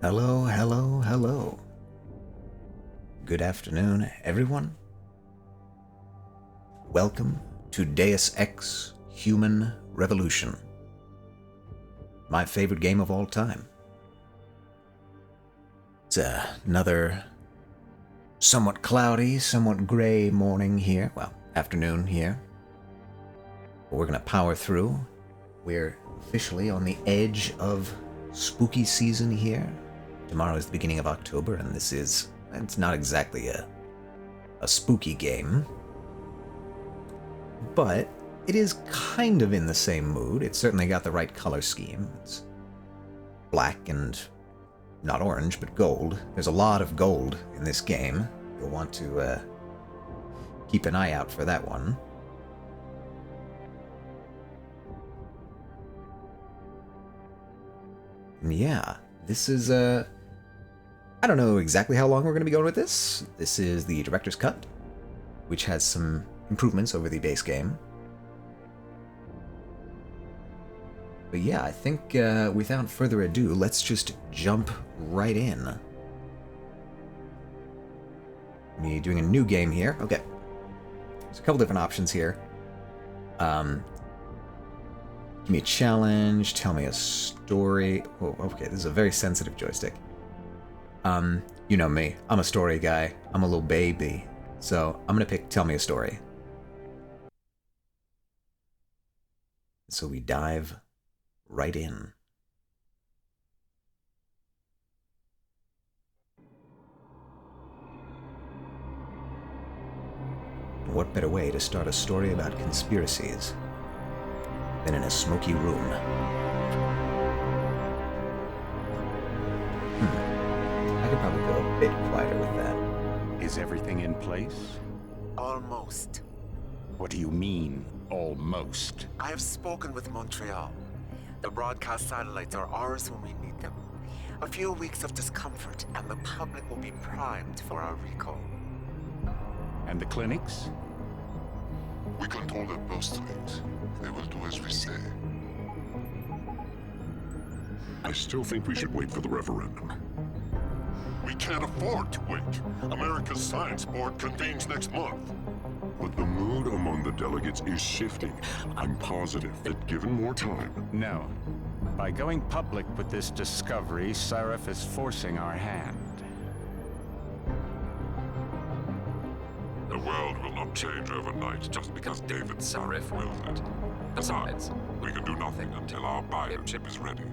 Hello, hello, hello. Good afternoon, everyone. Welcome to Deus Ex Human Revolution, my favorite game of all time. It's another somewhat cloudy, somewhat gray morning here. Well, afternoon here. But we're gonna power through. We're officially on the edge of spooky season here. Tomorrow is the beginning of October, and it's not exactly a spooky game, but it is kind of in the same mood. It's certainly got the right color scheme. It's black and not orange, but gold. There's a lot of gold in this game. You'll want to keep an eye out for that one. And yeah, this is I don't know exactly how long we're going to be going with this. This is the director's cut, which has some improvements over the base game. But yeah, I think without further ado, let's just jump right in. Me doing a new game here. Okay. There's a couple different options here. Give me a challenge, tell me a story. Oh, okay, this is a very sensitive joystick. You know me. I'm a story guy. I'm a little baby. So I'm gonna pick Tell Me a Story. So we dive right in. What better way to start a story about conspiracies than in a smoky room? I could probably go a bit quieter with that. Is everything in place? Almost. What do you mean, almost? I have spoken with Montreal. The broadcast satellites are ours when we need them. A few weeks of discomfort, and the public will be primed for our recall. And the clinics? We control their birth rates. They will do as we say. I still think we should wait for the referendum. We can't afford to wait. America's Science Board convenes next month. But the mood among the delegates is shifting. I'm positive that given more time... No. By going public with this discovery, Sarif is forcing our hand. The world will not change overnight just because David Sarif wills it. Besides, we can do nothing until our biochip is ready.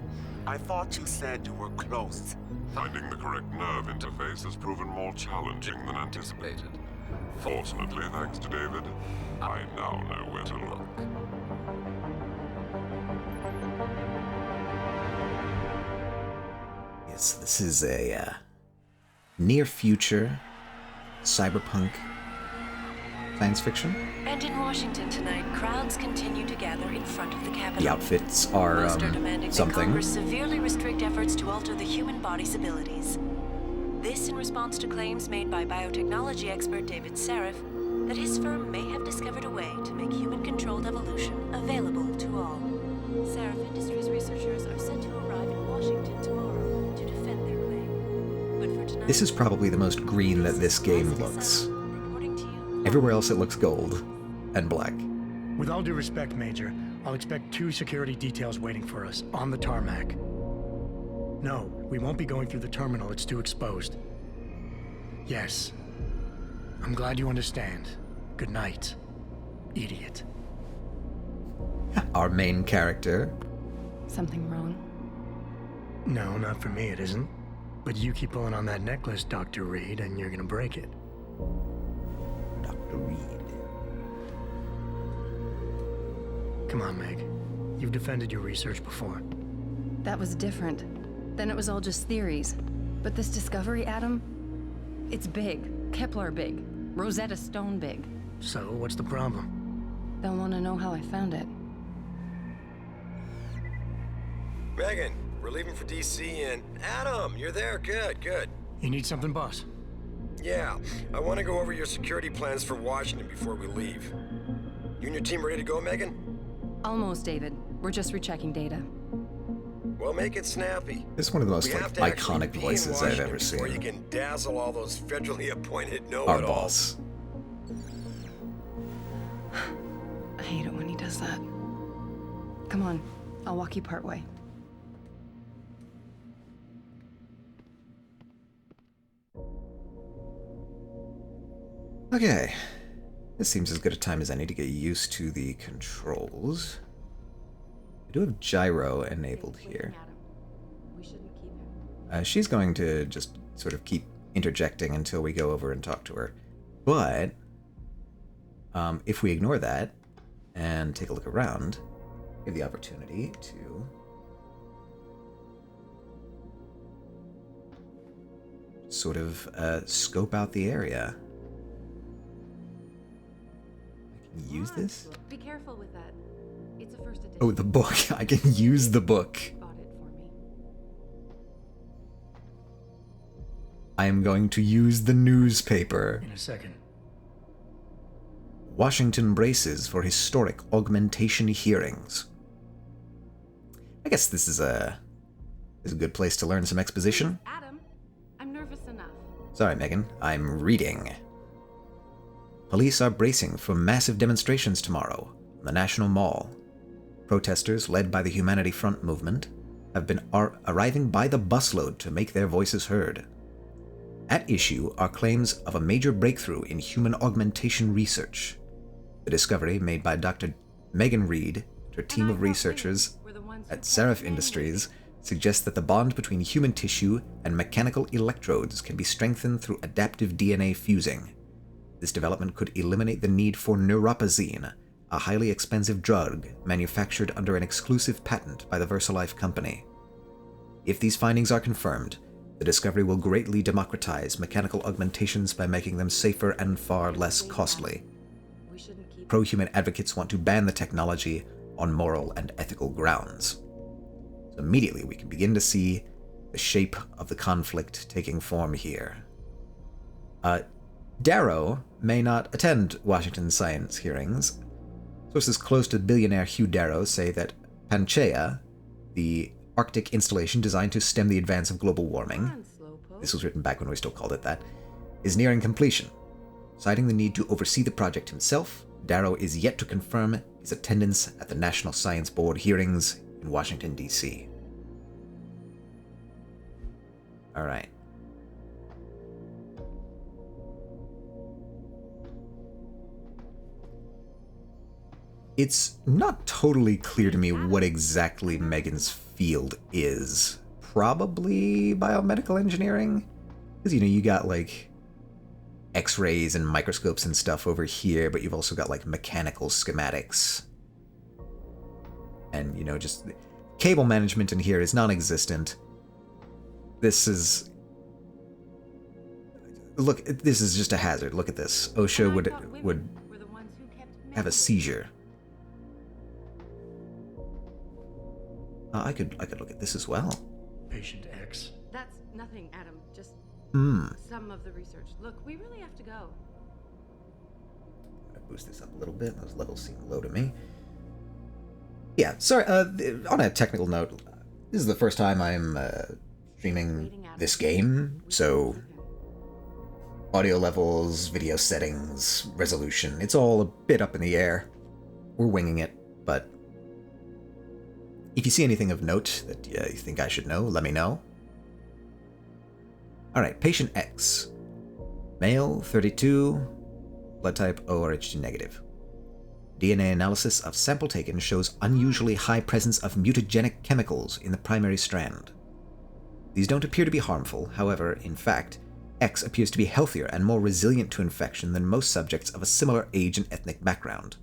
I thought you said you were close. Finding the correct nerve interface has proven more challenging than anticipated. Fortunately, thanks to David, I now know where to look. Yes, this is a near future cyberpunk science fiction. And in Washington tonight, crowds continue to gather in front of the Capitol. The outfits are Most are demanding that something. Congress severely restrict efforts to alter the human body's abilities. This in response to claims made by biotechnology expert David Sarif that his firm may have discovered a way to make human-controlled evolution available to all. Sarif Industries researchers are set to arrive in Washington tomorrow to defend their claim. But for tonight, This is probably the most green that this game looks. reporting to you. Everywhere else it looks gold and black. With all due respect, Major, I'll expect 2 security details waiting for us on the tarmac. No, we won't be going through the terminal. It's too exposed. Yes. I'm glad you understand. Good night, idiot. Our main character. Something wrong? No, not for me, it isn't. But you keep pulling on that necklace, Dr. Reed, and you're gonna break it. Dr. Reed. Come on, Meg. You've defended your research before. That was different. Then it was all just theories. But this discovery, Adam, it's big. Kepler big. Rosetta Stone big. So, what's the problem? They'll want to know how I found it. Megan, we're leaving for DC and... Adam, you're there. Good, good. You need something, boss? Yeah, I want to go over your security plans for Washington before we leave. You and your team ready to go, Megan? Almost, David. We're just rechecking data. We'll make it snappy. It's one of the most We like have to actually iconic be in voices I've Washington ever before you seen. can dazzle all those federally appointed Our know-it-alls. boss. I hate it when he does that. Come on, I'll walk you part way. Okay. This seems as good a time as any to get used to the controls. I do have gyro enabled here. We shouldn't keep him. She's going to just sort of keep interjecting until we go over and talk to her. But if we ignore that and take a look around, we have the opportunity to sort of scope out the area. I can use this? Be careful with that. It's a first edition. Oh, the book. I can use the book. Bought it for me. I am going to use the newspaper. In a second. Washington braces for historic augmentation hearings. I guess this is a good place to learn some exposition. Adam, I'm nervous enough. Sorry, Megan. I'm reading. Police are bracing for massive demonstrations tomorrow on the National Mall. Protesters, led by the Humanity Front movement, have been arriving by the busload to make their voices heard. At issue are claims of a major breakthrough in human augmentation research. The discovery made by Dr. Megan Reed and her team of researchers at Seraph Industries suggests that the bond between human tissue and mechanical electrodes can be strengthened through adaptive DNA fusing. This development could eliminate the need for neuropazine, a highly expensive drug manufactured under an exclusive patent by the VersaLife company. If these findings are confirmed, the discovery will greatly democratize mechanical augmentations by making them safer and far less costly. Pro-human advocates want to ban the technology on moral and ethical grounds. So immediately we can begin to see the shape of the conflict taking form here. Darrow may not attend Washington science hearings. Sources close to billionaire Hugh Darrow say that Panchaea, the Arctic installation designed to stem the advance of global warming, this was written back when we still called it that, is nearing completion. Citing the need to oversee the project himself, Darrow is yet to confirm his attendance at the National Science Board hearings in Washington, D.C. All right. It's not totally clear to me what exactly Megan's field is. Probably biomedical engineering? Because, you got, like, X-rays and microscopes and stuff over here, but you've also got, like, mechanical schematics. And, just... Cable management in here is non-existent. This is... Look, this is just a hazard. Look at this. OSHA would have a seizure. I could look at this as well. Patient X. That's nothing, Adam. Just some of the research. Look, we really have to go. Boost this up a little bit. Those levels seem low to me. Yeah, sorry. On a technical note, this is the first time I'm streaming this game, so audio levels, video settings, resolution, it's all a bit up in the air. We're winging it, but if you see anything of note that you think I should know, let me know. Alright, patient X. Male, 32, blood type O or HG negative. DNA analysis of sample taken shows unusually high presence of mutagenic chemicals in the primary strand. These don't appear to be harmful, however, in fact, X appears to be healthier and more resilient to infection than most subjects of a similar age and ethnic background.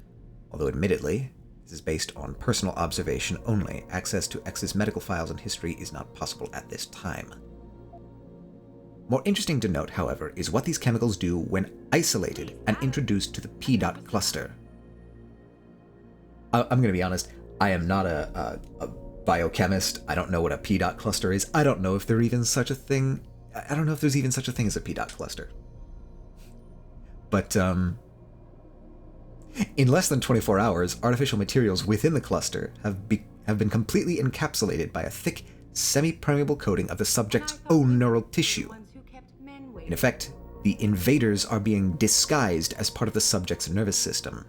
Although admittedly, this is based on personal observation only. Access to X's medical files and history is not possible at this time. More interesting to note, however, is what these chemicals do when isolated and introduced to the P-dot cluster. I'm going to be honest, I am not a biochemist. I don't know what a P-dot cluster is. I don't know if there's even such a thing. I don't know if there's even such a thing as a P-dot cluster. But, in less than 24 hours, artificial materials within the cluster have have been completely encapsulated by a thick, semi-permeable coating of the subject's own neural tissue. In effect, the invaders are being disguised as part of the subject's nervous system.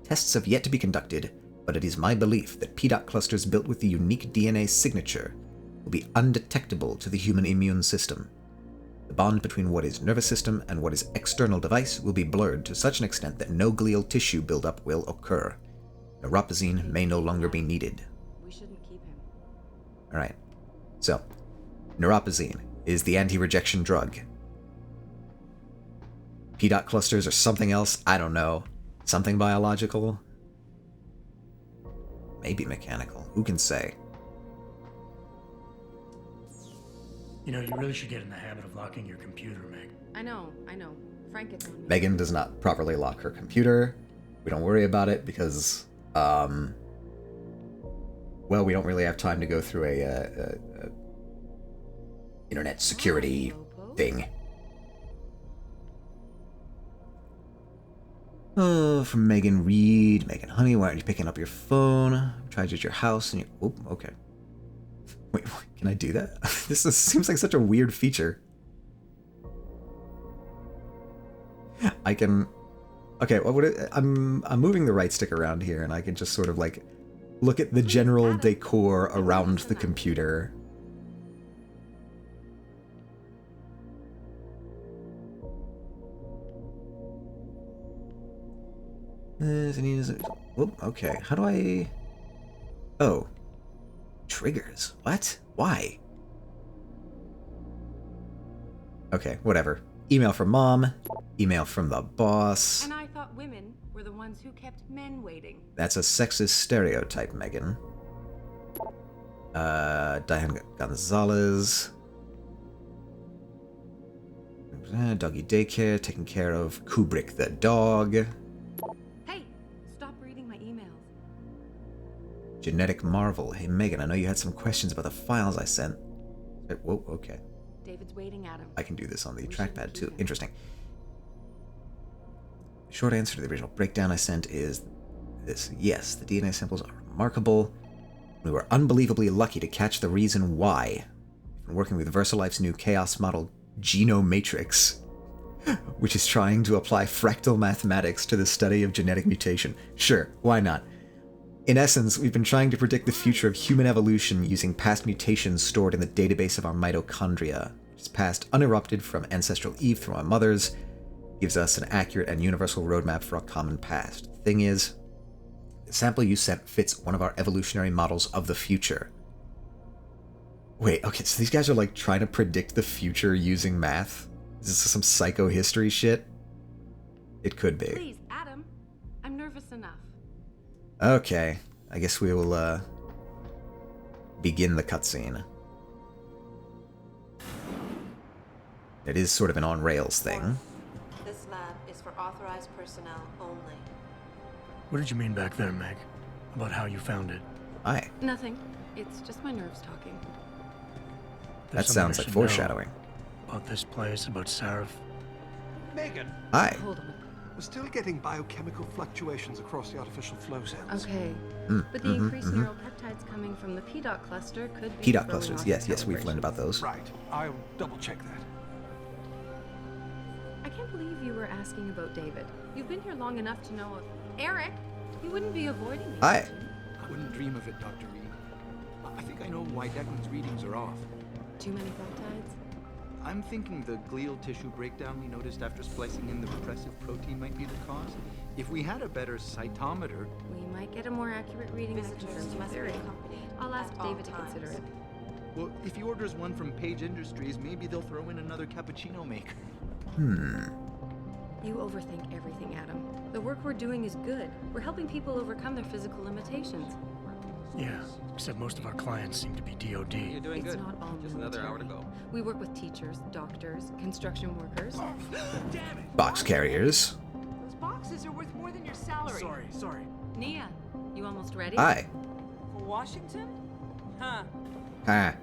Tests have yet to be conducted, but it is my belief that P-dot clusters built with the unique DNA signature will be undetectable to the human immune system. The bond between what is nervous system and what is external device will be blurred to such an extent that no glial tissue buildup will occur. Neuropazine may no longer be needed. We shouldn't keep him. Alright, so, neuropazine is the anti-rejection drug. P-dot clusters or something else, I don't know. Something biological? Maybe mechanical, who can say? You know, you really should get in the habit of locking your computer, Meg. I know. Frank gets on me. Megan does not properly lock her computer. We don't worry about it because, well, we don't really have time to go through a internet security thing. Oh, from Megan Reed. Megan Honey, why aren't you picking up your phone? I tried at your house and you... Oh, okay. Wait, can I do that? Seems like such a weird feature. I can... Okay, well, I'm moving the right stick around here, and I can just sort of, like, look at the general decor around the computer. Whoop, okay, how do I... Oh. Triggers? What? Why? Okay, whatever. Email from mom. Email from the boss. And I thought women were the ones who kept men waiting. That's a sexist stereotype, Megan. Diane Gonzalez. Doggy daycare, taking care of Kubrick the dog. Hey, stop reading my emails. Genetic Marvel. Hey, Megan, I know you had some questions about the files I sent. Whoa, okay. David's waiting at him. I can do this on the trackpad, too. Interesting. The short answer to the original breakdown I sent is this. Yes, the DNA samples are remarkable. We were unbelievably lucky to catch the reason why. We've been working with VersaLife's new chaos model, Genomatrix, which is trying to apply fractal mathematics to the study of genetic mutation. Sure, why not? In essence, we've been trying to predict the future of human evolution using past mutations stored in the database of our mitochondria, which is passed uninterrupted from ancestral Eve through our mothers, gives us an accurate and universal roadmap for a common past. The thing is, the sample you sent fits one of our evolutionary models of the future. Wait, okay, so these guys are like trying to predict the future using math? Is this some psychohistory shit? It could be. Please, Adam. I'm nervous enough. Okay, I guess we will, begin the cutscene. It is sort of an on-rails thing. This lab is for authorized personnel only. What did you mean back there, Meg? About how you found it? Aye. Nothing. It's just my nerves talking. That sounds like foreshadowing. About this place, about Sarif. Megan, Aye. Hold on. we're still getting biochemical fluctuations across the artificial flow cells. Okay. But the increased neuropeptides coming from the P-dot cluster could be P-dot throwing clusters, off yes, your yes, we've learned about those. Right. I'll double check that. I can't believe you were asking about David. You've been here long enough to know... Eric, you wouldn't be avoiding me. Aye. I wouldn't dream of it, Dr. Reed. I think I know why Declan's readings are off. Too many peptides? I'm thinking the glial tissue breakdown we noticed after splicing in the repressive protein might be the cause. If we had a better cytometer... We might get a more accurate reading that Visitors confirms your must be theory. accompanied I'll ask at all David to consider times. it. Well, if he orders one from Page Industries, maybe they'll throw in another cappuccino maker. You overthink everything, Adam. The work we're doing is good. We're helping people overcome their physical limitations. Yeah, except most of our clients seem to be DOD. You're doing It's good. not all Just another hour to military. go. We work with teachers, doctors, construction workers. Box carriers. Those boxes are worth more than your salary. Sorry. Nia, you almost ready? Aye. For Washington? Huh. Ha.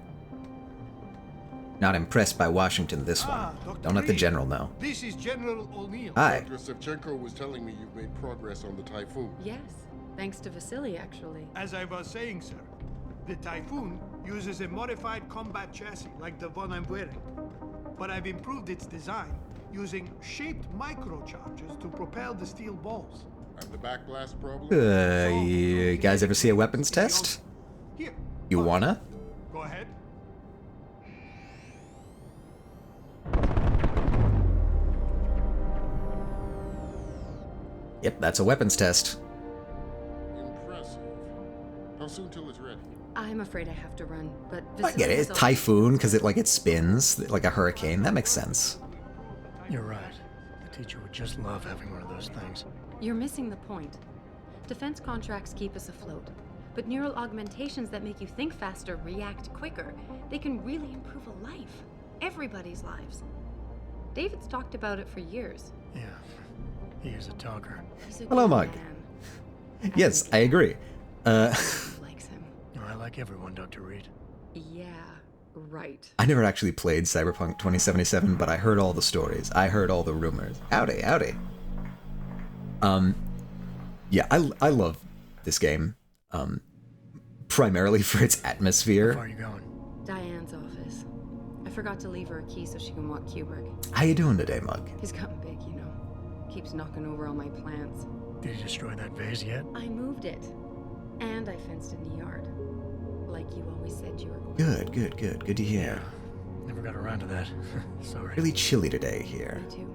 Not impressed by Washington this one. Dr. Don't let the Reed. general know. This is General O'Neill. Aye. Dr. Sevchenko was telling me you've made progress on the Typhoon. Yes. Thanks to Vasily, actually. As I was saying, sir, the Typhoon uses a modified combat chassis like the one I'm wearing. But I've improved its design using shaped microcharges to propel the steel balls. And the backblast problem? You guys ever see a weapons test? Here. You wanna? Go ahead. Yep, that's a weapons test. Impressive. How soon till it's ready? I'm afraid I have to run, but I get it. It's typhoon because it spins like a hurricane. That makes sense. You're right. The teacher would just love having one of those things. You're missing the point. Defense contracts keep us afloat, but neural augmentations that make you think faster, react quicker, they can really improve a life. Everybody's lives. David's talked about it for years. Yeah, he is a talker. He's a Hello, good Mug. man. Yes, I agree. Likes him. I like everyone, Dr. Reed. Yeah, right. I never actually played Cyberpunk 2077, but I heard all the stories. I heard all the rumors. Howdy, howdy. Yeah, I love this game. Primarily for its atmosphere. How far are you going? Diane's office. I forgot to leave her a key so she can walk Kubrick. How you doing today, Mug? He's gotten big, you know. Keeps knocking over all my plants. Did you destroy that vase yet? I moved it. And I fenced in the yard. Like you always said you were going Good. Good to hear. Never got around to that. Sorry. Really chilly today here. Me too.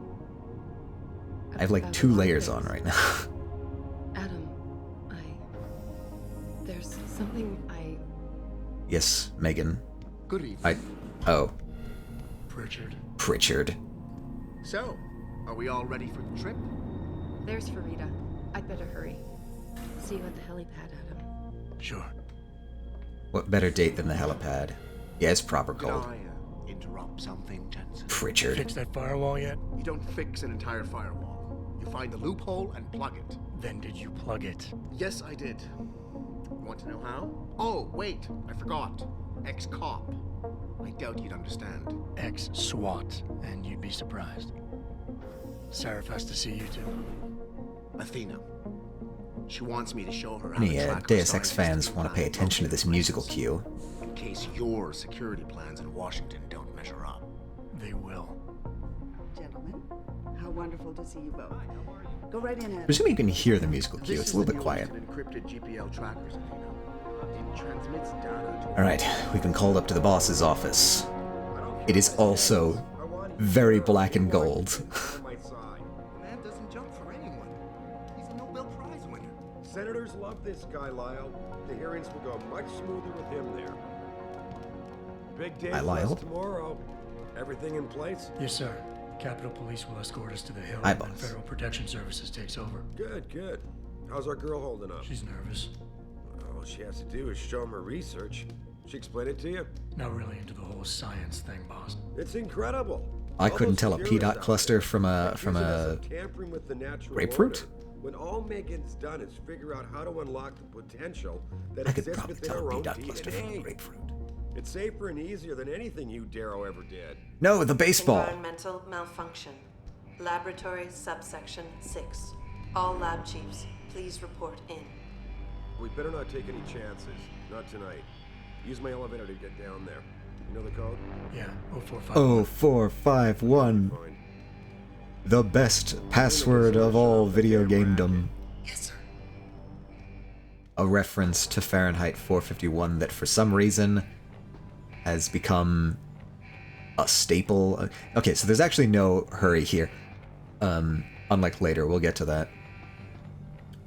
I have like 2 layers on right now. Adam, there's something Yes, Megan. Good evening. Oh. Pritchard. So, are we all ready for the trip? There's Farida. I'd better hurry. See you at the helipad, Adam. Sure. What better date than the helipad? Yeah, it's proper cold. Did I interrupt something, Jensen? Pritchard. Fix that firewall yet? You don't fix an entire firewall. You find the loophole and plug it. Then did you plug it? Yes, I did. Want to know how? Oh, wait, I forgot. Ex-cop. I doubt you'd understand. Ex-SWAT, and you'd be surprised. Sarah has to see you too. Athena. She wants me to show her how Any to track Deus her Ex scientists fans to want to find pay attention to this musical cue. in case your security plans in Washington don't measure up. They will. Gentlemen, how wonderful to see you both. Go right in, Adam. Presume you can hear the musical cue. This It's is a little the bit quiet. newest encrypted GPL trackers, Athena. It transmits data to Alright, we've been called up to the boss's office. It is also very black and gold. The man doesn't jump for anyone. He's a Nobel Prize winner. Senators love this guy, Lyle. The hearings will go much smoother with him there. Big day Hi, for Lyle. us tomorrow. Everything in place? Yes, sir. Capitol Police will escort us to the Hill, Hi, and boss. Federal Protection Services takes over. Good. How's our girl holding up? She's nervous. All she has to do is show him her research. She explain it to you? Not really into the whole science thing, boss. It's incredible. I All couldn't those tell a securities PDOT out cluster there, from a accusing us of tampering with the natural grapefruit? order, when all Megan's done is figure out how to unlock the potential that I could exists probably within tell a our own PDOT cluster from a DNA. grapefruit. It's safer and easier than anything you Darrow ever did. No, the baseball. Environmental malfunction. Laboratory subsection 6. All lab chiefs, please report in. We better not take any chances. Not tonight. Use my elevator to get down there. You know the code? Yeah, 0451. 0451. 0451. Fine. The best password of all video gamedom. Yes, sir. A reference to Fahrenheit 451 that for some reason has become a staple. Okay, so there's actually no hurry here. Unlike later, we'll get to that.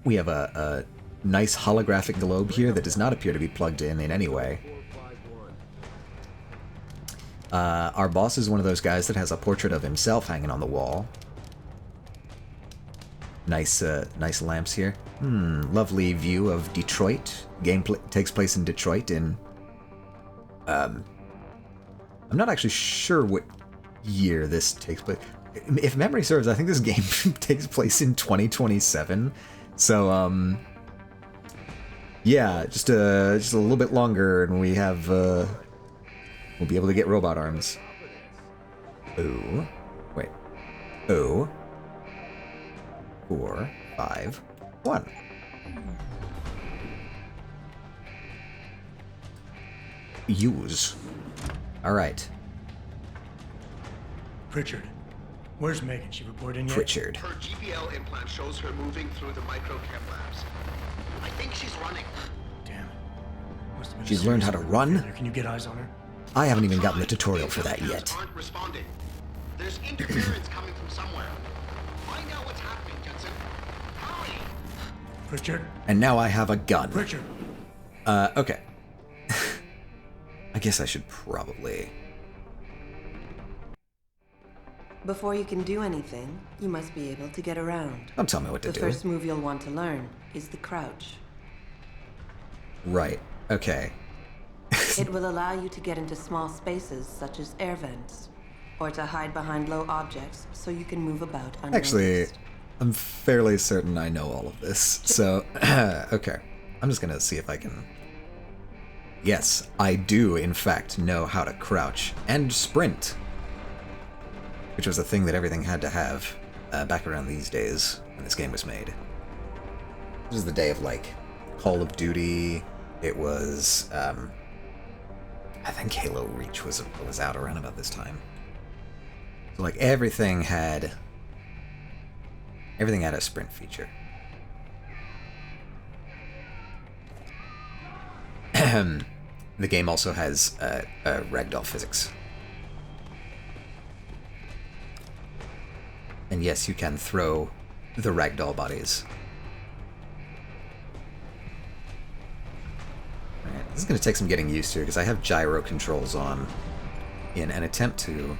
We have a nice holographic globe here that does not appear to be plugged in any way. Our boss is one of those guys that has a portrait of himself hanging on the wall. Nice lamps here. Lovely view of Detroit. Game takes place in Detroit in... I'm not actually sure what year this takes place. If memory serves, I think this game takes place in 2027. So, yeah, just a little bit longer, and we have, we'll be able to get robot arms. Ooh. Wait. Ooh. 4, 5, 1. Use. Alright. Pritchard, where's Megan? She reported in yet? Pritchard. Her GPL implant shows her moving through the microchem labs. I think she's running. Damn. Must have been She's learned how to run? failure. Can you get eyes on her? I haven't even gotten the tutorial for that yet. Aren't responding. There's interference coming from somewhere. Find out what's happening, Jensen. Hurry! Pritchard? And now I have a gun. Pritchard! Okay. I guess I should probably... Before you can do anything, you must be able to get around. Don't tell me what to The do. first move you'll want to learn is the crouch. Right. Okay. It will allow you to get into small spaces such as air vents, or to hide behind low objects so you can move about unnoticed. Actually, I'm fairly certain I know all of this, so... okay. I'm just gonna see if I can... Yes, I do, in fact, know how to crouch and sprint. Which was a thing that everything had to have back around these days when this game was made. This was the day of, like, Call of Duty. It was, I think Halo Reach was out around about this time. So, like, everything had a sprint feature. The game also has ragdoll physics. And yes, you can throw the ragdoll bodies. Alright, this is going to take some getting used to, because I have gyro controls on in an attempt to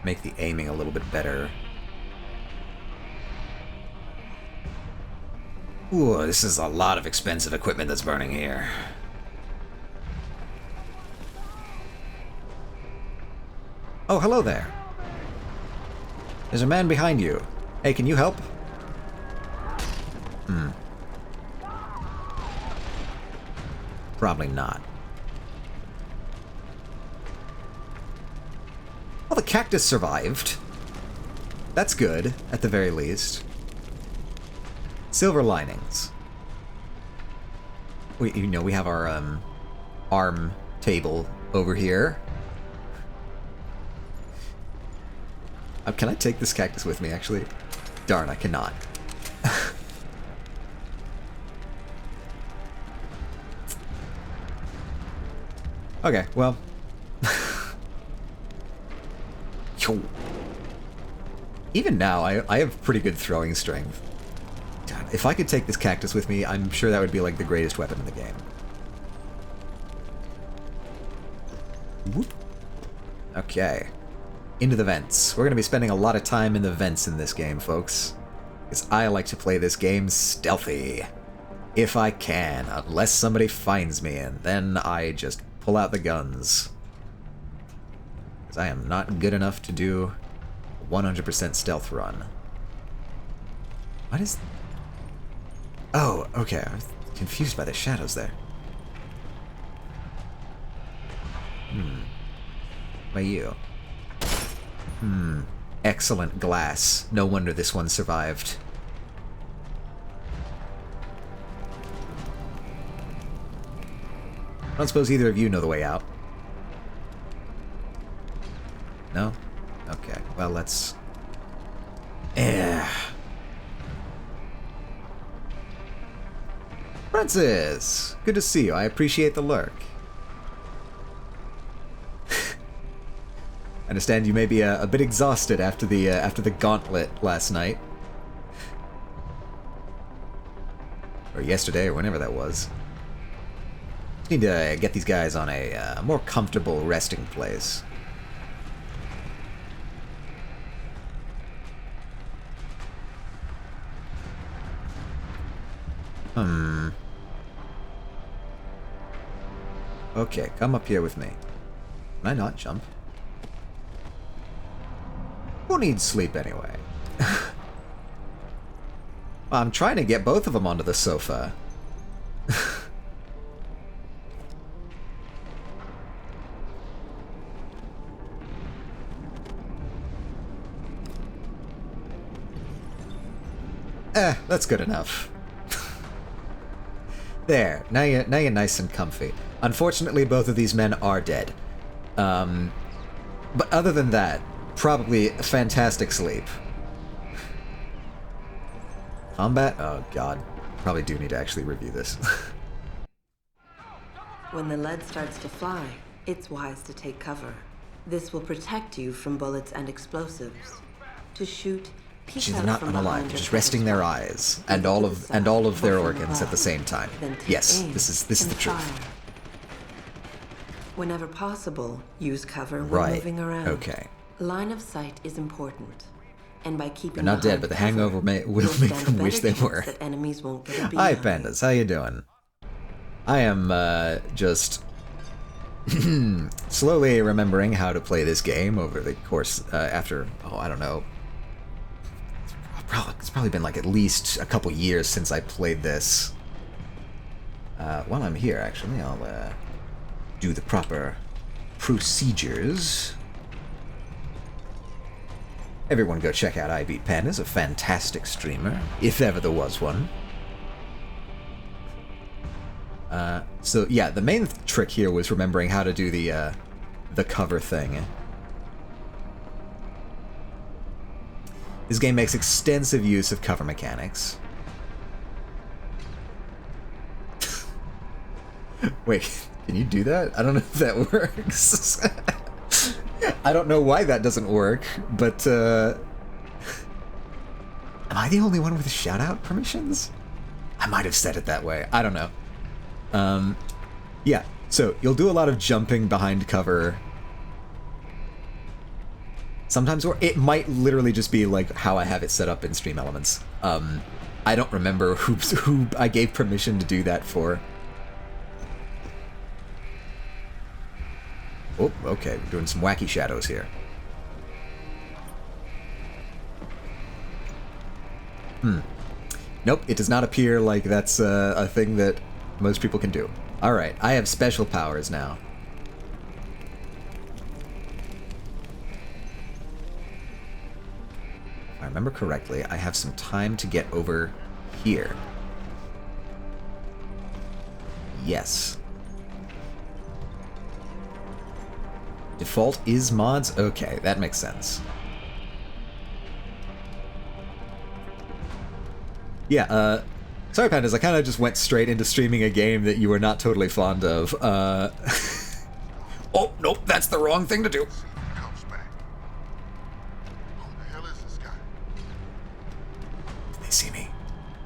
make the aiming a little bit better. Ooh, this is a lot of expensive equipment that's burning here. Oh, hello there. There's a man behind you. Hey, can you help? Probably not. Well, the cactus survived. That's good, at the very least. Silver linings. We have our arm table over here. Can I take this cactus with me, actually? Darn, I cannot. Okay, well. Yo. Even now, I have pretty good throwing strength. God, if I could take this cactus with me, I'm sure that would be like the greatest weapon in the game. Whoop. Okay. Into the vents. We're going to be spending a lot of time in the vents in this game, folks. Because I like to play this game stealthy. If I can, unless somebody finds me, and then I just pull out the guns. Because I am not good enough to do a 100% stealth run. What is... Oh, okay. I was confused by the shadows there. By you. Excellent glass. No wonder this one survived. I don't suppose either of you know the way out. No? Okay, well, let's... Francis! Good to see you. I appreciate the lurk. I understand you may be a bit exhausted after the gauntlet last night. Or yesterday, or whenever that was. Just need to get these guys on a more comfortable resting place. Okay, come up here with me. Can I not jump? Who needs sleep anyway? Well, I'm trying to get both of them onto the sofa. That's good enough. There, now you're nice and comfy. Unfortunately, both of these men are dead. But other than that, probably fantastic sleep. Combat? Oh god. Probably do need to actually review this. When the lead starts to fly, it's wise to take cover. This will protect you from bullets and explosives. To shoot, peek They're out not from unalive, behind they're your just resting their eyes and all of their organs at the same time. Yes, this is the truth. Whenever possible, use cover when Right. moving around. Okay. Line of sight is important. And by keeping They're not dead, behind but the cover, hangover will you'll make stand a them wish better they were. chance that enemies won't get a beat Hi on you. pandas, how you doing? I am just slowly remembering how to play this game over the course after, I don't know. It's probably been like at least a couple years since I played this. While I'm here, actually, I'll do the proper procedures. Everyone go check out I Beat Pandas, a fantastic streamer, if ever there was one. So yeah, the main trick here was remembering how to do the cover thing. This game makes extensive use of cover mechanics. Wait, can you do that? I don't know if that works. I don't know why that doesn't work, but am I the only one with shout-out permissions? I might have said it that way. I don't know. Yeah, so you'll do a lot of jumping behind cover. Sometimes, or it might literally just be like how I have it set up in Stream Elements. I don't remember who I gave permission to do that for. Oh, okay, we're doing some wacky shadows here. Nope, it does not appear like that's a thing that most people can do. Alright, I have special powers now. If I remember correctly, I have some time to get over here. Yes. Default is mods? Okay, that makes sense. Yeah, sorry Pandas, I kind of just went straight into streaming a game that you were not totally fond of. Oh, nope, that's the wrong thing to do. Did they see me?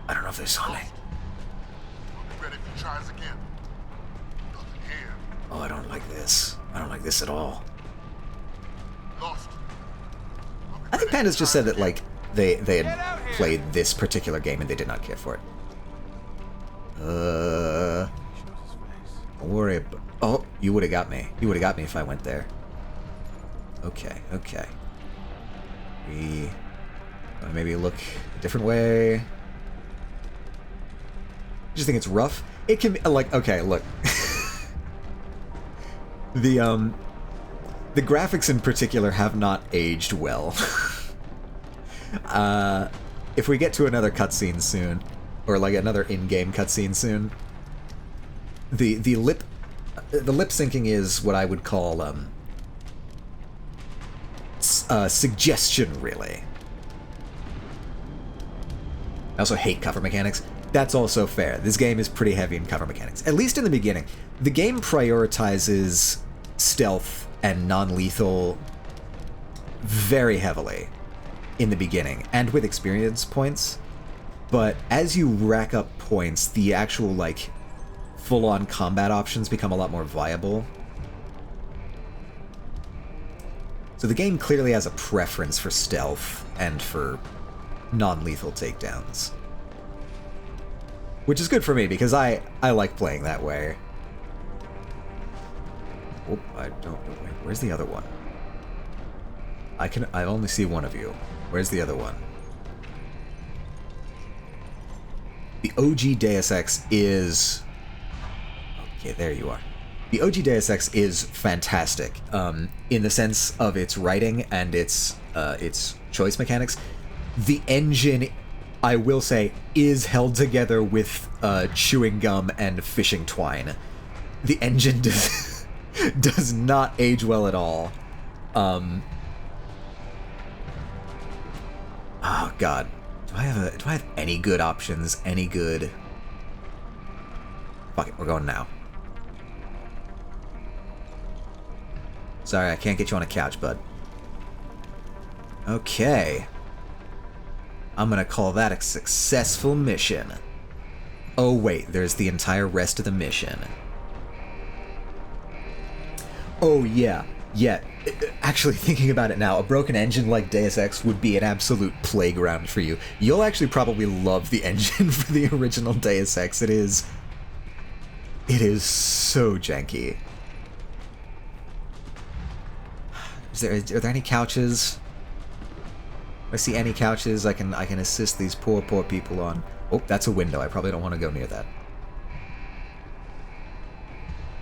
I don't know if they saw me. Oh, I don't like this. I don't like this at all. I think Pandas just said that, like, they had played this particular game and they did not care for it. Don't worry about... Oh, you would have got me. You would have got me if I went there. Okay, okay. We... maybe look a different way. I just think it's rough. It can be, like, okay, look. The graphics in particular have not aged well. If we get to another cutscene soon, or like another in-game cutscene soon, the lip syncing is what I would call suggestion, really. I also hate cover mechanics. That's also fair. This game is pretty heavy in cover mechanics, at least in the beginning. The game prioritizes stealth and non-lethal very heavily in the beginning, and with experience points. But as you rack up points, the actual, like, full-on combat options become a lot more viable. So the game clearly has a preference for stealth and for non-lethal takedowns. Which is good for me, because I like playing that way. Oh, I don't know. Where's the other one? I only see one of you. Where's the other one? The OG Deus Ex is... Okay, there you are. The OG Deus Ex is fantastic, in the sense of its writing and its choice mechanics. The engine I will say, is held together with chewing gum and fishing twine. The engine does not age well at all. Oh god. Do I have any good options? Any good... Fuck it, we're going now. Sorry, I can't get you on a couch, bud. Okay. I'm gonna call that a successful mission. Oh wait, there's the entire rest of the mission. Oh yeah, yeah. Actually, thinking about it now, a broken engine like Deus Ex would be an absolute playground for you. You'll actually probably love the engine for the original Deus Ex. It is so janky. Are there any couches? If I see any couches I can assist these poor people on. Oh, that's a window. I probably don't want to go near that.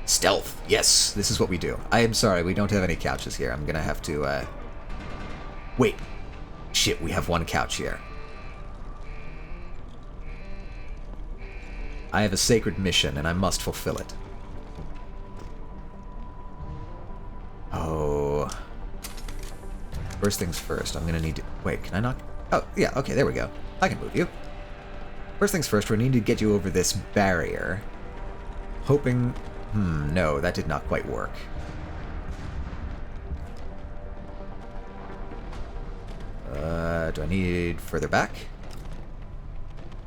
Stealth. Yes, this is what we do. I am sorry, we don't have any couches here. I'm gonna have to, Wait. Shit, we have one couch here. I have a sacred mission, and I must fulfill it. Oh. First things first, I'm gonna need to... Wait, can I knock? Oh, yeah, okay, there we go. I can move you. First things first, we need to get you over this barrier. Hoping... no, that did not quite work. Do I need further back?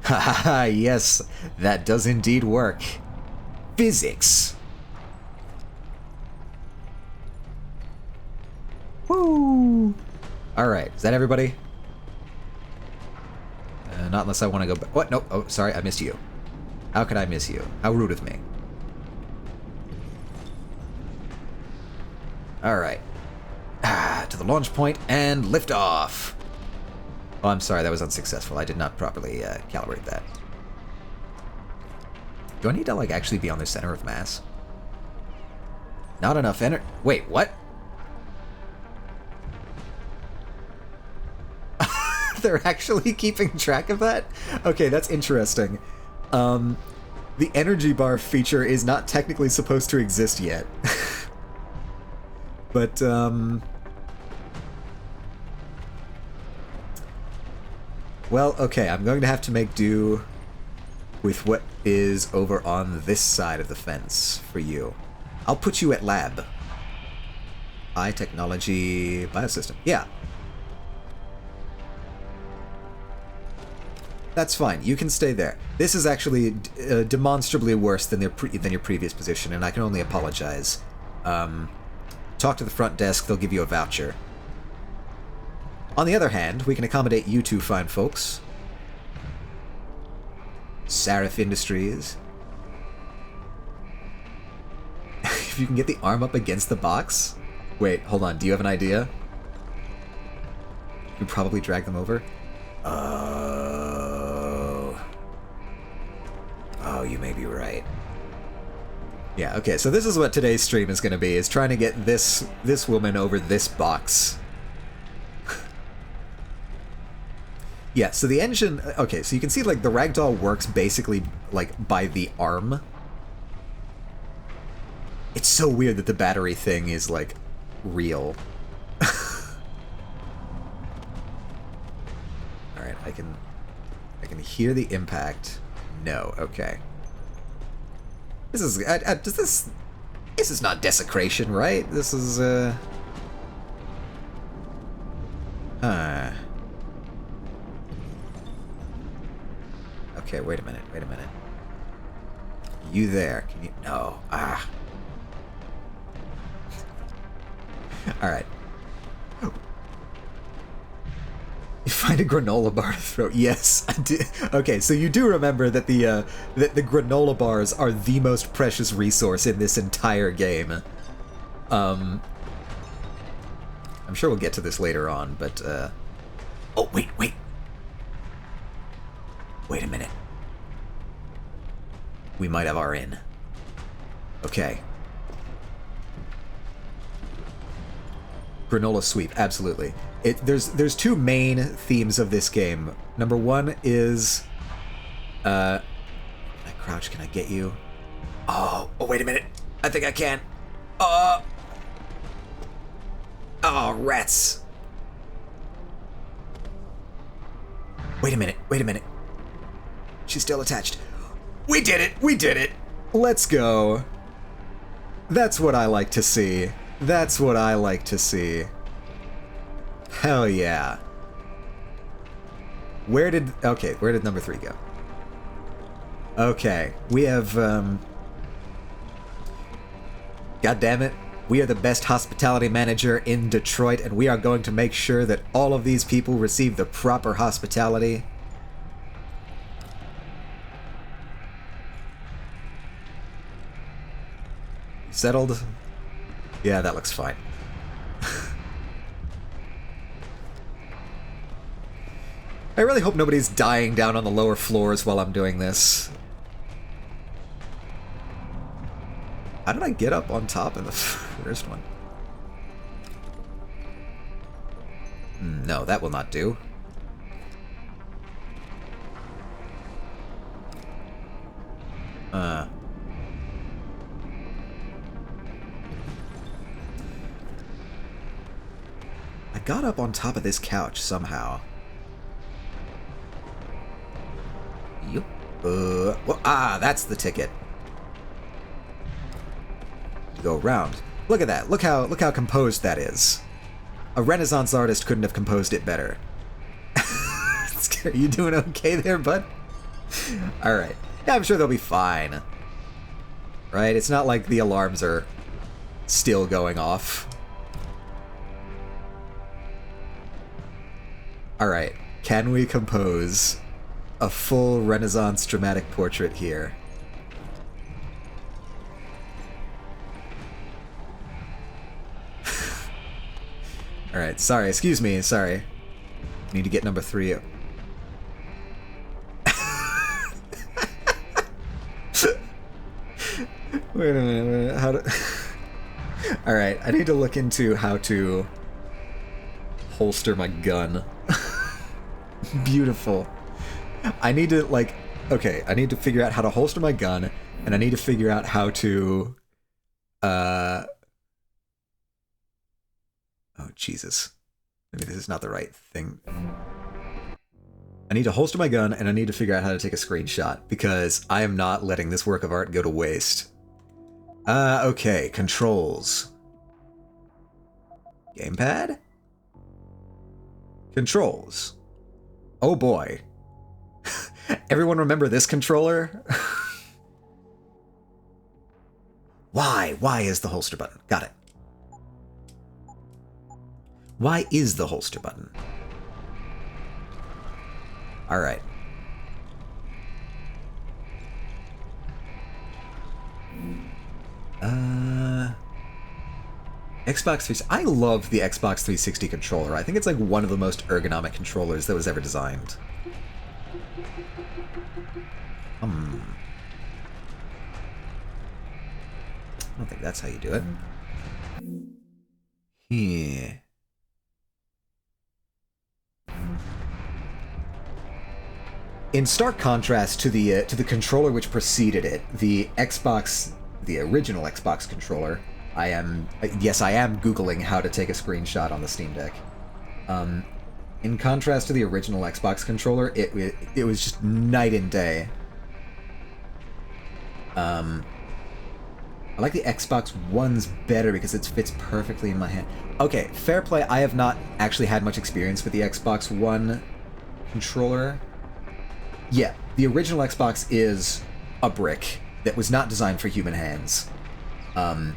Haha, yes, that does indeed work. Physics. Woo! Alright, is that everybody? Not unless I want to go back. What? Nope. Oh, sorry, I missed you. How could I miss you? How rude of me. Alright. To the launch point and lift off. Oh, I'm sorry, that was unsuccessful. I did not properly calibrate that. Do I need to, like, actually be on the center of mass? Not enough energy. Wait, what? They're actually keeping track of that? Okay, that's interesting. The energy bar feature is not technically supposed to exist yet. But, well, okay, I'm going to have to make do with what is over on this side of the fence for you. I'll put you at lab. Technology biosystem. Yeah. That's fine. You can stay there. This is actually demonstrably worse than your previous position, and I can only apologize. Talk to the front desk. They'll give you a voucher. On the other hand, we can accommodate you two fine folks. Sarif Industries. If you can get the arm up against the box. Wait, hold on. Do you have an idea? You probably drag them over. Oh, you may be right. Yeah, okay, so this is what today's stream is going to be, is trying to get this woman over this box. Yeah, so the engine... Okay, so you can see, like, the ragdoll works basically, like, by the arm. It's so weird that the battery thing is, like, real. Alright, I can hear the impact. No, okay. This is... This is not desecration, right? This is, Okay, wait a minute. You there. Can you... No. Alright. You find a granola bar to throw. Yes, I did. Okay, so you do remember that the granola bars are the most precious resource in this entire game. I'm sure we'll get to this later on, but, Oh, wait. Wait a minute. We might have our in. Okay. Granola sweep, absolutely. There's two main themes of this game. Number one is, can I crouch? Can I get you? Oh, wait a minute. I think I can. Oh, rats. Wait a minute. She's still attached. We did it. Let's go. That's what I like to see. Hell yeah. Where did number 3 go? Okay, we have, God damn it. We are the best hospitality manager in Detroit, and we are going to make sure that all of these people receive the proper hospitality. Settled? Yeah, that looks fine. I really hope nobody's dying down on the lower floors while I'm doing this. How did I get up on top in the first one? No, that will not do. I got up on top of this couch somehow. Yup. Well, that's the ticket. Go around. Look at that. Look how composed that is. A Renaissance artist couldn't have composed it better. Are you doing okay there, bud? Alright. Yeah, I'm sure they'll be fine. Right? It's not like the alarms are still going off. Alright. Can we compose a full Renaissance dramatic portrait here? Alright, sorry, excuse me, sorry. Need to get number 3 up. Wait a minute, how to... Alright, I need to look into how to holster my gun. Beautiful. I need to, like... Okay, I need to figure out how to holster my gun, and I need to figure out how to... Oh, Jesus. Maybe this is not the right thing. I need to holster my gun, and I need to figure out how to take a screenshot, because I am not letting this work of art go to waste. Okay, controls. Gamepad? Controls. Oh boy. Everyone remember this controller? Why? Why is the holster button? Got it. Why is the holster button? Alright. Xbox 360. I love the Xbox 360 controller. I think it's like one of the most ergonomic controllers that was ever designed. I don't think that's how you do it. Yeah. In stark contrast to the controller which preceded it, the original Xbox controller, I am Googling how to take a screenshot on the Steam Deck. In contrast to the original Xbox controller, it was just night and day. I like the Xbox One's better because it fits perfectly in my hand. Okay, fair play, I have not actually had much experience with the Xbox One controller. Yeah, the original Xbox is a brick that was not designed for human hands. The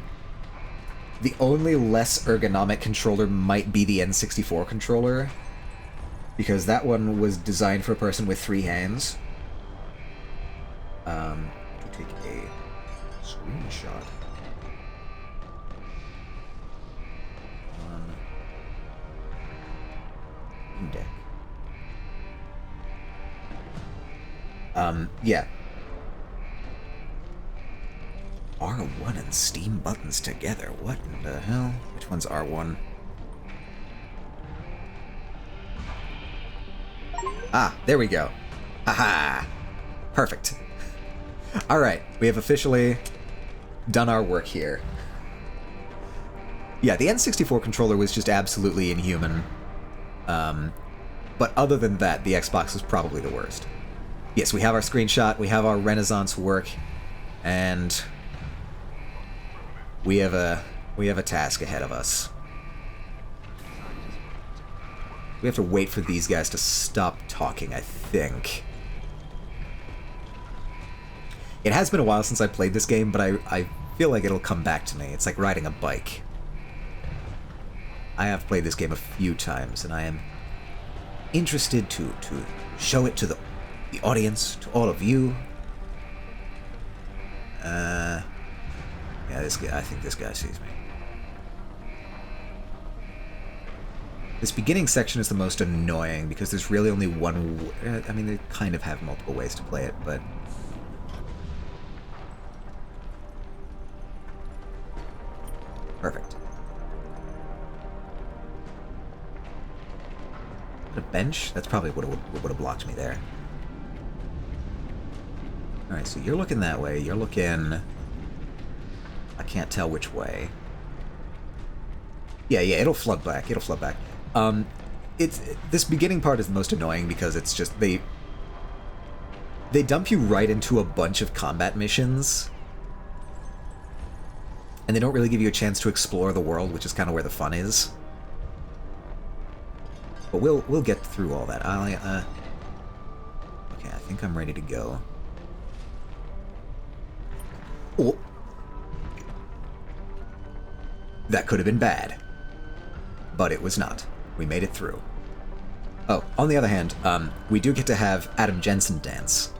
only less ergonomic controller might be the N64 controller, because that one was designed for a person with 3 hands. To take a screenshot. On deck. Yeah. R1 and Steam buttons together. What in the hell? Which one's R1? Ah, there we go. Aha! Perfect. Alright, we have officially done our work here. Yeah, the N64 controller was just absolutely inhuman. But other than that, the Xbox was probably the worst. Yes, we have our screenshot, we have our Renaissance work, and we have a task ahead of us. We have to wait for these guys to stop talking, I think. It has been a while since I played this game, but I feel like it'll come back to me. It's like riding a bike. I have played this game a few times, and I am interested to show it to the audience, to all of you. Yeah, this guy, I think this guy sees me. This beginning section is the most annoying because there's really only one. I mean, they kind of have multiple ways to play it, but perfect. A bench? That's probably what would have blocked me there. Alright, so you're looking that way. You're looking... I can't tell which way. Yeah, it'll flood back. It'll flood back. This beginning part is the most annoying because it's just... They dump you right into a bunch of combat missions. And they don't really give you a chance to explore the world, which is kind of where the fun is. But we'll get through all that. Okay, I think I'm ready to go. Oh. That could have been bad. But it was not. We made it through. Oh, on the other hand, we do get to have Adam Jensen dance.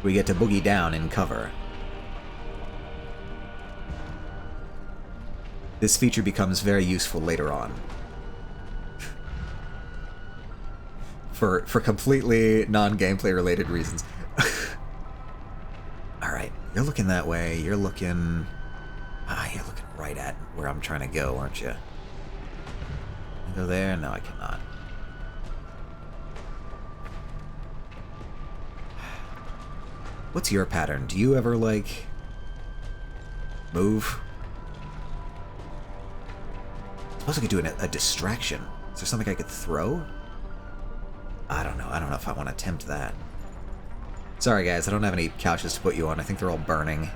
We get to boogie down in cover. This feature becomes very useful later on. For completely non-gameplay related reasons. Alright, you're looking that way, you're looking... you're looking right at where I'm trying to go, aren't you? Can I go there? No, I cannot. What's your pattern? Do you ever, like... move? I suppose I could do a distraction. Is there something I could throw? I don't know. I don't know if I want to attempt that. Sorry, guys. I don't have any couches to put you on. I think they're all burning.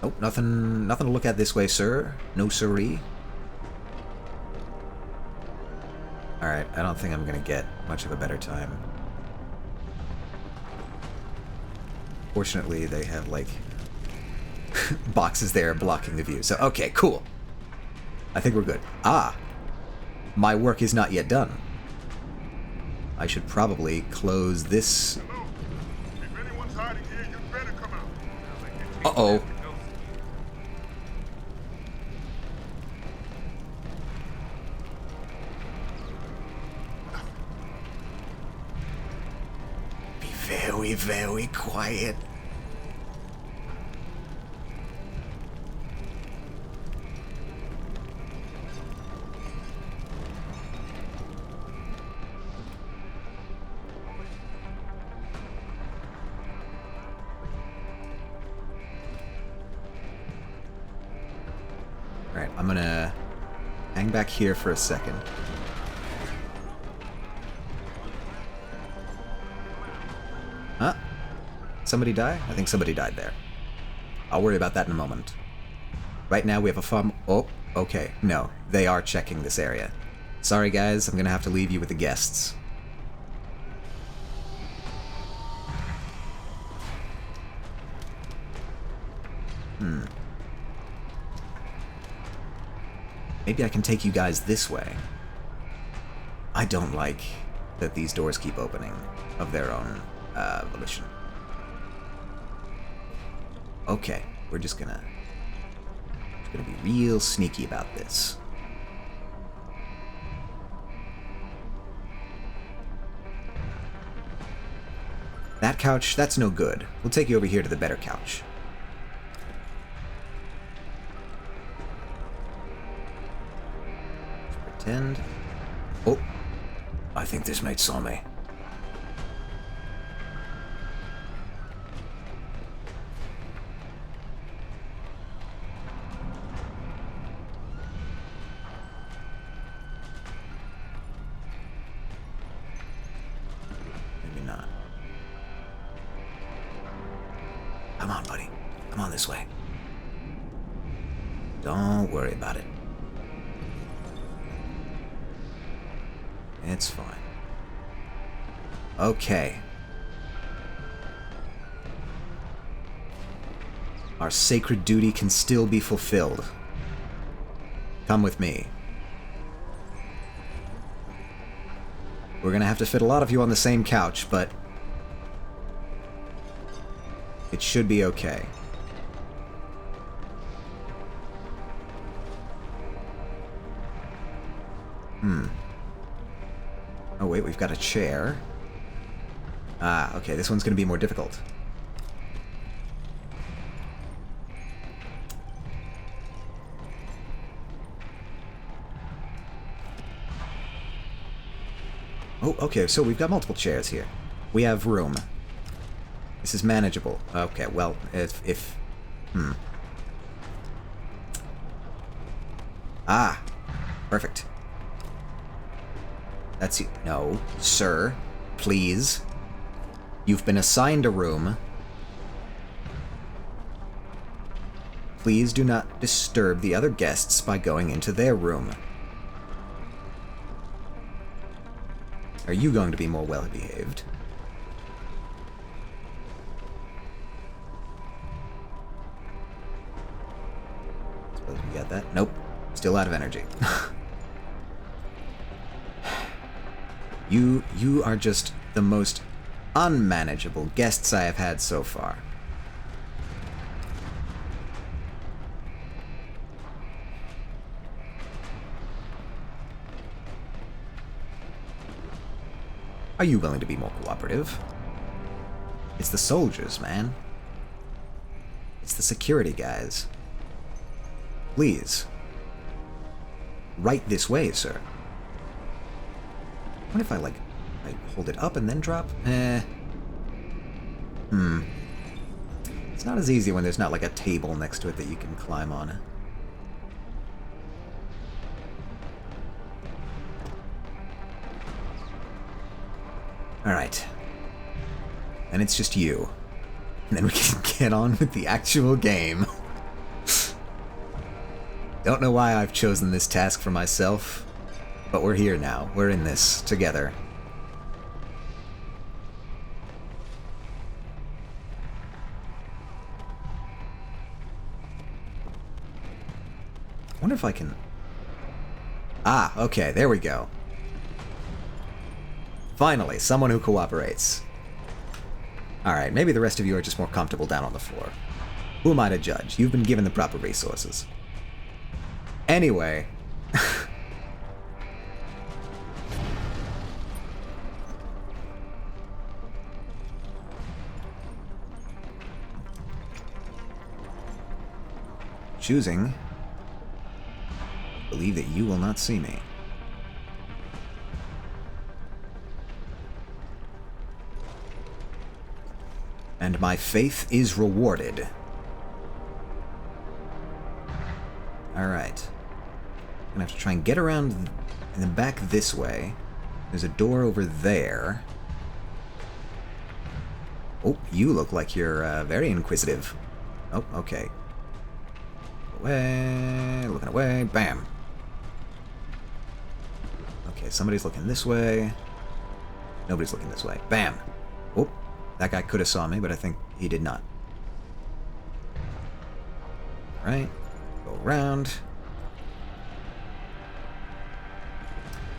Oh, nothing to look at this way, sir. No siree. Alright, I don't think I'm gonna get much of a better time. Fortunately, they have, like, boxes there blocking the view. So, okay, cool. I think we're good. Ah! My work is not yet done. I should probably close this... Uh-oh. Be very, very quiet. Alright, I'm gonna hang back here for a second. Huh? Somebody die? I think somebody died there. I'll worry about that in a moment. Right now we have a farm... Oh, okay. No, they are checking this area. Sorry guys, I'm gonna have to leave you with the guests. Maybe I can take you guys this way. I don't like that these doors keep opening of their own volition. Okay, we're just gonna be real sneaky about this. That couch, that's no good. We'll take you over here to the better couch. Pretend. Oh, I think this mate saw me. Maybe not. Come on, buddy. Come on this way. Don't worry about it. It's fine. Okay. Our sacred duty can still be fulfilled. Come with me. We're gonna have to fit a lot of you on the same couch, but it should be okay. Oh wait, we've got a chair. Ah, okay, this one's gonna be more difficult. Oh, okay, so we've got multiple chairs here. We have room. This is manageable. Okay, well, if Ah, perfect. That's you. No, sir, please. You've been assigned a room. Please do not disturb the other guests by going into their room. Are you going to be more well-behaved? Suppose we got that? Nope. Still out of energy. You are just the most unmanageable guests I have had so far. Are you willing to be more cooperative? It's the soldiers, man. It's the security guys. Please. Right this way, sir. What if I hold it up and then drop? It's not as easy when there's not like a table next to it that you can climb on. Alright. And it's just you. And then we can get on with the actual game. Don't know why I've chosen this task for myself, but we're here now. We're in this together. I wonder if I can... Ah, okay, there we go. Finally, someone who cooperates. Alright, maybe the rest of you are just more comfortable down on the floor. Who am I to judge? You've been given the proper resources. Anyway... choosing... believe that you will not see me. And my faith is rewarded. Alright. I'm gonna have to try and get around in the back this way. There's a door over there. Oh, you look like you're very inquisitive. Oh, okay. Away, looking away, bam. Okay, somebody's looking this way. Nobody's looking this way. Bam. Oh, that guy could have saw me, but I think he did not. Right, go around.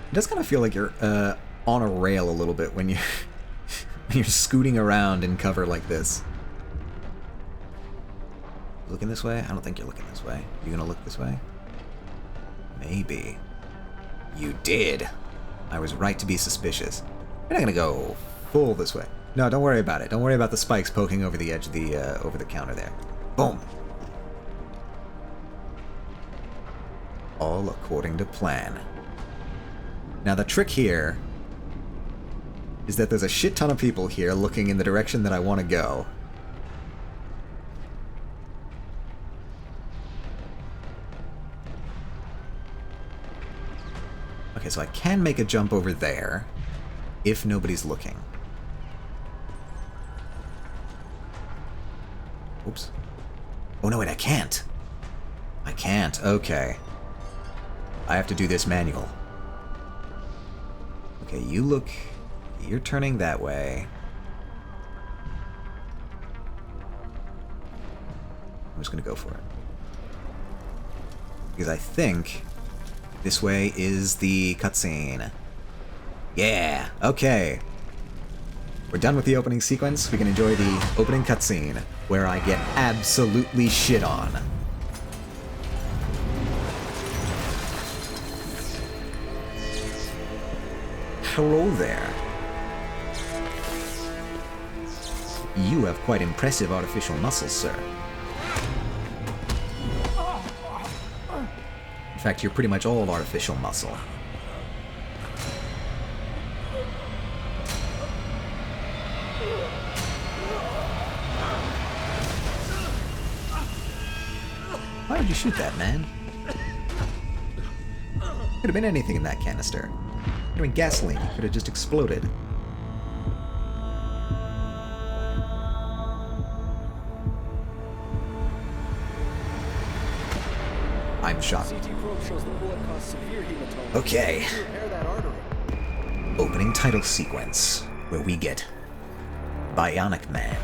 It does kind of feel like you're on a rail a little bit when you're scooting around in cover like this. Looking this way? I don't think you're looking this way. You gonna look this way? Maybe. You did. I was right to be suspicious. You're not gonna go full this way. No, don't worry about it. Don't worry about the spikes poking over the edge of the over the counter there. Boom. All according to plan. Now the trick here is that there's a shit ton of people here looking in the direction that I want to go. Okay, so I can make a jump over there if nobody's looking. Oops. Oh no, wait, I can't. I can't. Okay. I have to do this manual. Okay, you look... You're turning that way. I'm just gonna go for it. Because I think this way is the cutscene. Yeah, okay. We're done with the opening sequence. We can enjoy the opening cutscene, where I get absolutely shit on. Hello there. You have quite impressive artificial muscles, sir. In fact, you're pretty much all artificial muscle. Why would you shoot that, man? Could have been anything in that canister. Could have been gasoline. It could have just exploded. I'm shocked. Okay. Opening title sequence, where we get Bionic Man.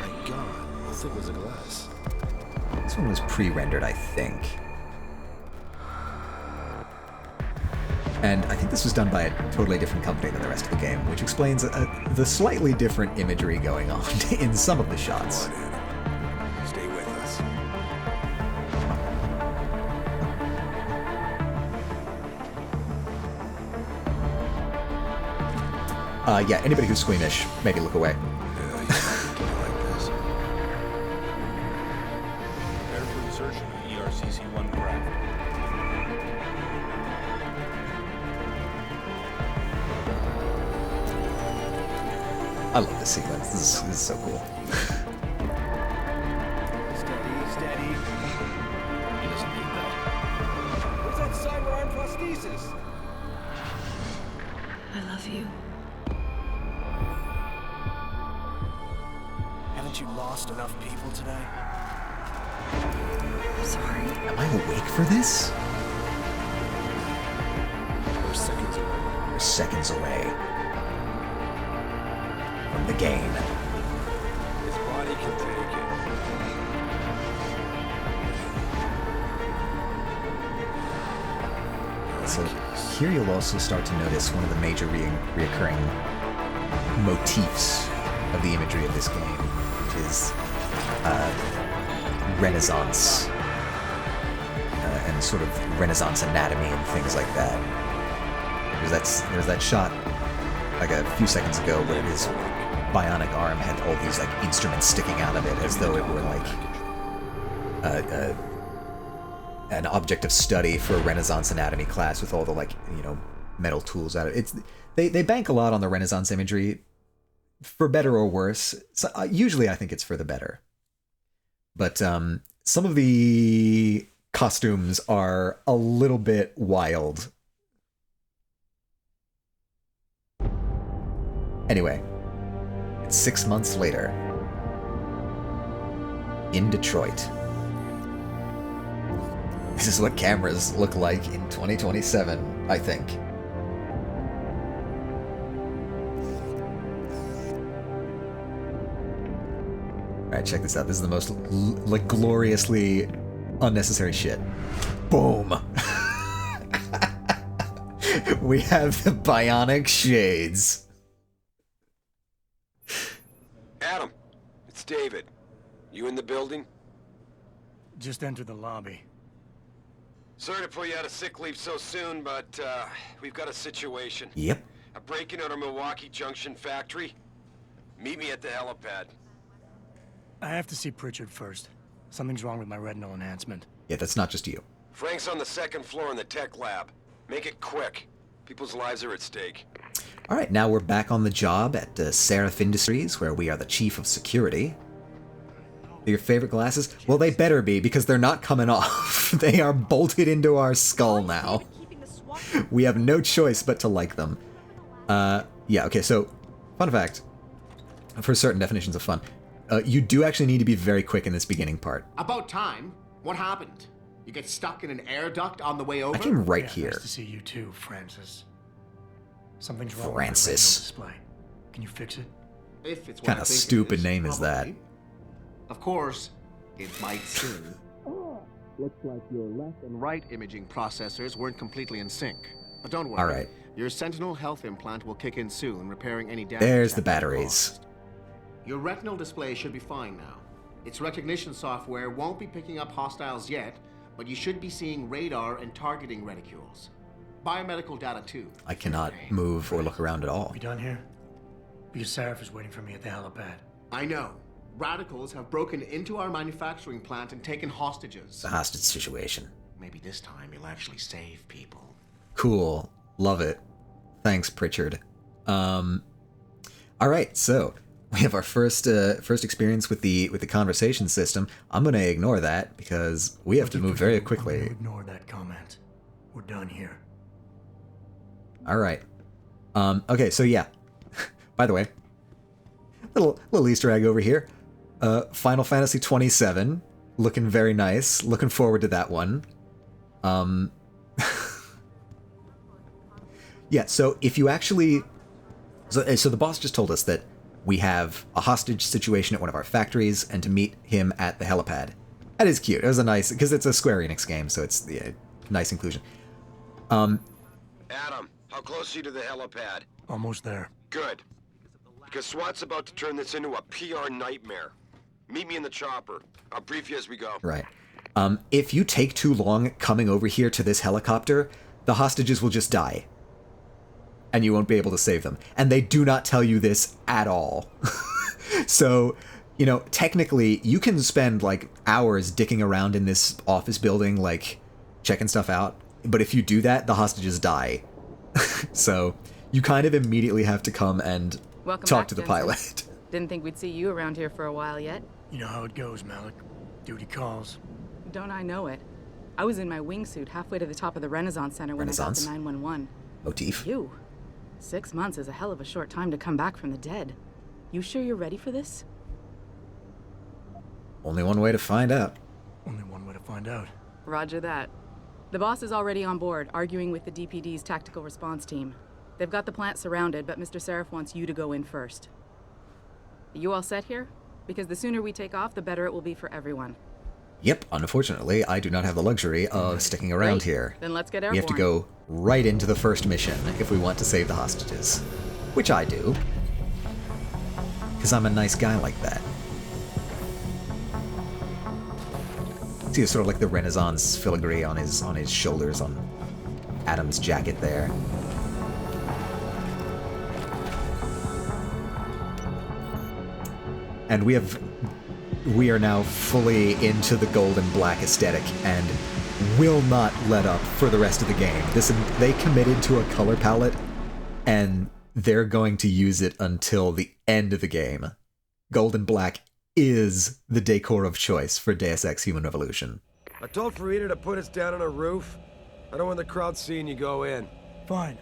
My God, how thick was the glass? This one was pre-rendered, I think. And I think this was done by a totally different company than the rest of the game, which explains the slightly different imagery going on in some of the shots. Stay with us. Yeah, anybody who's squeamish, maybe look away. Prepare for insertion of ERCC-1 craft. I love this sequence. This is so cool. Steady. He doesn't need that. What's that cyber arm prosthesis? I love you. Haven't you lost enough people today? I'm sorry. Am I awake for this? We're seconds away. We're seconds away from the game. His body can take it. So here you'll also start to notice one of the major reoccurring motifs of the imagery of this game, which is Renaissance and sort of Renaissance anatomy and things like that. There's that shot like a few seconds ago where his bionic arm had all these like instruments sticking out of it as though it were like an object of study for a Renaissance anatomy class with all the like, you know, metal tools out of it. They bank a lot on the Renaissance imagery, for better or worse. So, usually I think it's for the better. But some of the costumes are a little bit wild. Anyway, it's 6 months later in Detroit. This is what cameras look like in 2027, I think. Alright, check this out. This is the most, like, gloriously unnecessary shit. Boom! We have the bionic shades. Adam, it's David. You in the building? Just enter the lobby. Sorry to put you out of sick leave so soon, but we've got a situation. Yep. breaking out of Milwaukee Junction factory? Meet me at the helipad. I have to see Pritchard first. Something's wrong with my retinal enhancement. Yeah, that's not just you. Frank's on the second floor in the tech lab. Make it quick. People's lives are at stake. All right, now we're back on the job at Seraph Industries, where we are the chief of security. Your favorite glasses? Well, they better be, because they're not coming off. They are bolted into our skull now. We have no choice but to like them. Yeah, okay, so, fun fact. For certain definitions of fun. You do actually need to be very quick in this beginning part. About time. What happened? You get stuck in an air duct on the way over? I came right here. Nice to see you too, Francis. Something's wrong Francis. with the retinal display. Can you fix it? If it's What kind of stupid name is that? Of course, it might seem. Looks like your left and right imaging processors weren't completely in sync. But don't worry. All right. Your Sentinel health implant will kick in soon, repairing any damage. There's the batteries. Your retinal display should be fine now. Its recognition software won't be picking up hostiles yet, but you should be seeing radar and targeting reticules. Biomedical data too. I cannot move or look around at all. We done here? Because Seraph is waiting for me at the helipad. I know. Radicals have broken into our manufacturing plant and taken hostages. The hostage situation. Maybe this time you'll actually save people. Cool. Love it. Thanks, Pritchard. All right, so we have our first experience with the conversation system. I'm gonna ignore that because we have to move very quickly. Ignore that comment. We're done here. All right. Okay, so yeah. By the way, little Easter egg over here. Final Fantasy 27, looking very nice. Looking forward to that one. Yeah, so if you actually... So the boss just told us that we have a hostage situation at one of our factories and to meet him at the helipad. That is cute. It was a nice... Because it's a Square Enix game, so it's the nice inclusion. Adam, how close are you to the helipad? Almost there. Good. Because SWAT's about to turn this into a PR nightmare. Meet me in the chopper. I'll brief you as we go. Right. If you take too long coming over here to this helicopter, the hostages will just die. And you won't be able to save them. And they do not tell you this at all. So, you know, technically, you can spend, like, hours dicking around in this office building, like, checking stuff out. But if you do that, the hostages die. So, you kind of immediately have to come and talk to the pilot. Didn't think we'd see you around here for a while yet. You know how it goes, Malik. Duty calls. Don't I know it? I was in my wingsuit halfway to the top of the Renaissance Center when I got the 911. Motif. You. 6 months is a hell of a short time to come back from the dead. You sure you're ready for this? Only one way to find out. Only one way to find out. Roger that. The boss is already on board, arguing with the DPD's tactical response team. They've got the plant surrounded, but Mr. Seraph wants you to go in first. Are you all set here? Because the sooner we take off, the better it will be for everyone. Yep, unfortunately, I do not have the luxury of sticking around here. Then let's get airborne. We have to go right into the first mission if we want to save the hostages. Which I do. Because I'm a nice guy like that. See, sort of like the Renaissance filigree on his shoulders, on Adam's jacket there. And we are now fully into the gold and black aesthetic and will not let up for the rest of the game. They committed to a color palette and they're going to use it until the end of the game. Gold and black is the decor of choice for Deus Ex Human Revolution. I told Farida to put us down on a roof. I don't want the crowd seeing you go in. Fine.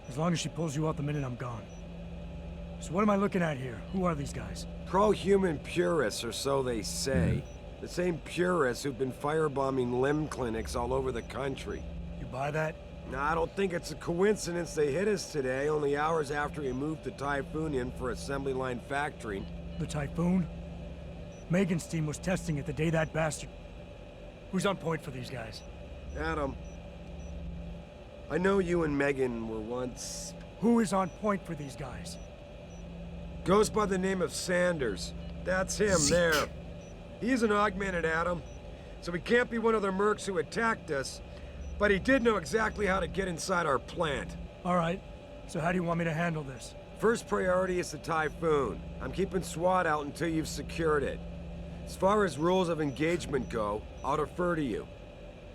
As long as she pulls you out the minute I'm gone. So what am I looking at here? Who are these guys? Pro-human purists, or so they say. The same purists who've been firebombing limb clinics all over the country. You buy that? No, I don't think it's a coincidence they hit us today, only hours after we moved the Typhoon in for assembly line factory. The Typhoon? Megan's team was testing it the day that bastard... Who's on point for these guys? Adam. I know you and Megan were once... Who is on point for these guys? Goes by the name of Sanders. That's him there. He's an augmented Adam, so he can't be one of the mercs who attacked us, but he did know exactly how to get inside our plant. All right. So how do you want me to handle this? First priority is the Typhoon. I'm keeping SWAT out until you've secured it. As far as rules of engagement go, I'll defer to you.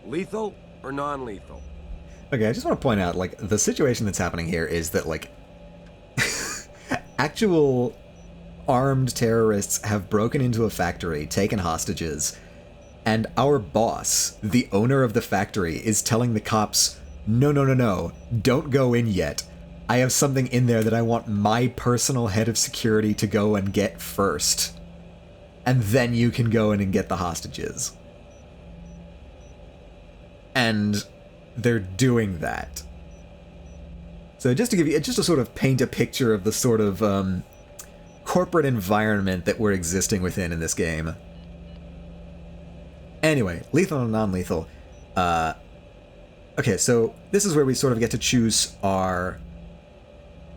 Lethal or non-lethal? Okay, I just want to point out, like, the situation that's happening here is that, like, actual armed terrorists have broken into a factory, taken hostages, and our boss, the owner of the factory, is telling the cops, no, don't go in yet. I have something in there that I want my personal head of security to go and get first. And then you can go in and get the hostages. And they're doing that. So just to give you, just to sort of paint a picture of the sort of corporate environment that we're existing within in this game. Anyway, lethal and non-lethal. Okay, so this is where we sort of get to choose our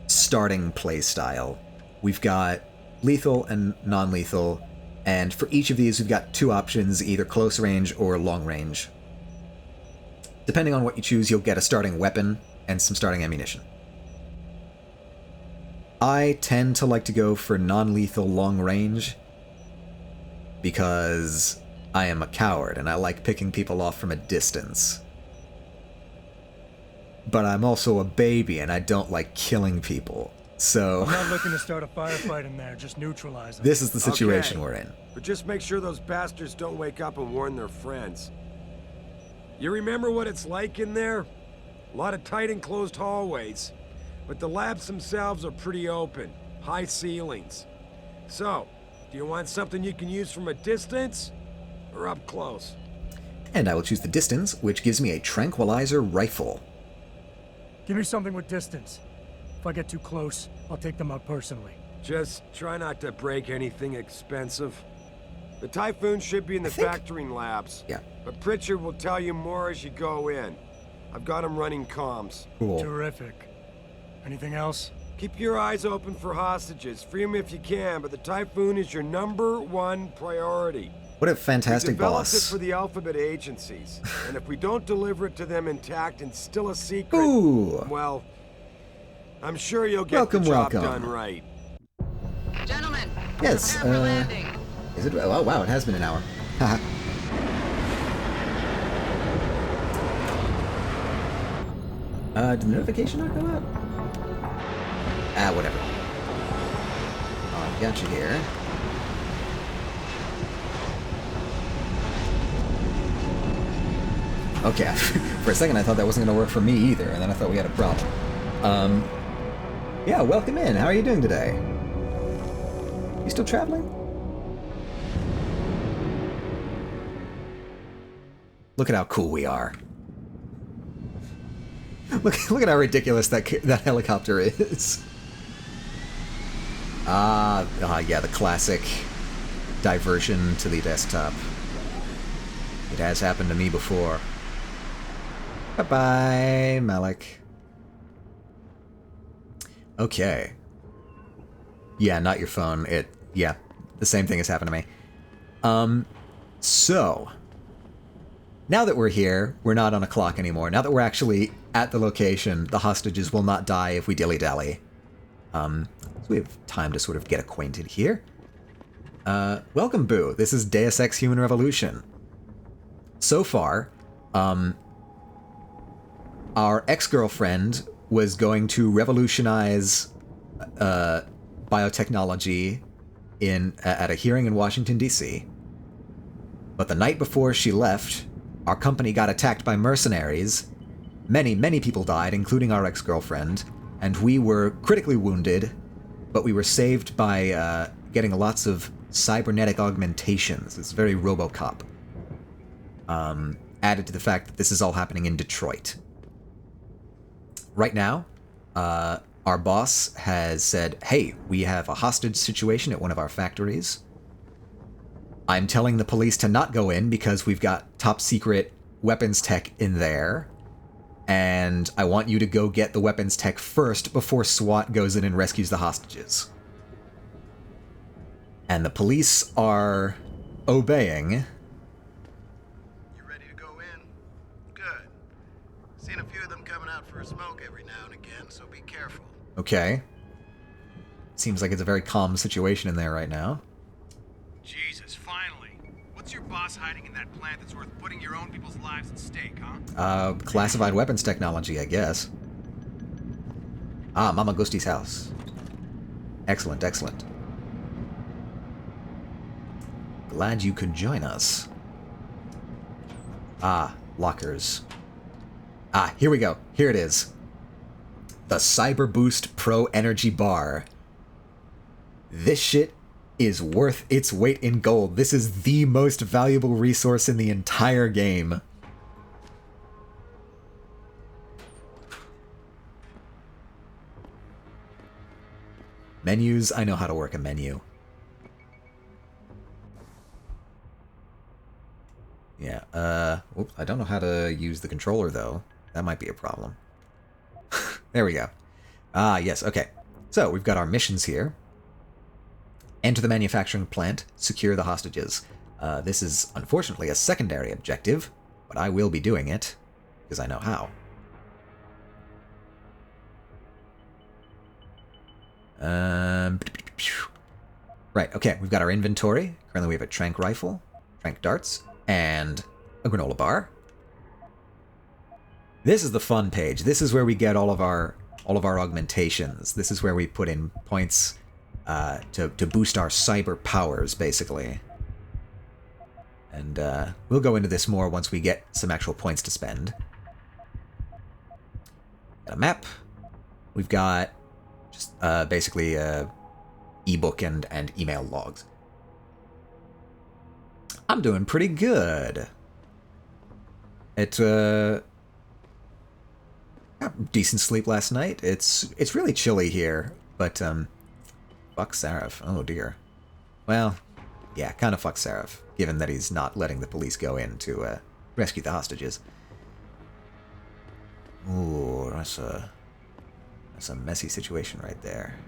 starting play style. We've got lethal and non-lethal, and for each of these we've got two options, either close range or long range. Depending on what you choose, you'll get a starting weapon and some starting ammunition. I tend to like to go for non-lethal long range because I am a coward and I like picking people off from a distance. But I'm also a baby and I don't like killing people, so... I'm not looking to start a firefight in there, just neutralize them. This is the situation we're in. But just make sure those bastards don't wake up and warn their friends. You remember what it's like in there? A lot of tight enclosed hallways. But the labs themselves are pretty open. High ceilings. So, do you want something you can use from a distance? Or up close? And I will choose the distance, which gives me a tranquilizer rifle. Give me something with distance. If I get too close, I'll take them out personally. Just try not to break anything expensive. The Typhoon should be in the factoring labs. Yeah. But Pritchard will tell you more as you go in. I've got him running comms. Cool. Terrific. Anything else? Keep your eyes open for hostages. Free them if you can, but the Typhoon is your #1 priority. What a fantastic we developed boss. it for the Alphabet agencies. And if we don't deliver it to them intact and still a secret, Ooh. well, I'm sure you'll get the job done right. Gentlemen, Yes, prepare for landing. Is it? Oh, wow, it has been an hour. Haha. Did the notification not go out? Ah, whatever. Oh, I got you here. Okay, for a second I thought that wasn't going to work for me either, and then I thought we had a problem. Yeah, welcome in. How are you doing today? You still traveling? Look at how cool we are. Look at how ridiculous that helicopter is. Yeah, the classic diversion to the desktop. It has happened to me before. Bye-bye, Malik. Okay. Yeah, not your phone. Yeah, the same thing has happened to me. So... now that we're here, we're not on a clock anymore. Now that we're actually at the location, the hostages will not die if we dilly-dally. So we have time to sort of get acquainted here. Welcome, Boo. This is Deus Ex Human Revolution. So far, our ex-girlfriend was going to revolutionize biotechnology at a hearing in Washington, D.C. But the night before she left, our company got attacked by mercenaries. Many people died, including our ex-girlfriend, and we were critically wounded, but we were saved by getting lots of cybernetic augmentations. It's very RoboCop. Added to the fact that this is all happening in Detroit. Right now, our boss has said, hey, we have a hostage situation at one of our factories. I'm telling the police to not go in because we've got top secret weapons tech in there. And I want you to go get the weapons tech first before SWAT goes in and rescues the hostages. And the police are obeying. You ready to go in? Good. Seen a few of them coming out for a smoke every now now and again, so be careful. Okay. Seems like it's a very calm situation in there right now. Jesus, finally. What's your boss hiding in that plant that's worth putting your own people's lives at stake, huh? Classified weapons technology, I guess. Ah, Mama Gusti's house. Excellent, excellent. Glad you could join us. Ah, lockers. Ah, here we go. Here it is. The Cyber Boost Pro Energy Bar. This shit is worth its weight in gold. This is the most valuable resource in the entire game. Menus, I know how to work a menu. Yeah, oops, I don't know how to use the controller, though. That might be a problem. There we go. Ah, yes, okay. So, we've got our missions here. Enter the manufacturing plant, secure the hostages. This is, unfortunately, a secondary objective, but I will be doing it, because I know how. Right, okay, we've got our inventory. Currently we have a tranq rifle, tranq darts, and a granola bar. This is the fun page. This is where we get all of our augmentations. This is where we put in points to boost our cyber powers, basically. And we'll go into this more once we get some actual points to spend. Got a map. We've got just basically ebook and email logs. I'm doing pretty good. Decent sleep last night. It's really chilly here, but fuck Sarif. Oh dear. Well, yeah, kind of fuck Sarif, given that he's not letting the police go in to rescue the hostages. Ooh, that's a messy situation right there.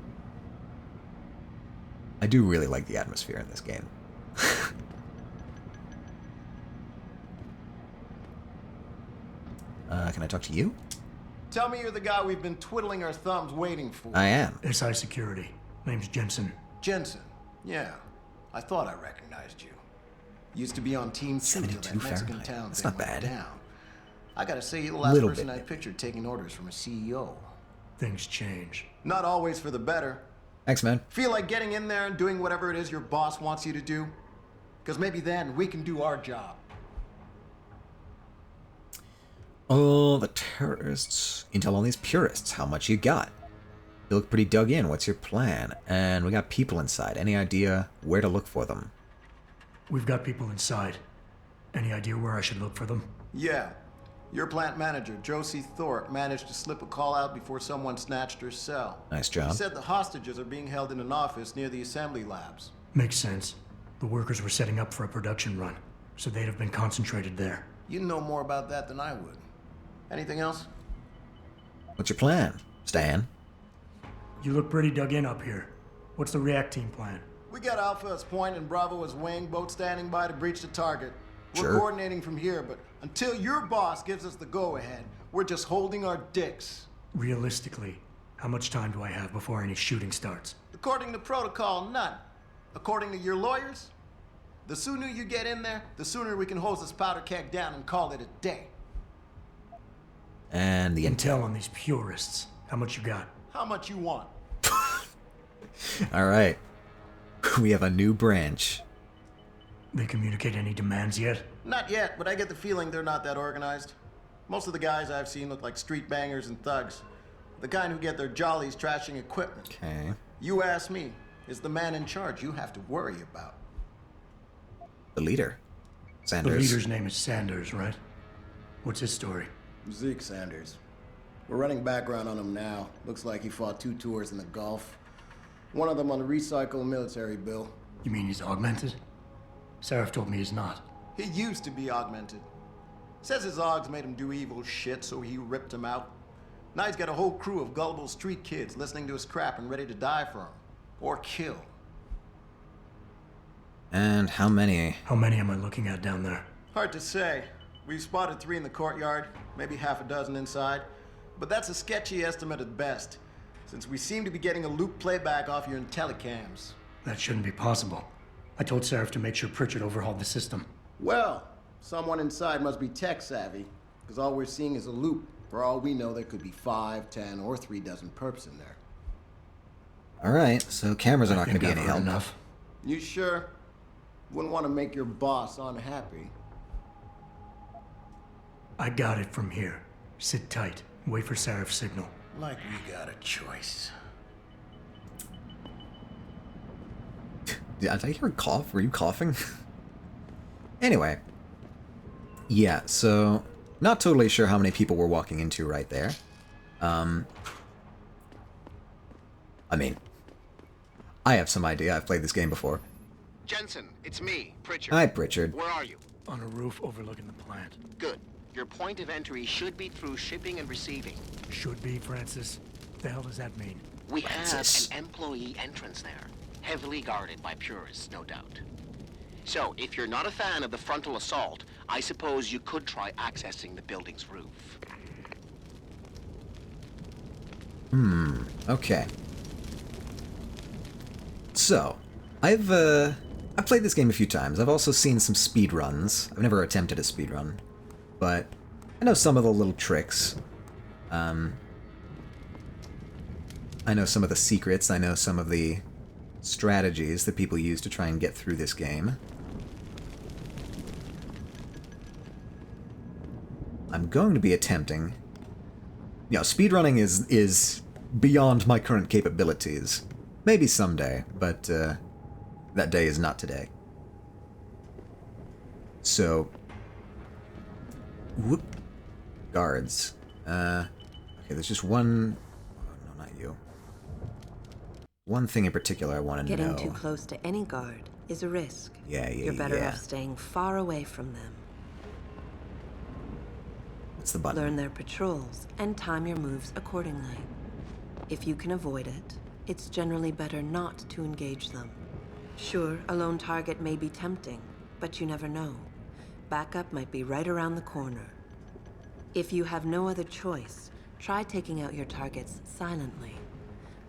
I do really like the atmosphere in this game. Can I talk to you? Tell me you're the guy we've been twiddling our thumbs waiting for. I am. SI Security. Name's Jensen. Jensen. Yeah. I thought I recognized you. Used to be on Team 2 till that Mexican town That's thing not went bad. down. I gotta say, you're the last Little person bit. I pictured taking orders from a CEO. Things change. Not always for the better. Thanks, man. Feel like getting in there and doing whatever it is your boss wants you to do? Because maybe then we can do our job. Oh, the terrorists. Intel on these purists. How much you got? You look pretty dug in. What's your plan? And we got people inside. Any idea where to look for them? We've got people inside. Any idea where I should look for them? Yeah. Your plant manager, Josie Thorpe, managed to slip a call out before someone snatched her cell. Nice job. He said the hostages are being held in an office near the assembly labs. Makes sense. The workers were setting up for a production run, so they'd have been concentrated there. You know more about that than I would. Anything else? What's your plan, Stan? You look pretty dug in up here. What's the React team plan? We got Alpha as point and Bravo as wing, both standing by to breach the target. We're Sure. coordinating from here, but until your boss gives us the go-ahead, we're just holding our dicks. Realistically, how much time do I have before any shooting starts? According to protocol, none. According to your lawyers, the sooner you get in there, the sooner we can hose this powder keg down and call it a day. And the Intel on these purists. How much you got? How much you want? All right. We have a new branch. They communicate any demands yet? Not yet, but I get the feeling they're not that organized. Most of the guys I've seen look like street bangers and thugs. The kind who get their jollies trashing equipment. Okay. You ask me, is the man in charge you have to worry about. The leader. Sanders. The leader's name is Sanders, right? What's his story? Zeke Sanders. We're running background on him now. Looks like he fought 2 tours in the Gulf. One of them on a recycled military bill. You mean he's augmented? Sarif told me he's not. He used to be augmented. Says his augs made him do evil shit, so he ripped him out. Now he's got a whole crew of gullible street kids listening to his crap and ready to die for him. Or kill. And how many? How many am I looking at down there? Hard to say. We've spotted 3 in the courtyard, maybe half a dozen inside. but that's a sketchy estimate at best, since we seem to be getting a loop playback off your telecams. That shouldn't be possible. I told Seraph to make sure Pritchard overhauled the system. Well, someone inside must be tech savvy, because all we're seeing is a loop. For all we know, there could be 5, 10, or 3 dozen perps in there. Alright, so cameras are not going to be any help. Enough. You sure? Wouldn't want to make your boss unhappy. I got it from here. Sit tight. Wait for Seraph's signal. Like we got a choice. Did I hear a cough? Were you coughing? Anyway. Yeah, so... Not totally sure how many people we're walking into right there. I mean... I have some idea. I've played this game before. Jensen, it's me, Pritchard. Hi, Pritchard. Where are you? On a roof overlooking the plant. Good. Your point of entry should be through shipping and receiving. Should be, Francis. The hell does that mean? We Francis. have an employee entrance there. Heavily guarded by purists, no doubt. So, if you're not a fan of the frontal assault, I suppose you could try accessing the building's roof. Okay. So, I've played this game a few times. I've also seen some speedruns. I've never attempted a speedrun, but I know some of the little tricks. I know some of the secrets. I know some of the strategies that people use to try and get through this game. I'm going to be attempting... You know, speedrunning is beyond my current capabilities. Maybe someday, but that day is not today. So... Whoop. Guards. Okay, there's just one... Oh, no, not you. One thing in particular I want to know. Getting too close to any guard is a risk. Yeah. You're better off staying far away from them. What's the button? Learn their patrols and time your moves accordingly. If you can avoid it, it's generally better not to engage them. Sure, a lone target may be tempting, but you never know. Backup might be right around the corner. If you have no other choice, try taking out your targets silently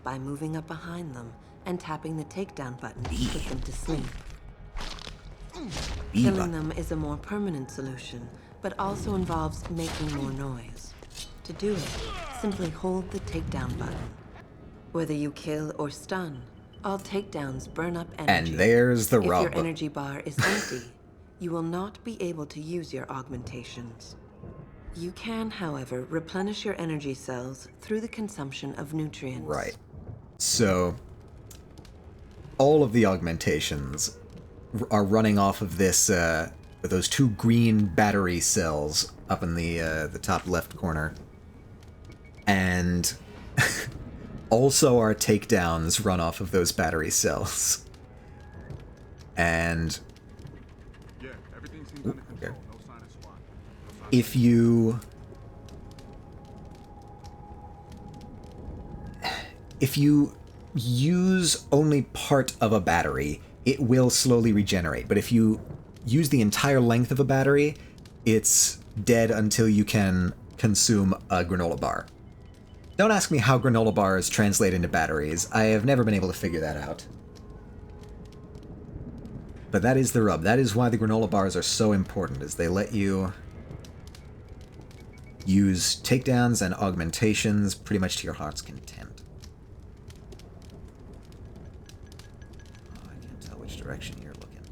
by moving up behind them and tapping the takedown button to put them to sleep. Killing them is a more permanent solution, but also involves making more noise. To do it, simply hold the takedown button. Whether you kill or stun, all takedowns burn up energy. And there's the rub. If your energy bar is empty, you will not be able to use your augmentations. You can, however, replenish your energy cells through the consumption of nutrients. Right. So, all of the augmentations are running off of this, those 2 green battery cells up in the top left corner. And also our takedowns run off of those battery cells. And... Yeah, everything seems under control. No sign of SWAT. If you... If you use only part of a battery, it will slowly regenerate. But if you use the entire length of a battery, it's dead until you can consume a granola bar. Don't ask me how granola bars translate into batteries. I have never been able to figure that out. But that is the rub. That is why the granola bars are so important, is they let you use takedowns and augmentations pretty much to your heart's content. Oh, I can't tell which direction you're looking.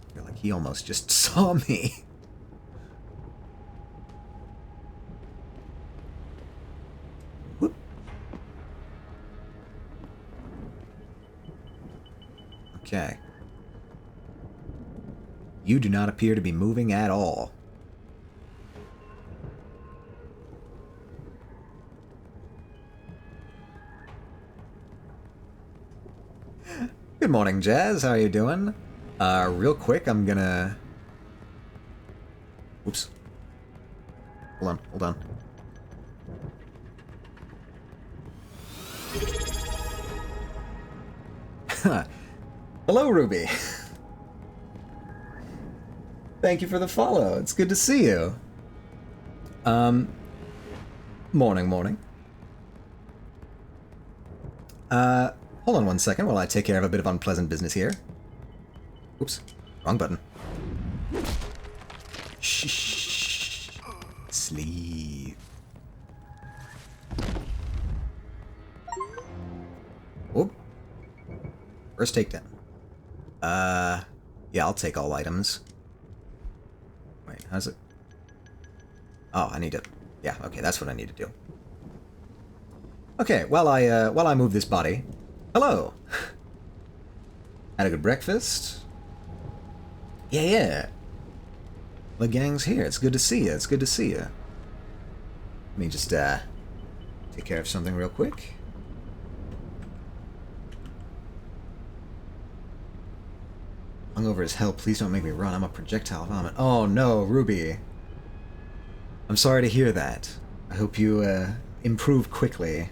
I feel like he almost just saw me. Whoop. Okay. You do not appear to be moving at all. Good morning, Jazz. How are you doing? Real quick, I'm gonna... Oops. Hold on. Hello, Ruby. Thank you for the follow. It's good to see you. Morning. Hold on one second while I take care of a bit of unpleasant business here. Oops, wrong button. Shh. Sleep. Whoop. First takedown. Yeah, I'll take all items. Wait, how's it? Oh, I need to... Yeah, okay, that's what I need to do. Okay, while I move this body... Hello! Had a good breakfast? Yeah. The gang's here. It's good to see you. Let me just, take care of something real quick. Hungover as hell. Please don't make me run. I'm a projectile vomit. Oh no, Ruby. I'm sorry to hear that. I hope you, improve quickly.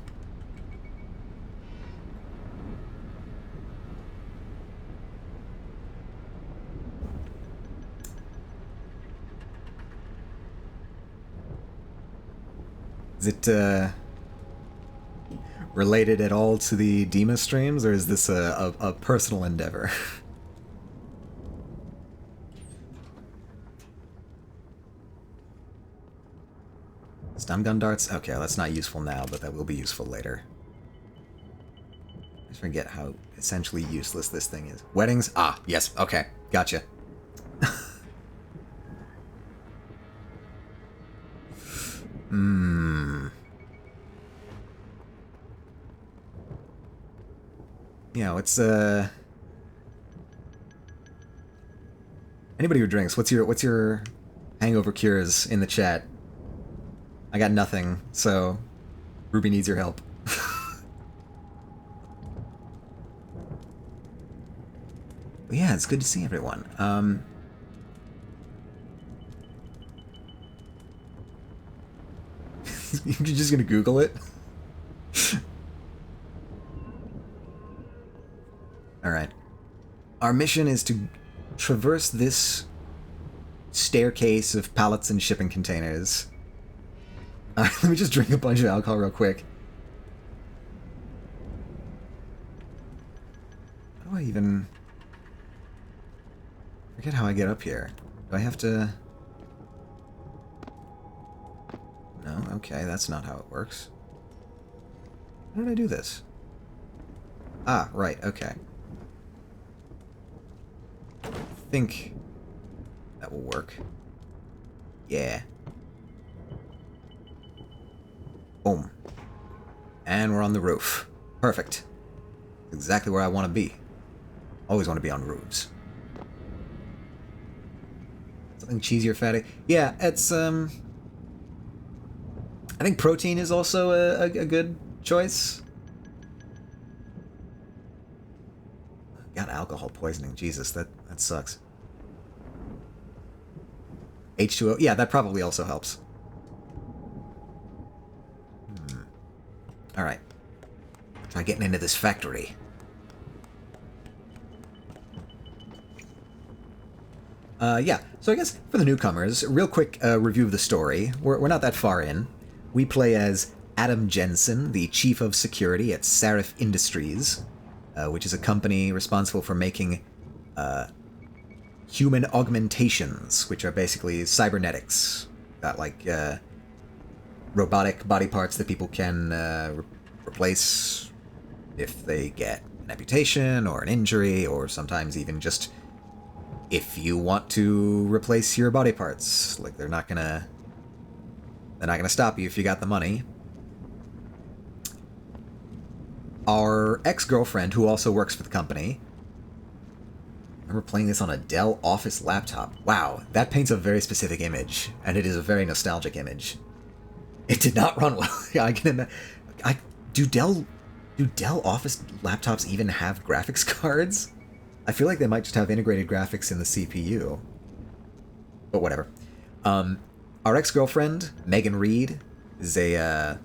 Is it, related at all to the Dima streams, or is this a personal endeavor? Stun gun darts? Okay, well, that's not useful now, but that will be useful later. I just forget how essentially useless this thing is. Weddings? Ah, yes, okay, gotcha. Yeah, it's anybody who drinks, what's your hangover cures in the chat? I got nothing, so Ruby needs your help. But yeah, it's good to see everyone. You're just gonna Google it? Alright. Our mission is to traverse this staircase of pallets and shipping containers. Alright, let me just drink a bunch of alcohol real quick. How do I even... I forget how I get up here. Do I have to... No? Okay, that's not how it works. How did I do this? Ah, right, okay. I think that will work. Yeah. Boom. And we're on the roof. Perfect. Exactly where I want to be. Always want to be on roofs. Something cheesy or fatty? Yeah, it's, I think protein is also a good choice. Got alcohol poisoning. Jesus, that sucks. H2O. Yeah, that probably also helps. Alright. Try getting into this factory. Yeah, so I guess for the newcomers, real quick review of the story. We're not that far in. We play as Adam Jensen, the Chief of Security at Sarif Industries, which is a company responsible for making human augmentations, which are basically cybernetics. Got like robotic body parts that people can replace if they get an amputation or an injury, or sometimes even just if you want to replace your body parts. Like, they're not gonna stop you if you got the money. Our ex-girlfriend, who also works for the company, I remember playing this on a Dell Office laptop. Wow, that paints a very specific image, and it is a very nostalgic image. It did not run well. I can imagine. Do Dell Office laptops even have graphics cards? I feel like they might just have integrated graphics in the CPU. But whatever. Our ex-girlfriend, Megan Reed, is I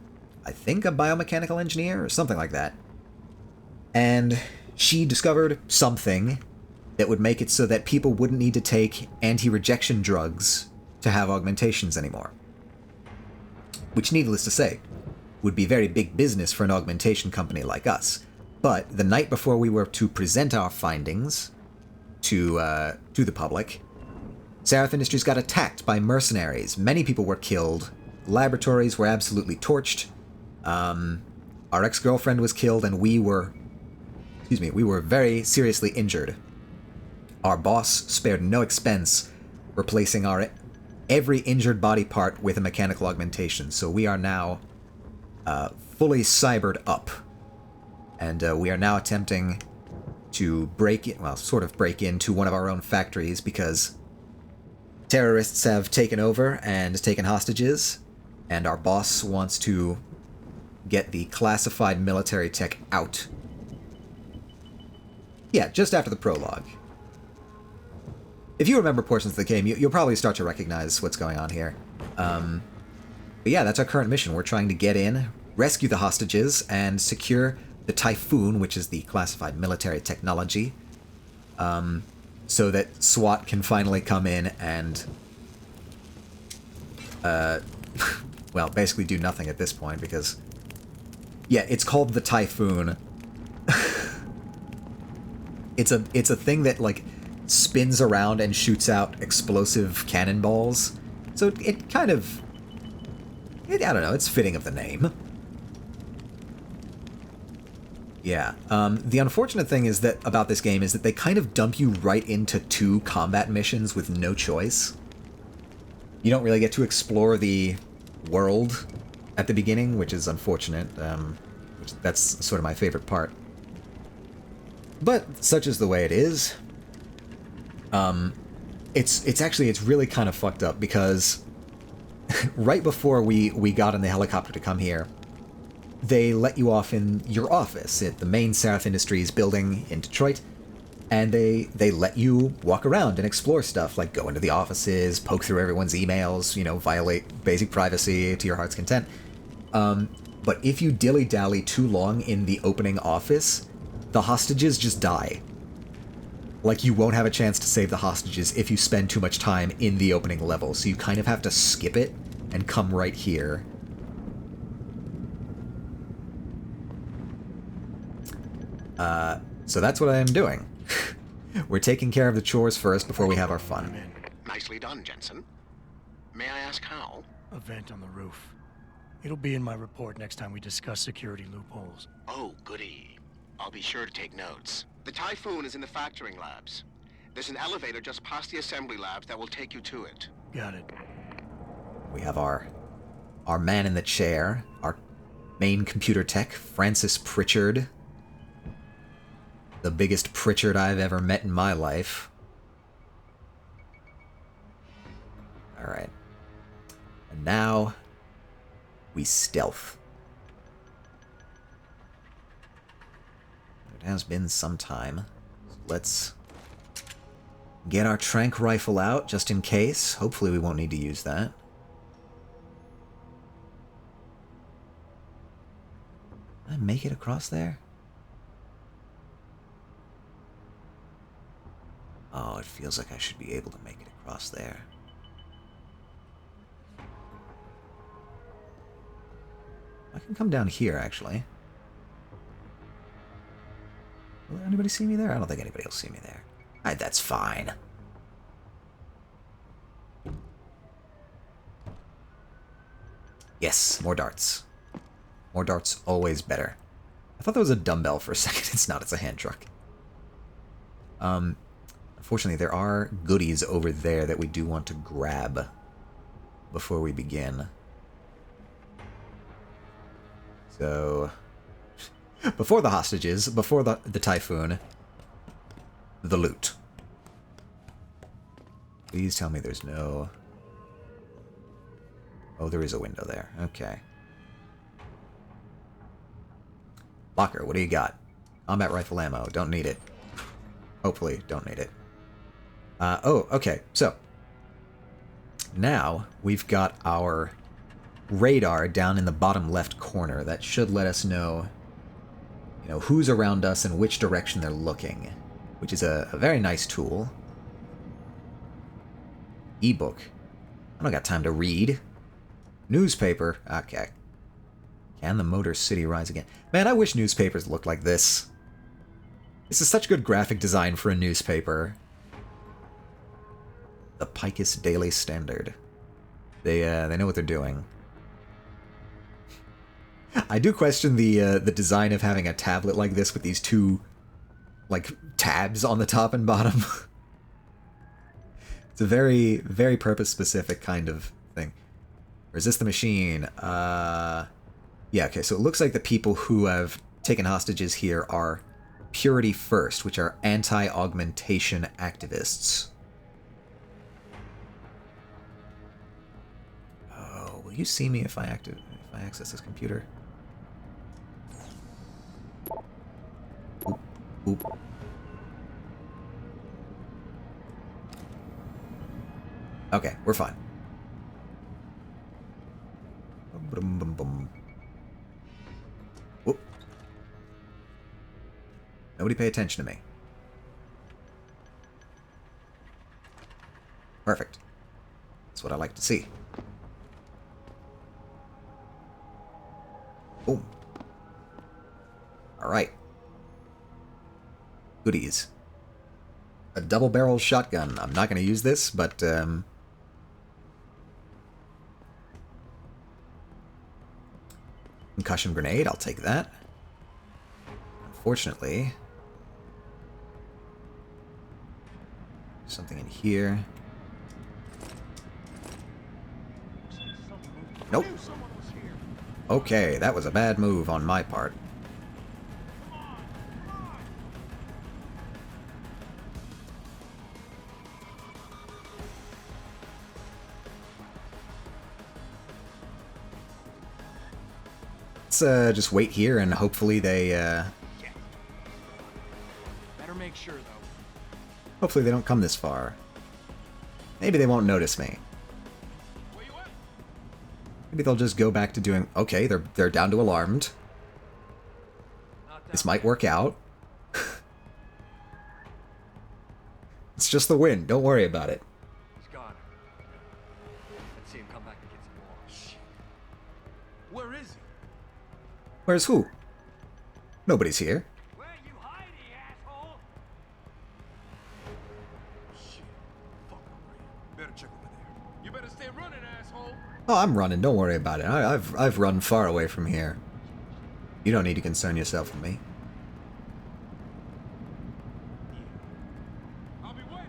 think a biomechanical engineer or something like that. And she discovered something that would make it so that people wouldn't need to take anti-rejection drugs to have augmentations anymore. Which, needless to say, would be very big business for an augmentation company like us. But the night before we were to present our findings to the public, Seraph Industries got attacked by mercenaries. Many people were killed. Laboratories were absolutely torched. Our ex-girlfriend was killed, and we were very seriously injured. Our boss spared no expense replacing every injured body part with a mechanical augmentation. So we are now fully cybered up. And we are now attempting to break into one of our own factories because terrorists have taken over and taken hostages, and our boss wants to get the classified military tech out. Yeah, just after the prologue. If you remember portions of the game, you'll probably start to recognize what's going on here. But yeah, that's our current mission. We're trying to get in, rescue the hostages, and secure the Typhoon, which is the classified military technology, so that SWAT can finally come in and, well, basically do nothing at this point, because, yeah, it's called the Typhoon. It's a thing that, like, spins around and shoots out explosive cannonballs. So it kind of... I don't know, it's fitting of the name. Yeah, the unfortunate thing is that about this game is that they kind of dump you right into 2 combat missions with no choice. You don't really get to explore the world at the beginning, which is unfortunate. That's sort of my favorite part. But such is the way it is. It's really kind of fucked up because right before we got in the helicopter to come here, they let you off in your office at the main Seraph Industries building in Detroit, and they let you walk around and explore stuff, like go into the offices, poke through everyone's emails, violate basic privacy to your heart's content. But if you dilly-dally too long in the opening office, the hostages just die. Like, you won't have a chance to save the hostages if you spend too much time in the opening level, so you kind of have to skip it and come right here. So that's what I am doing. We're taking care of the chores first before we have our fun. Nicely done, Jensen. May I ask how? A vent on the roof. It'll be in my report next time we discuss security loopholes. Oh, goody. I'll be sure to take notes. The Typhoon is in the factoring labs. There's an elevator just past the assembly labs that will take you to it. Got it. We have our man in the chair, our main computer tech, Francis Pritchard. The biggest Pritchard I've ever met in my life. Alright. And now, we stealth. It has been some time. Let's get our tranq rifle out, just in case. Hopefully we won't need to use that. Can I make it across there? Oh, it feels like I should be able to make it across there. I can come down here, actually. Will anybody see me there? I don't think anybody will see me there. That's fine. Yes, more darts. More darts, always better. I thought that was a dumbbell for a second. It's not, it's a hand truck. Unfortunately, there are goodies over there that we do want to grab before we begin. So, before the hostages, before the Typhoon, the loot. Please tell me there's no... Oh, there is a window there. Okay. Locker, what do you got? Combat rifle ammo. Don't need it. Hopefully, don't need it. Oh, okay. So, now we've got our radar down in the bottom left corner. That should let us know, who's around us and which direction they're looking. which is a very nice tool. Ebook. I don't got time to read. Newspaper. Okay. Can the Motor City rise again? Man, I wish newspapers looked like this. This is such good graphic design for a newspaper. The Picus Daily Standard. They know what they're doing. I do question the design of having a tablet like this with these two, like, tabs on the top and bottom. It's a very, very purpose-specific kind of thing. Resist the machine. Yeah, okay, so it looks like the people who have taken hostages here are Purity First, which are anti-augmentation activists. Oh, will you see me if I access this computer? Oop, oop. Okay, we're fine. Bum, bum, bum. Whoop. Nobody pay attention to me. Perfect. That's what I like to see. Boom. Alright. Goodies. A double-barrel shotgun. I'm not going to use this, but, concussion grenade, I'll take that. Unfortunately, something in here. Nope. Okay, that was a bad move on my part. Let's just wait here and hopefully they Better make sure, though. hopefully they don't come this far. Maybe they won't notice me. Maybe they'll just go back to doing... Okay, they're down to alarmed. This might work out. It's just the wind. Don't worry about it. He's gone. Let's see him come back and get some more. Shit. Where is he? Where's who? Nobody's here. Where you hiding, asshole? Shit. Fuck around. Better check over there. You better stay running, asshole. Oh, I'm running. Don't worry about it. I've run far away from here. You don't need to concern yourself with me. I'll be waiting,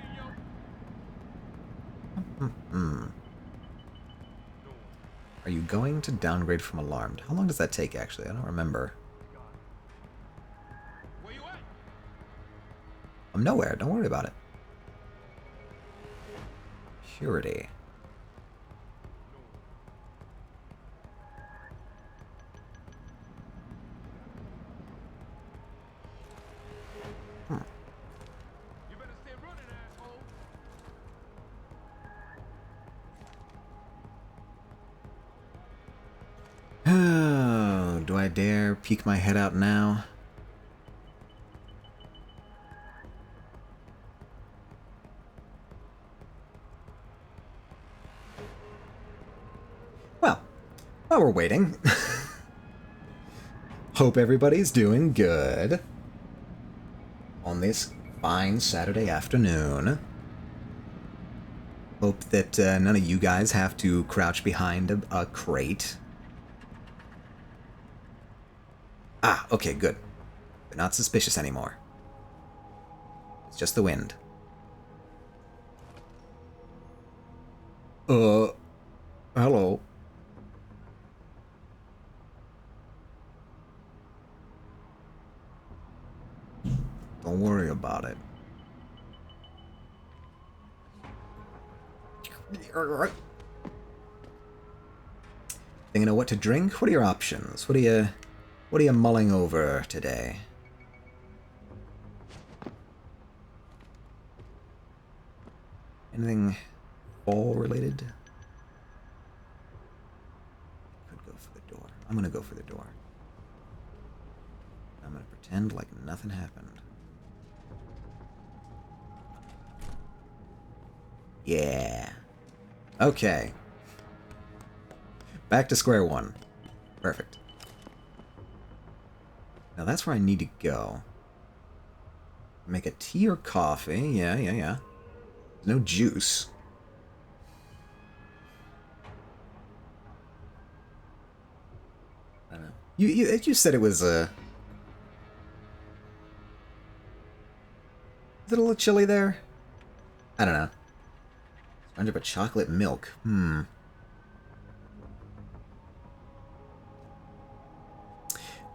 yo. Are you going to downgrade from alarmed? How long does that take, actually? I don't remember. Where you at? I'm nowhere. Don't worry about it. Purity. You better stay running, asshole. Oh, do I dare peek my head out now? Well, while we're waiting, hope everybody's doing good on this fine Saturday afternoon. Hope that none of you guys have to crouch behind a crate. Ah, okay, good. They're not suspicious anymore. It's just the wind. Hello. Don't worry about it. Thinking of what to drink? What are your options? What are you mulling over today? Anything fall related? Could go for the door. I'm gonna go for the door. I'm gonna pretend like nothing happened. Yeah. Okay. Back to square one. Perfect. Now that's where I need to go. Make a tea or coffee. Yeah. No juice. I don't know. You said it was is it a little chilly there? I don't know. Sponge up a chocolate milk.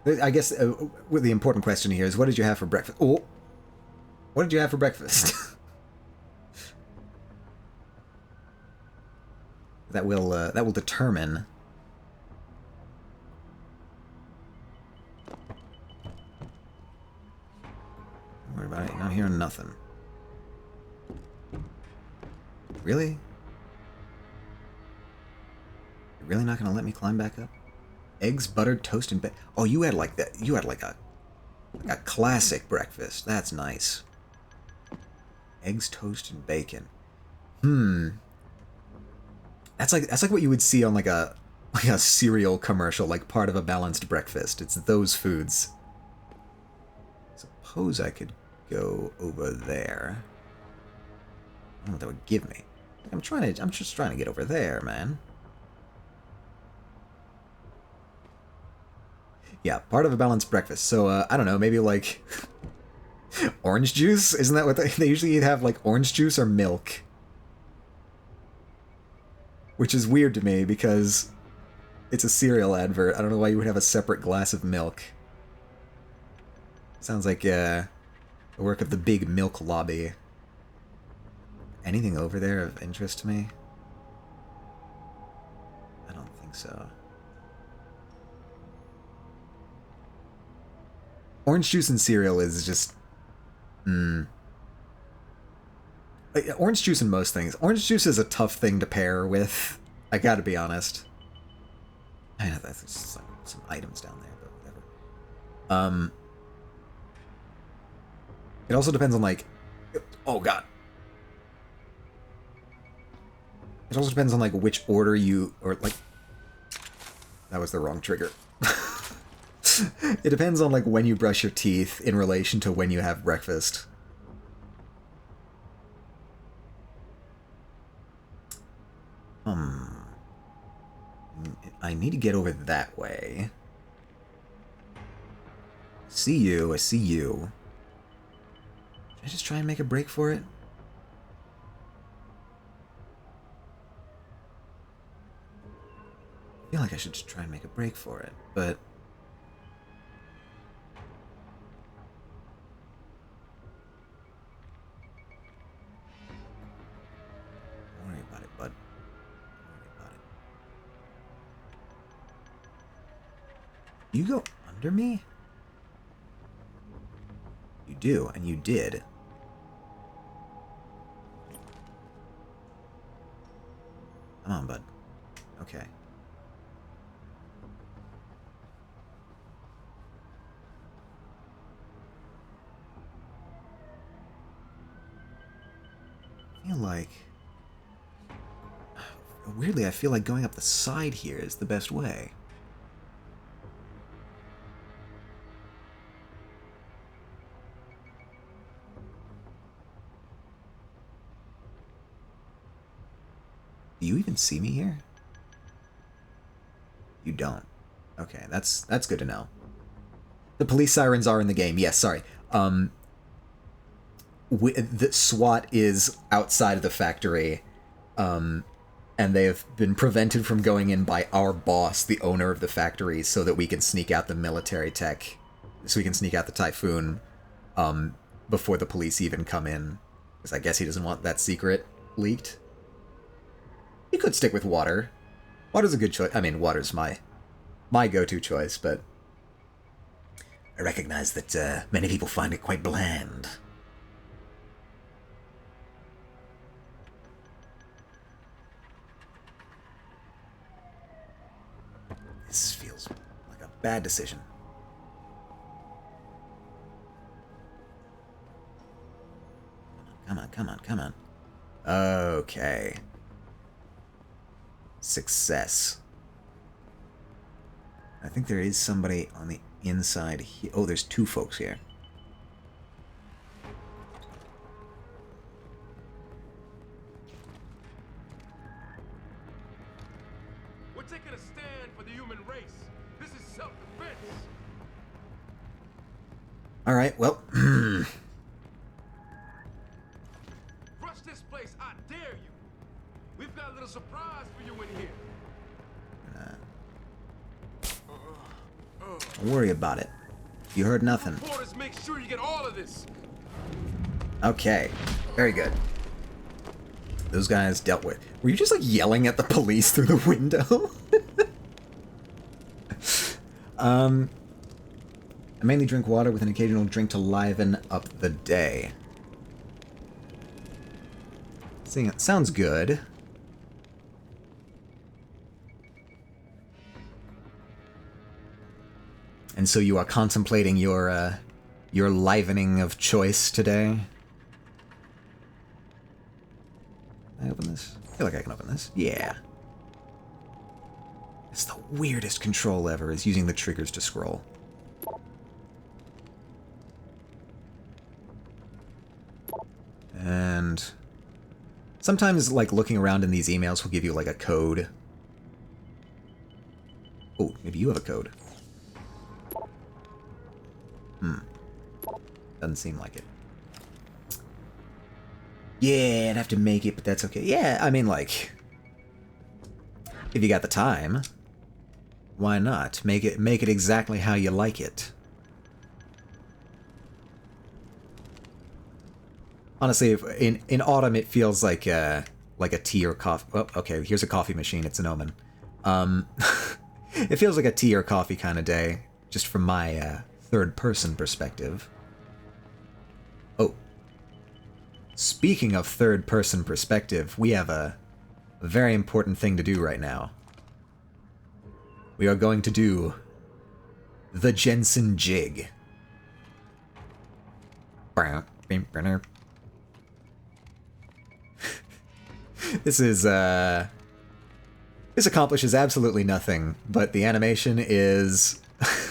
I guess the important question here is, what did you have for breakfast? Oh, what did you have for breakfast? that will determine. Don't worry about it. You're not hearing nothing. Really? You're really not gonna let me climb back up? Eggs, buttered toast, and bacon. Oh, you had like that. You had like a classic breakfast. That's nice. Eggs, toast, and bacon. That's like what you would see on like a cereal commercial, like part of a balanced breakfast. It's those foods. Suppose I could go over there. I don't know what that would give me. I'm just trying to get over there, man. Yeah, part of a balanced breakfast. So, I don't know, maybe like orange juice? Isn't that what they usually have, like orange juice or milk? Which is weird to me because it's a cereal advert. I don't know why you would have a separate glass of milk. Sounds like the work of the big milk lobby. Anything over there of interest to me? I don't think so. Orange juice and cereal is just... Orange juice and most things. Orange juice is a tough thing to pair with. I gotta be honest. I know that's just like some items down there, but whatever. It also depends on like... Oh god. It also depends on like which order you... Or like... That was the wrong trigger. It depends on like when you brush your teeth in relation to when you have breakfast. I need to get over that way. See you, I see you. Should I just try and make a break for it? I feel like I should just try and make a break for it, but... Don't worry about it, bud. Don't worry about it. You go under me? You do, and you did. Come on, bud. Okay. I feel like... Weirdly, I feel like going up the side here is the best way. Do you even see me here? You don't. Okay, that's good to know. The police sirens are in the game. Yes, sorry. The SWAT is outside of the factory, and they have been prevented from going in by our boss, the owner of the factory, so that we can sneak out the military tech, so we can sneak out the Typhoon, before the police even come in. Because I guess he doesn't want that secret leaked. You could stick with water. Water's a good choice. I mean, water's my go-to choice, but I recognize that many people find it quite bland. This feels like a bad decision. Come on, come on, come on. Okay. Success. I think there is somebody on the inside here. Oh, there's two folks here. We're taking a stand for the human race. This is self-defense. All right, well. Rush this place, I dare you. We've got a little surprise for you in here. Don't worry about it. You heard nothing. Reporters, make sure you get all of this. Okay, very good. Those guys dealt with. Were you just like yelling at the police through the window? I mainly drink water with an occasional drink to liven up the day. Sounds good. And so you are contemplating your livening of choice today? Can I open this? I feel like I can open this. Yeah. It's the weirdest control ever, is using the triggers to scroll. And sometimes, like, looking around in these emails will give you, like, a code. Oh, maybe you have a code. Doesn't seem like it. Yeah, I'd have to make it, but that's okay. Yeah, I mean, like, if you got the time, why not? Make it exactly how you like it. Honestly, in autumn, it feels like a tea or coffee. Oh, okay, here's a coffee machine. It's an omen. It feels like a tea or coffee kind of day, just from my third-person perspective. Oh. Speaking of third-person perspective, we have a very important thing to do right now. We are going to do the Jensen Jig. This accomplishes absolutely nothing, but the animation is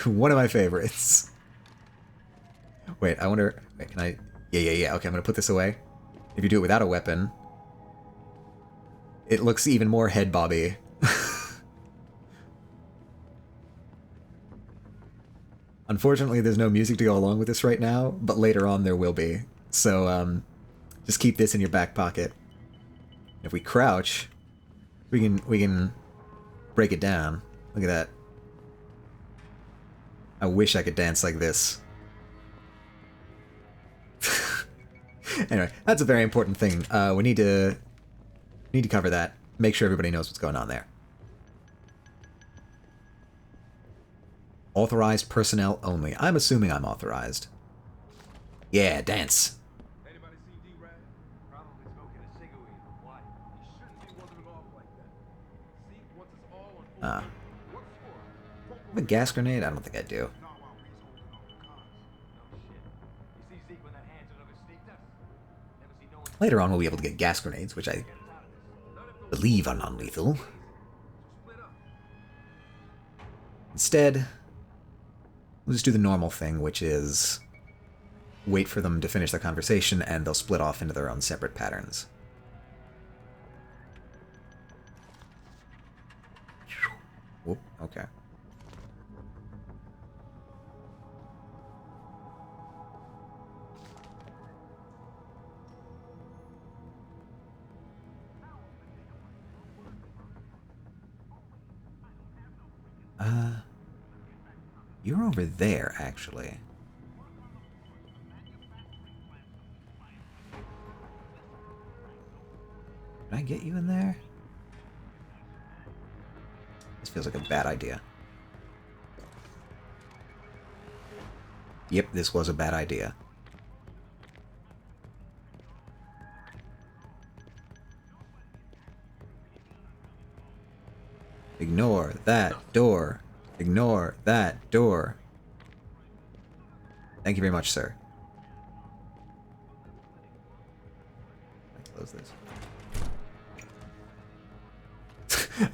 one of my favorites. Wait, I wonder... Wait, can I... Yeah. Okay, I'm gonna put this away. If you do it without a weapon, it looks even more head-bobby. Unfortunately, there's no music to go along with this right now, but later on there will be. So, just keep this in your back pocket. If we crouch, we can break it down. Look at that. I wish I could dance like this. Anyway, that's a very important thing. We need to cover that. Make sure everybody knows what's going on there. Authorized personnel only. I'm assuming I'm authorized. Yeah, dance. Have a gas grenade? I don't think I do. Later on, we'll be able to get gas grenades, which I believe are non-lethal. Instead, we'll just do the normal thing, which is wait for them to finish their conversation, and they'll split off into their own separate patterns. Whoop, okay. You're over there, actually. Can I get you in there? This feels like a bad idea. Yep, this was a bad idea. Ignore that door. Ignore that door. Thank you very much, sir. Close this.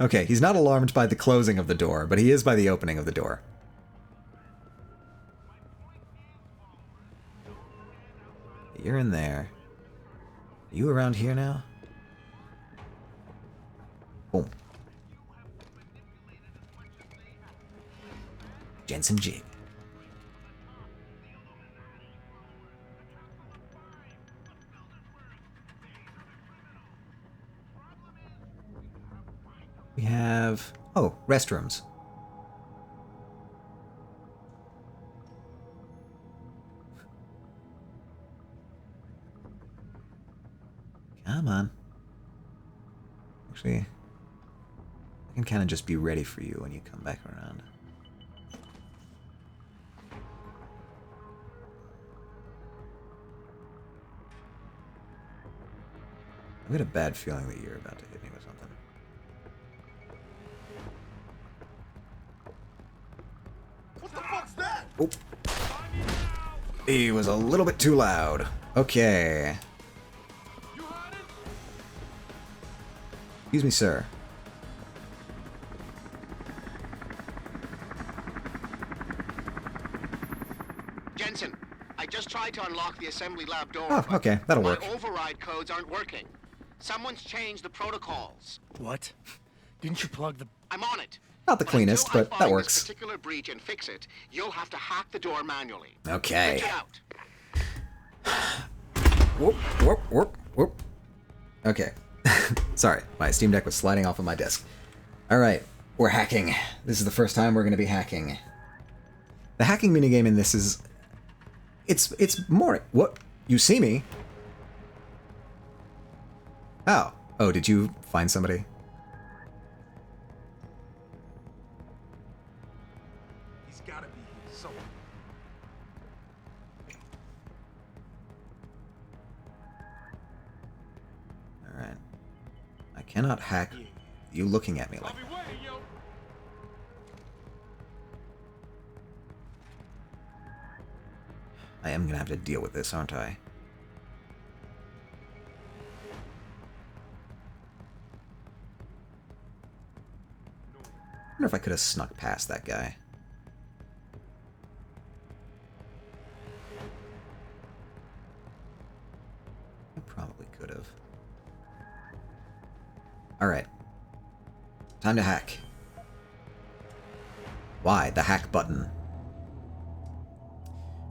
Okay, he's not alarmed by the closing of the door, but he is by the opening of the door. You're in there. Are you around here now? Boom. Jensen Jig. We have... oh, restrooms. Come on. Actually, I can kind of just be ready for you when you come back around. I've got a bad feeling that you're about to hit me with something. What the fuck's that? Oh. He was a little bit too loud. Okay. Excuse me, sir. Jensen, I just tried to unlock the assembly lab door. Oh, okay, that'll work. My override codes aren't working. Someone's changed the protocols. What? Didn't you plug the... I'm on it. Not the cleanest, but that works. This particular breach and fix it, you'll have to hack the door manually. Okay. Switch it out. Whoop, whoop, whoop, whoop. Okay. Sorry, my Steam Deck was sliding off of my desk. Alright, we're hacking. This is the first time we're going to be hacking. The hacking minigame in this is... It's more... What? You see me? Oh. Oh, did you find somebody? He's gotta be here somewhere. Alright. I cannot hack you looking at me like that. I am gonna have to deal with this, aren't I? I wonder if I could have snuck past that guy. I probably could have. Alright. Time to hack. Why? The hack button.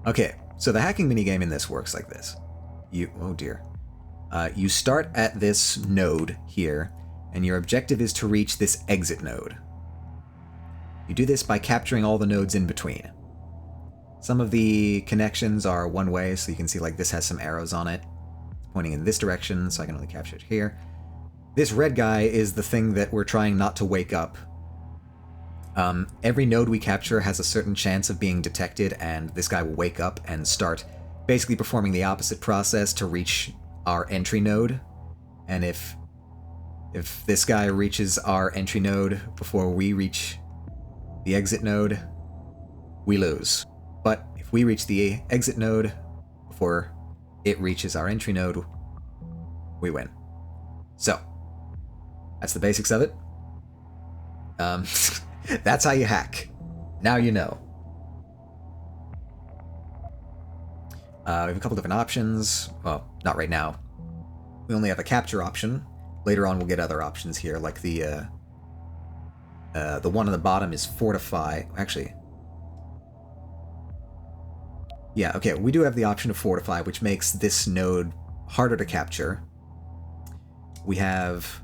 Okay, so the hacking minigame in this works like this. Oh dear. You start at this node here, and your objective is to reach this exit node. You do this by capturing all the nodes in between. Some of the connections are one way, so you can see like this has some arrows on it. It's pointing in this direction, so I can only capture it here. This red guy is the thing that we're trying not to wake up. Every node we capture has a certain chance of being detected, and this guy will wake up and start basically performing the opposite process to reach our entry node. And if this guy reaches our entry node before we reach the exit node, we lose. But if we reach the exit node before it reaches our entry node, we win. So, that's the basics of it. That's how you hack. Now you know. We have a couple different options. Well, not right now. We only have a capture option. Later on we'll get other options here, like the one on the bottom is fortify. Actually, yeah, okay, we do have the option of fortify, which makes this node harder to capture. We have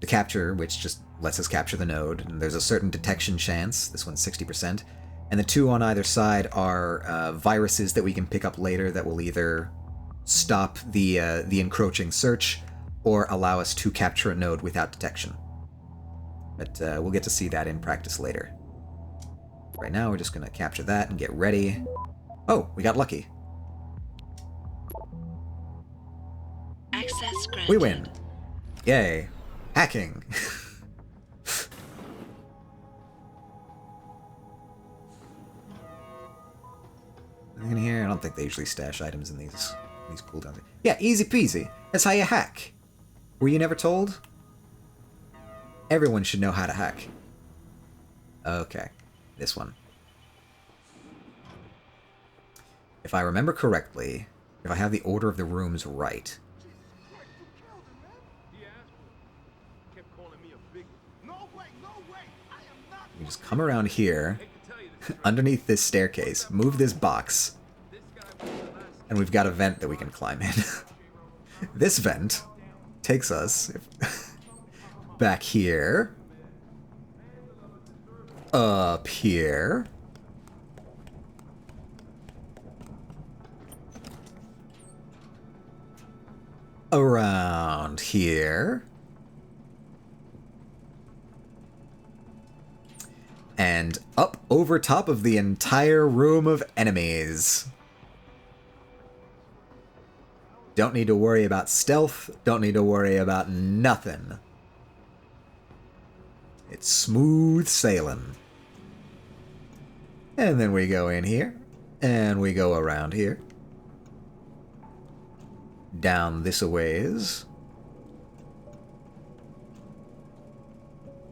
the capture, which just lets us capture the node, and there's a certain detection chance. This one's 60%. And the two on either side are viruses that we can pick up later that will either stop the encroaching search or allow us to capture a node without detection. But we'll get to see that in practice later. Right now, we're just going to capture that and get ready. Oh, we got lucky. Access granted. We win. Yay. Hacking. Anything in here? I don't think they usually stash items in these cooldowns. Yeah, easy peasy. That's how you hack. Were you never told? Everyone should know how to hack. Okay, this one. If I remember correctly, if I have the order of the rooms right... You just come around here, underneath this staircase, move this box, and we've got a vent that we can climb in. This vent takes us back here, up here, around here, and up over top of the entire room of enemies. Don't need to worry about stealth, don't need to worry about nothing. It's smooth sailing. And then we go in here, and we go around here. Down this a ways.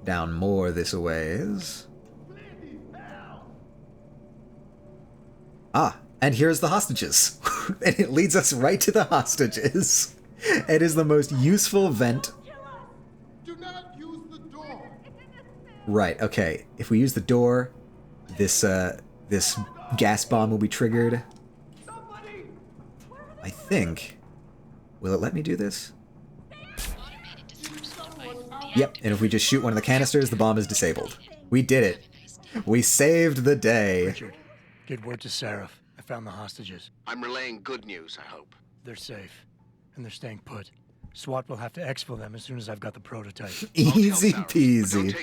Down more this a ways. Ah, and here's the hostages. And it leads us right to the hostages. It is the most useful vent. Do not use the door. Right, okay. If we use the door, this gas bomb will be triggered. I think. Will it let me do this? Yep, and if we just shoot one of the canisters, the bomb is disabled. We did it. We saved the day. Richard, get word to Seraph. I found the hostages. I'm relaying good news, I hope. They're safe, and they're staying put. SWAT will have to exfil them as soon as I've got the prototype. Easy peasy.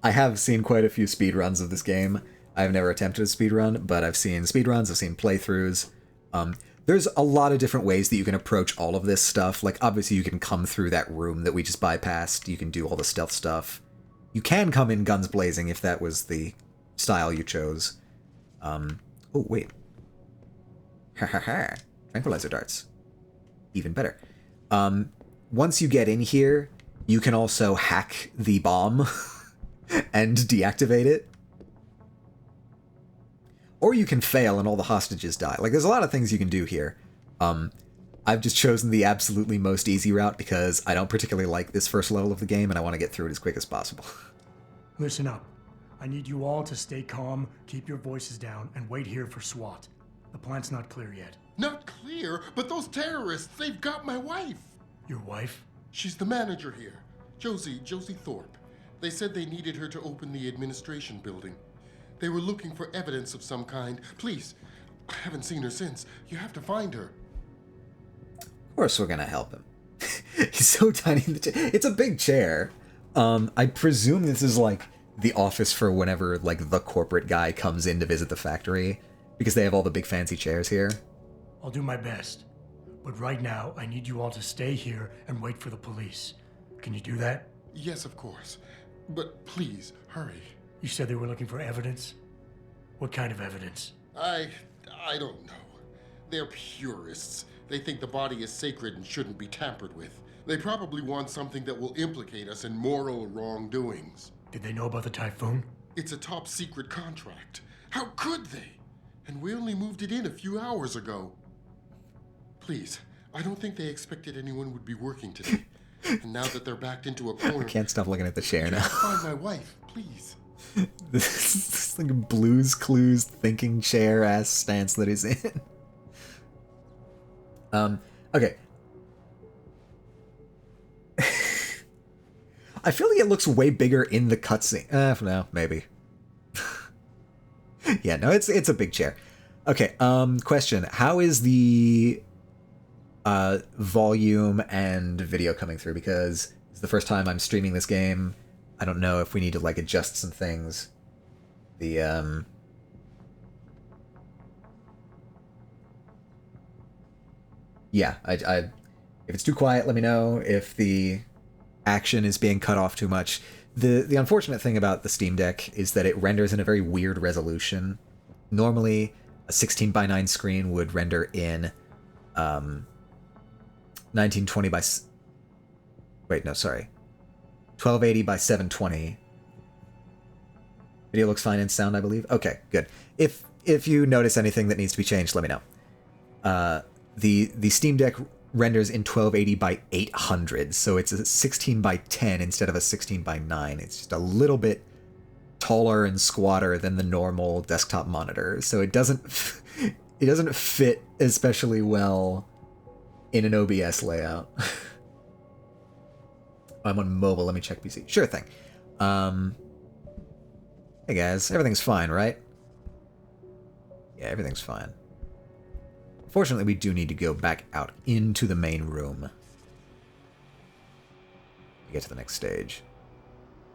I have seen quite a few speedruns of this game. I've never attempted a speedrun, but I've seen speedruns, I've seen playthroughs. There's a lot of different ways that you can approach all of this stuff. Like, obviously you can come through that room that we just bypassed. You can do all the stealth stuff. You can come in guns blazing if that was the style you chose. Oh, wait. Ha ha ha. Tranquilizer darts. Even better. Once you get in here, you can also hack the bomb and deactivate it. Or you can fail and all the hostages die. Like, there's a lot of things you can do here. I've just chosen the absolutely most easy route because I don't particularly like this first level of the game and I want to get through it as quick as possible. Listen up. I need you all to stay calm, keep your voices down, and wait here for SWAT. The plant's not clear yet. Not clear, but those terrorists, they've got my wife. Your wife? She's the manager here. Josie Thorpe. They said they needed her to open the administration building. They were looking for evidence of some kind. Please, I haven't seen her since. You have to find her. Of course we're gonna help him. He's so tiny in the chair. It's a big chair. I presume this is like the office for whenever like the corporate guy comes in to visit the factory, because they have all the big fancy chairs here. I'll do my best. But right now, I need you all to stay here and wait for the police. Can you do that? Yes, of course. But please, hurry. You said they were looking for evidence? What kind of evidence? I don't know. They're purists. They think the body is sacred and shouldn't be tampered with. They probably want something that will implicate us in moral wrongdoings. Did they know about the typhoon? It's a top secret contract. How could they? And we only moved it in a few hours ago. Please, I don't think they expected anyone would be working today. And now that they're backed into a corner... I can't stop looking at the chair now. Find my wife, please. This is like a Blue's Clues thinking chair ass stance that he's in. Okay. I feel like it looks way bigger in the cutscene. No, maybe. Yeah, no, it's a big chair. Okay, question. How is the volume and video coming through? Because it's the first time I'm streaming this game. I don't know if we need to like adjust some things. The yeah, if it's too quiet, let me know. If the action is being cut off too much. The unfortunate thing about the Steam Deck is that it renders in a very weird resolution. Normally, a 16:9 screen would render in 1920 by... Wait, no, sorry. 1280 by 720. Video looks fine in sound, I believe. Okay, good. If you notice anything that needs to be changed, let me know. The Steam Deck renders in 1280 by 800, so it's a 16 by 10 instead of a 16 by 9. It's just a little bit taller and squatter than the normal desktop monitor, so it doesn't fit especially well in an OBS layout. I'm on mobile. Let me check PC. Sure thing. Hey guys, everything's fine, right? Yeah, everything's fine. Fortunately, we do need to go back out into the main room to get to the next stage.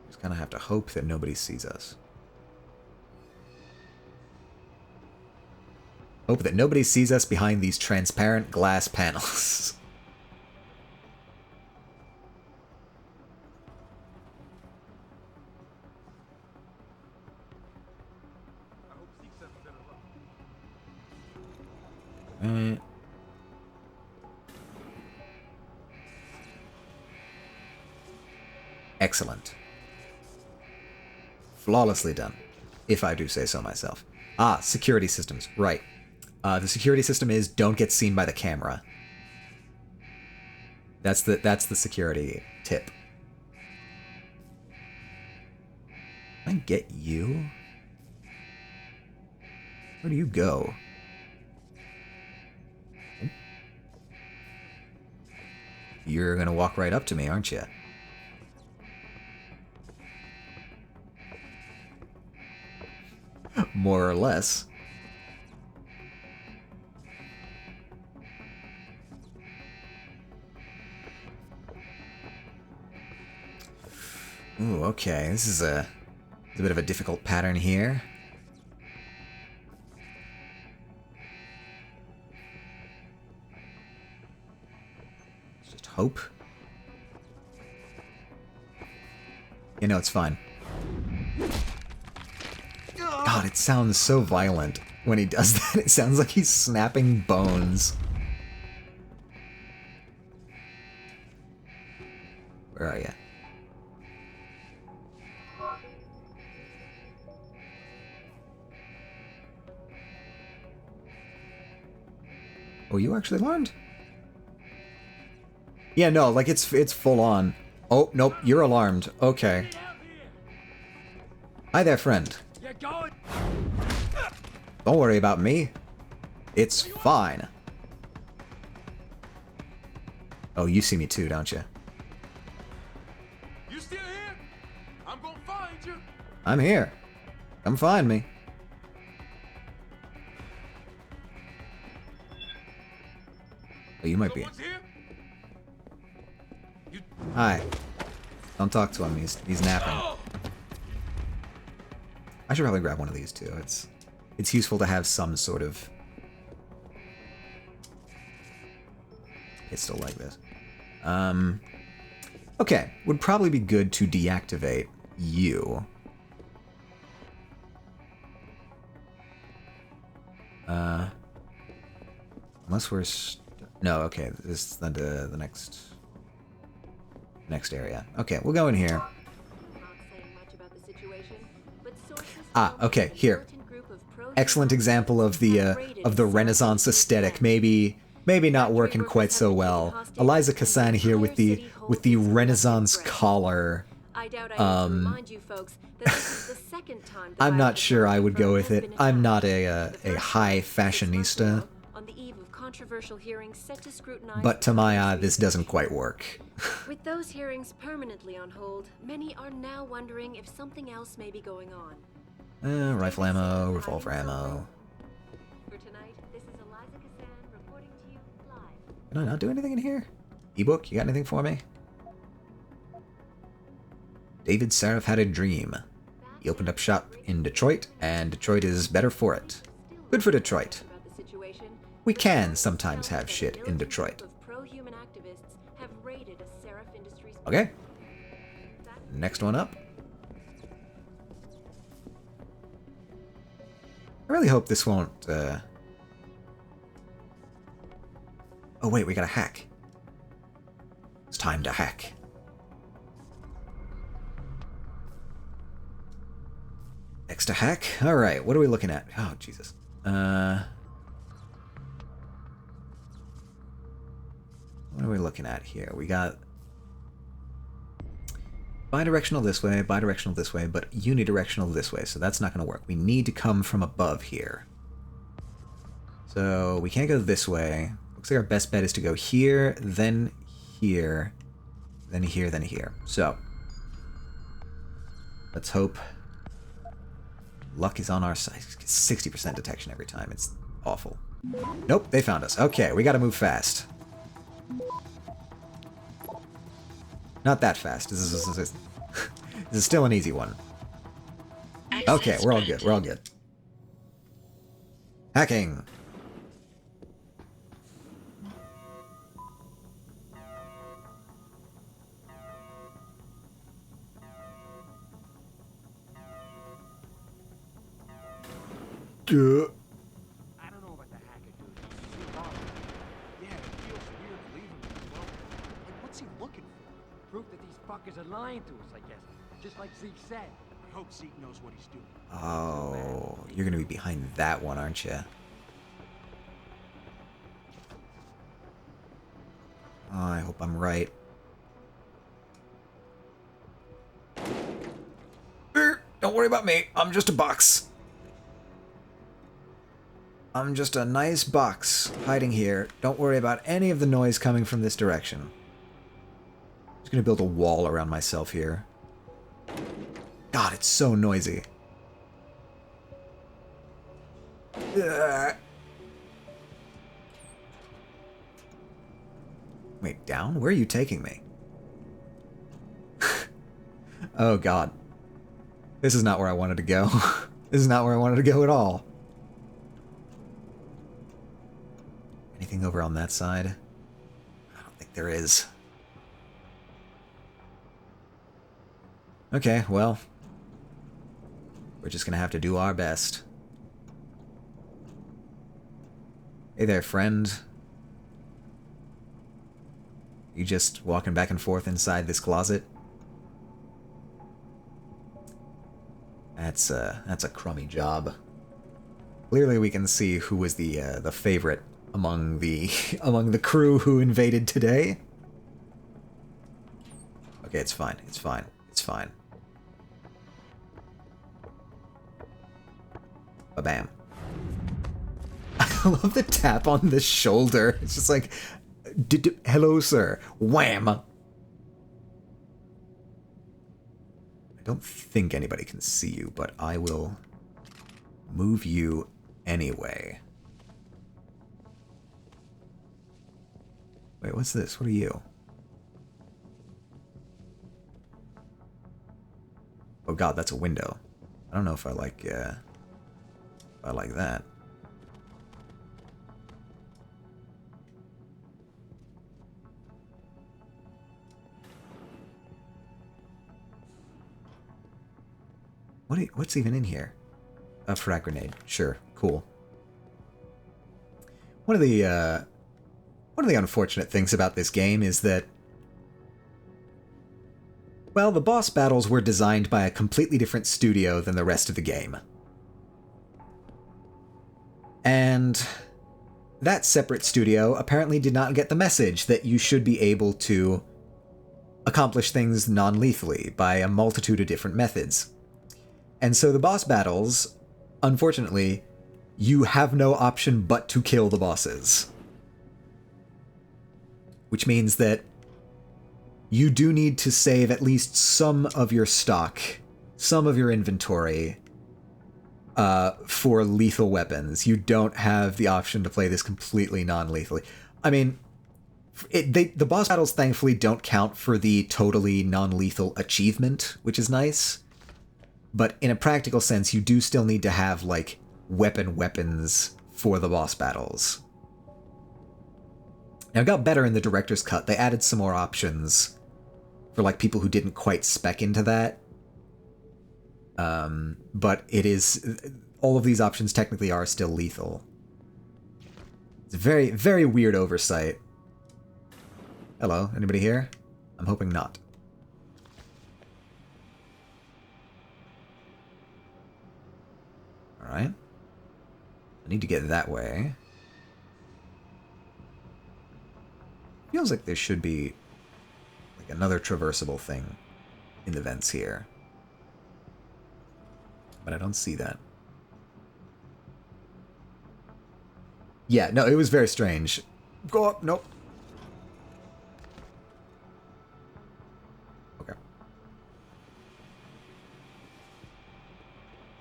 Just kind of have to hope that nobody sees us. Hope that nobody sees us behind these transparent glass panels. Excellent. Flawlessly done, if I do say so myself. Ah, security systems. Right. The security system is don't get seen by the camera. That's the security tip. Can I get you? Where do you go? You're gonna walk right up to me, aren't you? More or less. Ooh, okay. This is a bit of a difficult pattern here. Let's just hope. You know, it's fine. God, it sounds so violent when he does that. It sounds like he's snapping bones. Where are you? Oh, you actually alarmed? Yeah, no, like it's full on. Oh, nope, you're alarmed. Okay. Hi there, friend. Don't worry about me. It's fine. Oh, you see me too, don't you? You still here? I'm gonna find you. I'm here. Come find me. Oh, you might be. Hi. Don't talk to him. He's napping. I should probably grab one of these too. It's useful to have some sort of pistol like this. Okay, would probably be good to deactivate you. Unless we're no, okay, this is the next area. Okay, we'll go in here. Ah, okay, here. Excellent example of the Renaissance aesthetic. Maybe not working quite so well. Eliza Kassan here with the Renaissance collar. I'm not sure I would go with it. I'm not a high fashionista. But to my eye, this doesn't quite work. With those hearings permanently on hold, many are now wondering if something else may be going on. Rifle ammo, revolver ammo. For tonight, this is Eliza Kassan reporting to you live. Can I not do anything in here? Ebook, you got anything for me? David Sarif had a dream. He opened up shop in Detroit, and Detroit is better for it. Good for Detroit. We can sometimes have shit in Detroit. Okay. Next one up. I really hope this won't, Oh wait, we gotta hack. It's time to hack. Next to hack. Alright, what are we looking at? Oh, Jesus. What are we looking at here? We got bidirectional this way, bidirectional this way, but unidirectional this way, so that's not going to work. We need to come from above here. So we can't go this way. Looks like our best bet is to go here, then here, then here, then here. So let's hope luck is on our side. 60% detection every time. It's awful. Nope, they found us. Okay, we gotta move fast. Not that fast. This is still an easy one. Okay, we're all good. We're all good. Hacking. I don't know about the hacker, dude. Yeah, it feels weird leaving him as well. Like, what's he looking for? Proof that these fuckers are lying to us, I guess. Just like Zeke said. I hope Zeke knows what he's doing. Oh, you're gonna be behind that one, aren't you? Oh, I hope I'm right. Don't worry about me. I'm just a box. I'm just a nice box hiding here. Don't worry about any of the noise coming from this direction. I'm just gonna build a wall around myself here. God, it's so noisy. Wait, down? Where are you taking me? Oh God. This is not where I wanted to go. This is not where I wanted to go at all. Anything over on that side? I don't think there is. Okay, well, we're just gonna have to do our best. Hey there, friend. You just walking back and forth inside this closet? That's a crummy job. Clearly we can see who was the favorite among the among the crew who invaded today. Okay, it's fine. It's fine. It's fine. Ba-bam. I love the tap on the shoulder. It's just like, hello, sir. Wham! I don't think anybody can see you, but I will move you anyway. Wait, what's this? What are you? Oh God, that's a window. I don't know if I like that. What's even in here? A frag grenade. Sure, cool. One of the unfortunate things about this game is that, well, the boss battles were designed by a completely different studio than the rest of the game. And that separate studio apparently did not get the message that you should be able to accomplish things non-lethally by a multitude of different methods. And so the boss battles, unfortunately, you have no option but to kill the bosses. Which means that you do need to save at least some of your stock, some of your inventory, for lethal weapons. You don't have the option to play this completely non-lethally. I mean, the boss battles thankfully don't count for the totally non-lethal achievement, which is nice. But in a practical sense, you do still need to have, like, weapons for the boss battles. Now, it got better in the director's cut. They added some more options for, like, people who didn't quite spec into that. But it is... all of these options technically are still lethal. It's a very, very weird oversight. Hello, anybody here? I'm hoping not. Alright. I need to get that way. Feels like there should be like another traversable thing in the vents here. But I don't see that. Yeah, no, it was very strange. Go up, nope. Okay.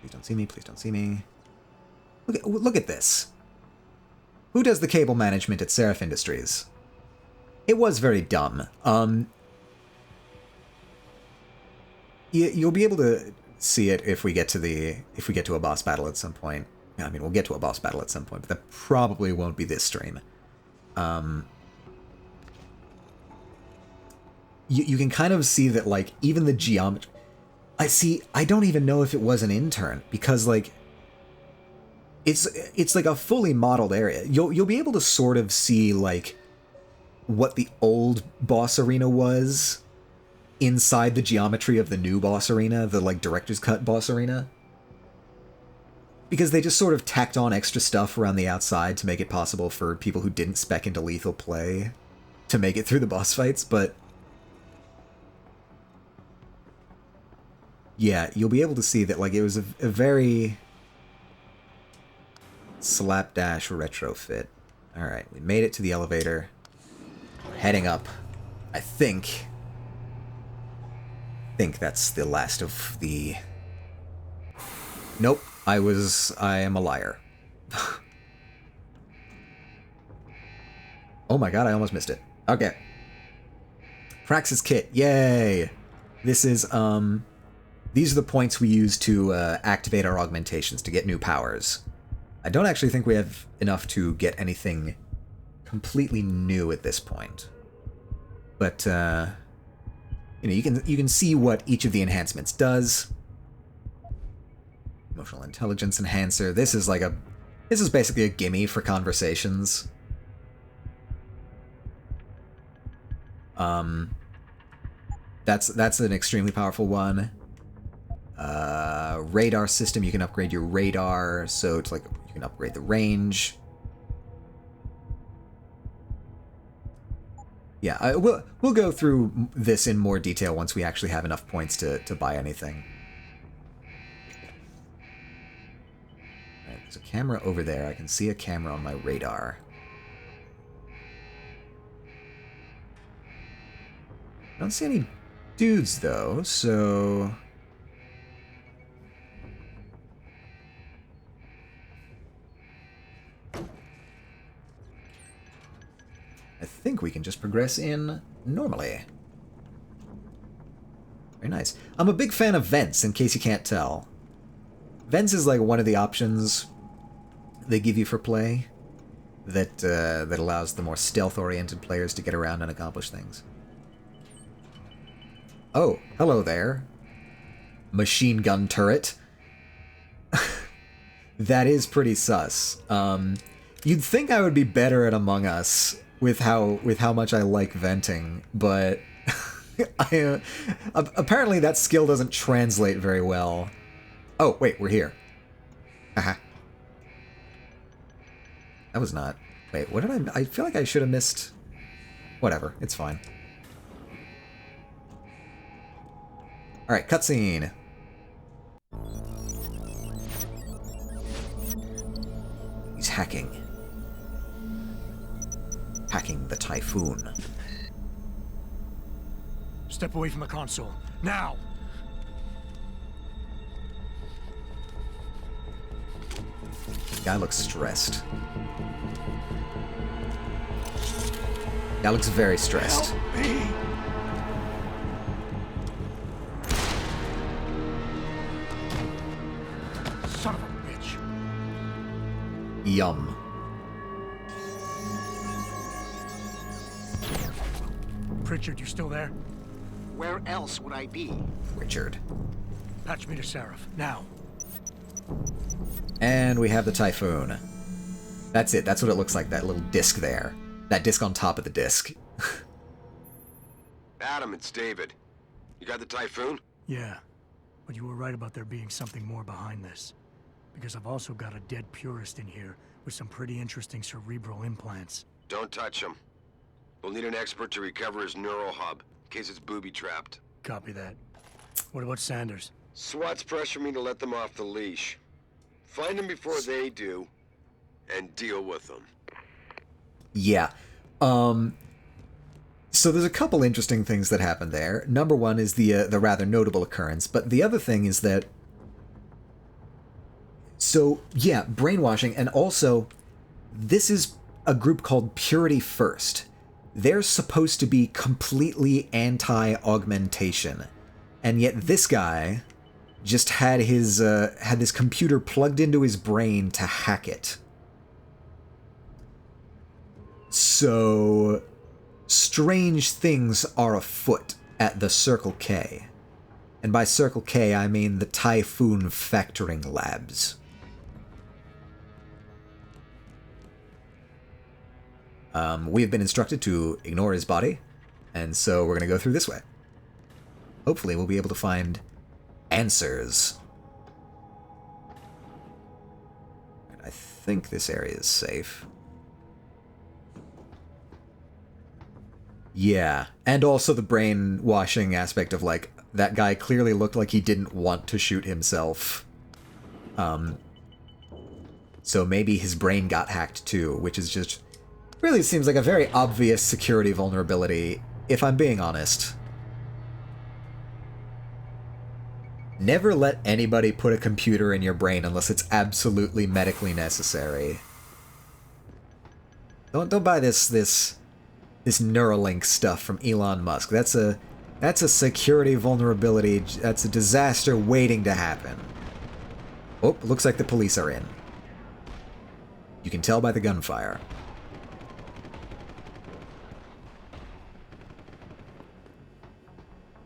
Please don't see me, please don't see me. Look at this. Who does the cable management at Seraph Industries? It was very dumb. You'll be able to see it if we get to a boss battle at some point. I mean, we'll get to a boss battle at some point, but that probably won't be this stream. You can kind of see that, like, even the geometry... I don't even know if it was an intern, because, like, it's like a fully modeled area. You'll be able to sort of see, like, what the old boss arena was inside the geometry of the new boss arena, the, like, director's cut boss arena. Because they just sort of tacked on extra stuff around the outside to make it possible for people who didn't spec into lethal play to make it through the boss fights, but... yeah, you'll be able to see that, like, it was a very slapdash retrofit. Alright, we made it to the elevator. We're heading up. I think that's the last of the... Nope, I am a liar. Oh my god, I almost missed it. Okay. Praxis kit, yay! This is, these are the points we use to activate our augmentations to get new powers. I don't actually think we have enough to get anything completely new at this point. But, you know, you can see what each of the enhancements does. Emotional intelligence enhancer. This is basically a gimme for conversations. That's an extremely powerful one. Radar system, you can upgrade your radar, so it's like you can upgrade the range. Yeah, we'll go through this in more detail once we actually have enough points to buy anything. Alright, there's a camera over there. I can see a camera on my radar. I don't see any dudes, though, so... I think we can just progress in normally. Very nice. I'm a big fan of vents, in case you can't tell. Vents is like one of the options they give you for play that allows the more stealth-oriented players to get around and accomplish things. Oh, hello there. Machine gun turret. That is pretty sus. You'd think I would be better at Among Us with how much I like venting, but apparently that skill doesn't translate very well. Oh, wait, we're here. Haha. That was not... Wait, what did I feel like I should have missed... Whatever, it's fine. Alright, cutscene. He's hacking. Hacking the Typhoon. Step away from the console. Now! Guy looks stressed. Guy looks very stressed. Help me! Son of a bitch. Yum. Pritchard, you still there? Where else would I be? Richard. Patch me to Seraph, now. And we have the Typhoon. That's it, that's what it looks like, that little disc there. That disc on top of the disc. Adam, it's David. You got the Typhoon? Yeah, but you were right about there being something more behind this. because I've also got a dead purist in here with some pretty interesting cerebral implants. Don't touch him. We'll need an expert to recover his neural hub, in case it's booby-trapped. Copy that. What about Sanders? SWAT's pressure me to let them off the leash. Find them before they do, and deal with them. Yeah. So there's a couple interesting things that happen there. Number one is the rather notable occurrence, but the other thing is that... So, yeah, brainwashing, and also, this is a group called Purity First. They're supposed to be completely anti-augmentation, and yet this guy just had his had this computer plugged into his brain to hack it. So, strange things are afoot at the Circle K. And by Circle K, I mean the Typhoon Factoring Labs. We have been instructed to ignore his body, and so we're going to go through this way. Hopefully we'll be able to find answers. I think this area is safe. Yeah, and also the brainwashing aspect of, like, that guy clearly looked like he didn't want to shoot himself. So maybe his brain got hacked too, which is just... really seems like a very obvious security vulnerability, if I'm being honest. Never let anybody put a computer in your brain unless it's absolutely medically necessary. Don't buy this Neuralink stuff from Elon Musk. That's a security vulnerability. That's a disaster waiting to happen. Oh, looks like the police are in. You can tell by the gunfire.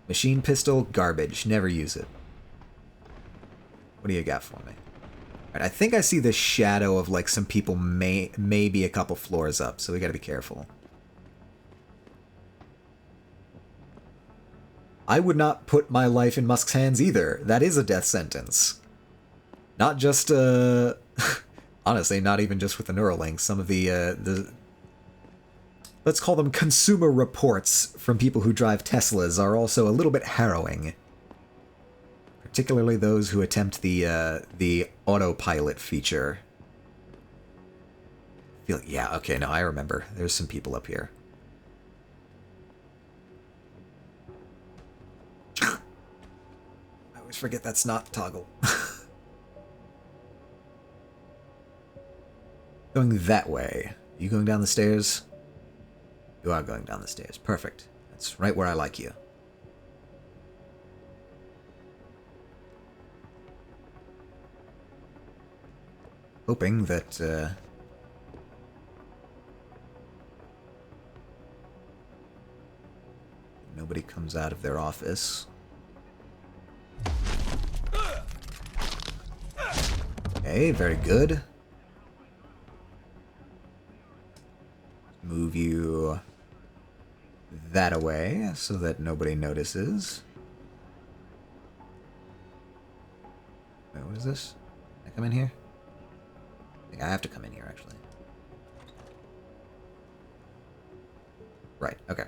Machine pistol, garbage. Never use it. What do you got for me? Alright, I think I see the shadow of, like, some people maybe a couple floors up, so we gotta be careful. I would not put my life in Musk's hands either. That is a death sentence. Not just, honestly, not even just with the Neuralink. Some of the let's call them consumer reports from people who drive Teslas are also a little bit harrowing. Particularly those who attempt the autopilot feature. Yeah, okay, no, I remember. There's some people up here. I always forget that's not toggle. Going that way. You going down the stairs? You are going down the stairs. Perfect. That's right where I like you. Hoping that, nobody comes out of their office. Okay, very good. Move you that away so that nobody notices. Wait, what is this? Can I come in here? I think I have to come in here, actually. Right, okay.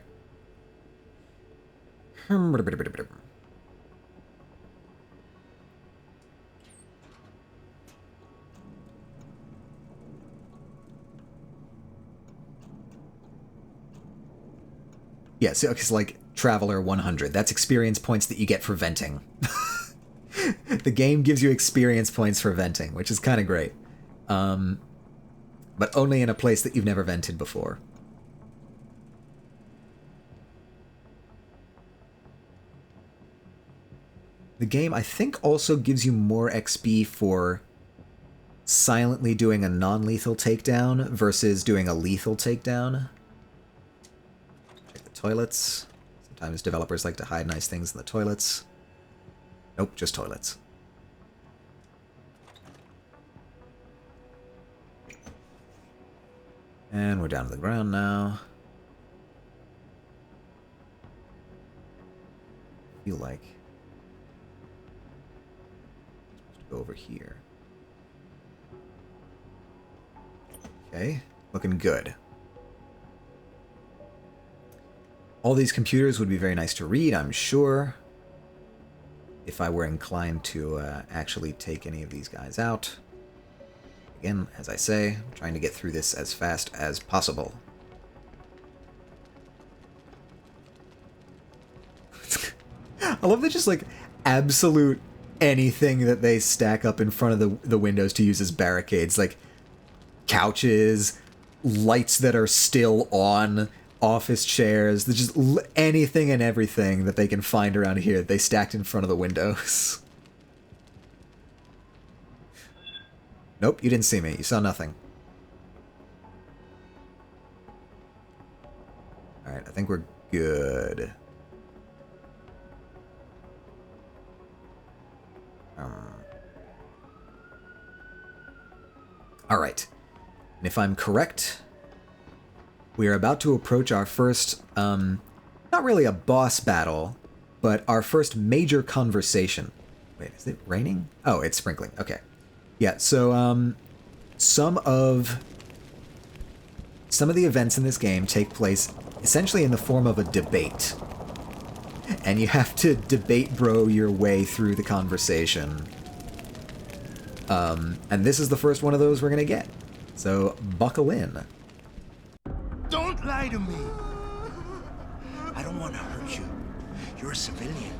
Yeah, so it's like Traveler 100. That's experience points that you get for venting. The game gives you experience points for venting, which is kind of great. But only in a place that you've never vented before. The game, I think, also gives you more XP for silently doing a non-lethal takedown versus doing a lethal takedown. Check the toilets. Sometimes developers like to hide nice things in the toilets. Nope, just toilets. And we're down to the ground now. I feel like... I'm supposed to go over here. Okay, looking good. All these computers would be very nice to read, I'm sure, if I were inclined to actually take any of these guys out. Again, as I say, I'm trying to get through this as fast as possible. I love that just, like, absolute anything that they stack up in front of the windows to use as barricades. Like, couches, lights that are still on, office chairs. There's just anything and everything that they can find around here they stacked in front of the windows. Nope, you didn't see me. You saw nothing. Alright, I think we're good. Alright. And if I'm correct, we are about to approach our first, not really a boss battle, but our first major conversation. Wait, is it raining? Oh, it's sprinkling. Okay. Yeah, so, some of the events in this game take place essentially in the form of a debate. And you have to debate bro your way through the conversation. And this is the first one of those we're gonna get. So, buckle in. Don't lie to me. I don't want to hurt you. You're a civilian.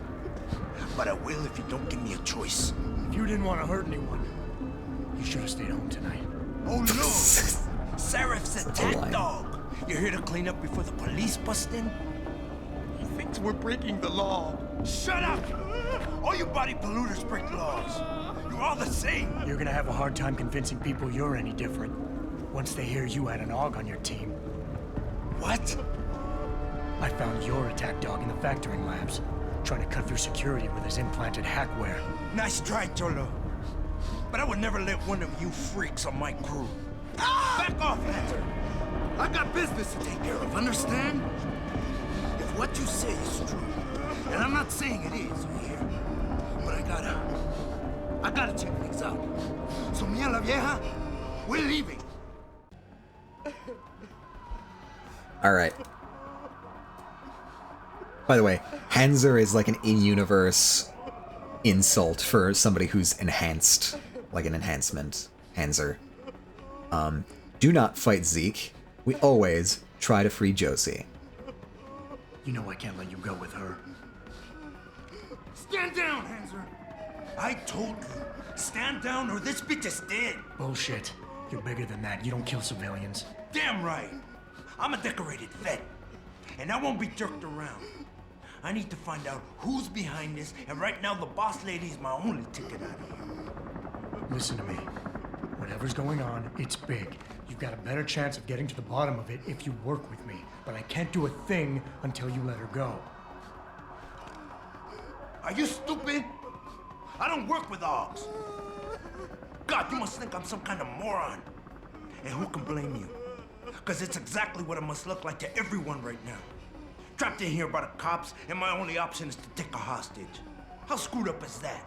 But I will if you don't give me a choice. If you didn't want to hurt anyone, you should have stayed home tonight. Oh no! Serif's attack dog. You're here to clean up before the police bust in? He thinks we're breaking the law. Shut up! All you body polluters break laws. You're all the same. You're gonna have a hard time convincing people you're any different once they hear you had an AUG on your team. What? I found your attack dog in the factoring labs, trying to cut through security with his implanted hackware. Nice try, Cholo. But I would never let one of you freaks on my crew. Back off, Hunter. I got business to take care of, understand? If what you say is true, and I'm not saying it is here, but I gotta check things out. So me and la vieja, we're leaving. Alright. By the way, Hanser is like an in-universe insult for somebody who's enhanced. Like an enhancement. Hanser. Do not fight Zeke. We always try to free Josie. You know I can't let you go with her. Stand down, Hanser. I told you, stand down or this bitch is dead. Bullshit. You're bigger than that. You don't kill civilians. Damn right. I'm a decorated vet, and I won't be jerked around. I need to find out who's behind this, and right now the boss lady is my only ticket out of here. Listen to me. Whatever's going on, it's big. You've got a better chance of getting to the bottom of it if you work with me, but I can't do a thing until you let her go. Are you stupid? I don't work with AUGs. God, you must think I'm some kind of moron. And who can blame you? Because it's exactly what it must look like to everyone right now. Trapped in here by the cops, and my only option is to take a hostage. How screwed up is that?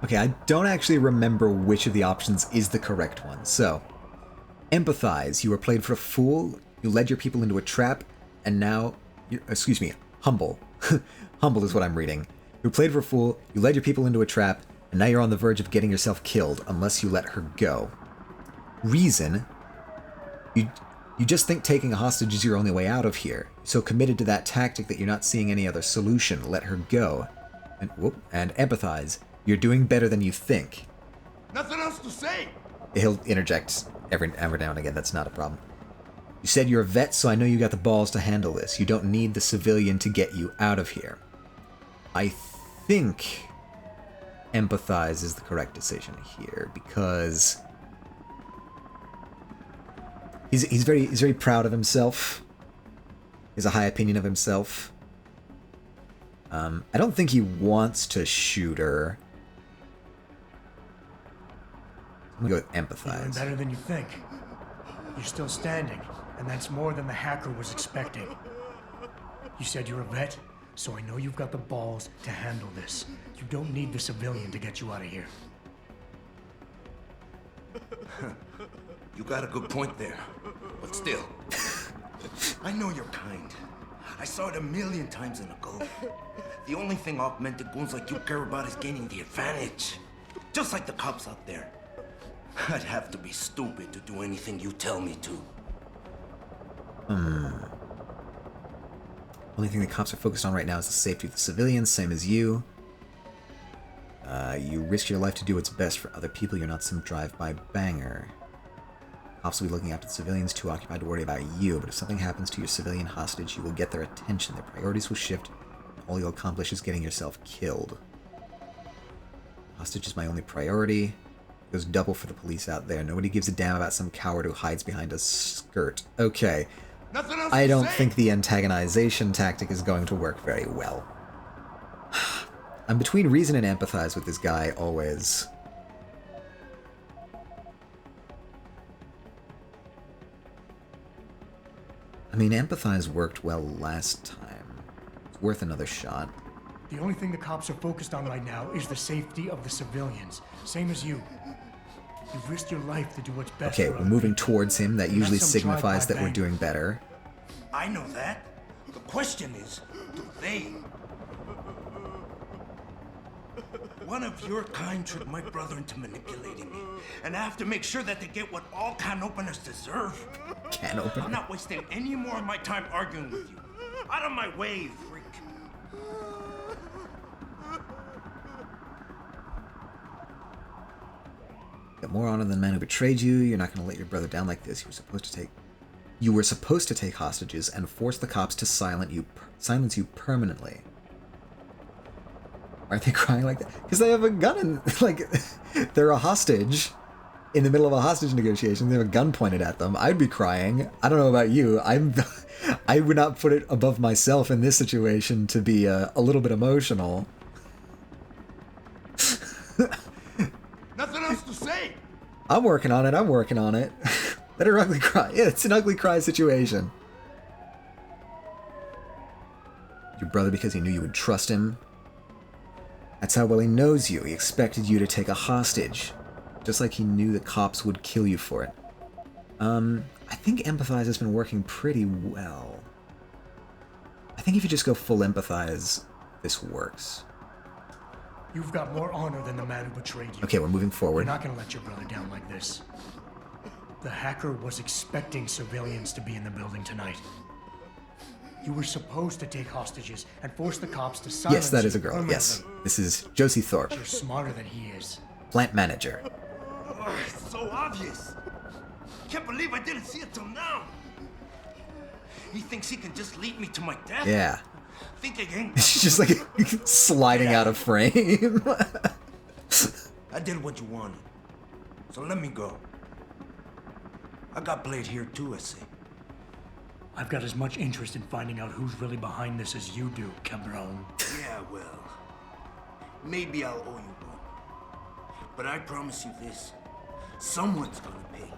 Okay, I don't actually remember which of the options is the correct one. So, empathize. You were played for a fool. You led your people into a trap, and now... excuse me, humble. Humble is what I'm reading. You were played for a fool. You led your people into a trap, and now you're on the verge of getting yourself killed unless you let her go. Reason. You just think taking a hostage is your only way out of here. So committed to that tactic that you're not seeing any other solution. Let her go. And empathize. You're doing better than you think. Nothing else to say. He'll interject every now and again. That's not a problem. You said you're a vet, so I know you got the balls to handle this. You don't need the civilian to get you out of here. I think empathize is the correct decision here because he's very proud of himself. He has a high opinion of himself. I don't think he wants to shoot her. I'm gonna go with empathize. You're doing better than you think. You're still standing, and that's more than the hacker was expecting. You said you're a vet, so I know you've got the balls to handle this. You don't need the civilian to get you out of here. You got a good point there. But still, I know you're kind. I saw it 1,000,000 times in the Gulf. The only thing augmented goons like you care about is gaining the advantage. Just like the cops out there. I'd have to be stupid to do anything you tell me to. Only thing the cops are focused on right now is the safety of the civilians, same as you. You risk your life to do what's best for other people. You're not some drive-by banger. Cops will be looking after the civilians, too occupied to worry about you, but if something happens to your civilian hostage, you will get their attention. Their priorities will shift, and all you'll accomplish is getting yourself killed. Hostage is my only priority. It goes double for the police out there. Nobody gives a damn about some coward who hides behind a skirt. Okay. I don't think the antagonization tactic is going to work very well. I'm between reason and empathize with this guy, always. I mean, empathize worked well last time. It's worth another shot. The only thing the cops are focused on right now is the safety of the civilians. Same as you. You've risked your life to do what's best. Okay, for we're moving towards him. That You're not usually some signifies that drive-by we're doing better. I know that. The question is, do they? One of your kind tricked my brother into manipulating me. And I have to make sure that they get what all can openers deserve. Can opener? I'm not wasting any more of my time arguing with you. Out of my way, freak. Got more honor than the man who betrayed you. You're not going to let your brother down like this. You were supposed to take hostages and force the cops to silence you permanently. Why are they crying like that? Because they have a gun in, like, they're a hostage in the middle of a hostage negotiation. They have a gun pointed at them. I'd be crying. I don't know about you. I would not put it above myself in this situation to be a little bit emotional. Nothing else to say. I'm working on it. I'm working on it. Let her ugly cry. Yeah, it's an ugly cry situation. Your brother because he knew you would trust him. That's how well he knows you. He expected you to take a hostage. Just like he knew the cops would kill you for it. I think empathize has been working pretty well. I think if you just go full empathize, this works. You've got more honor than the man who betrayed you. Okay, we're moving forward. You're not going to let your brother down like this. The hacker was expecting civilians to be in the building tonight. You were supposed to take hostages and force the cops to silence Yes, that you is a girl. permanently. Yes. This is Josie Thorpe. You're smarter than he is. Plant manager. Oh, it's so obvious. Can't believe I didn't see it till now. He thinks he can just lead me to my death? Yeah. Think again. She's just like sliding out of frame. I did what you wanted. So let me go. I got played here too, I see. I've got as much interest in finding out who's really behind this as you do, Cabron. Yeah, well, maybe I'll owe you one. But I promise you this, someone's gonna pay.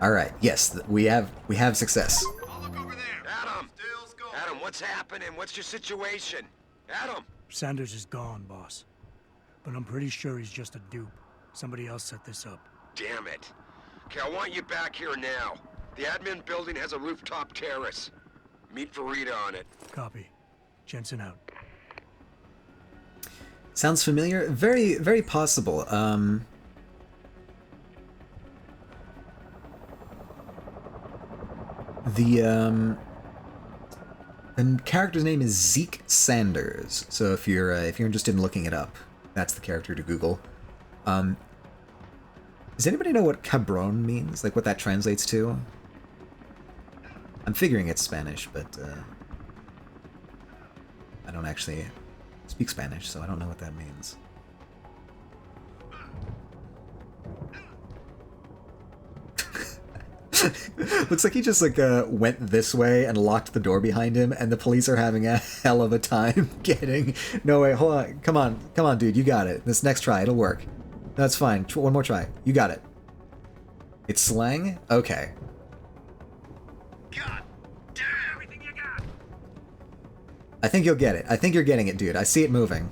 All right. Yes, we have success. Adam, what's happening? What's your situation? Adam! Sanders is gone, boss. But I'm pretty sure he's just a dupe. Somebody else set this up. Damn it. Okay, I want you back here now. The admin building has a rooftop terrace. Meet for Rita on it. Copy. Jensen out. Sounds familiar. Very, very possible. The character's name is Zeke Sanders. So if you're interested in looking it up, that's the character to Google. Does anybody know what cabron means? Like what that translates to? I'm figuring it's Spanish, but I don't actually speak Spanish, so I don't know what that means. Looks like he just like went this way and locked the door behind him, and the police are having a hell of a time getting. No way, hold on, come on, dude, you got it. This next try, it'll work. That's fine. One more try. You got it. It's slang? Okay. God damn everything you got. I think you'll get it. I think you're getting it, dude. I see it moving.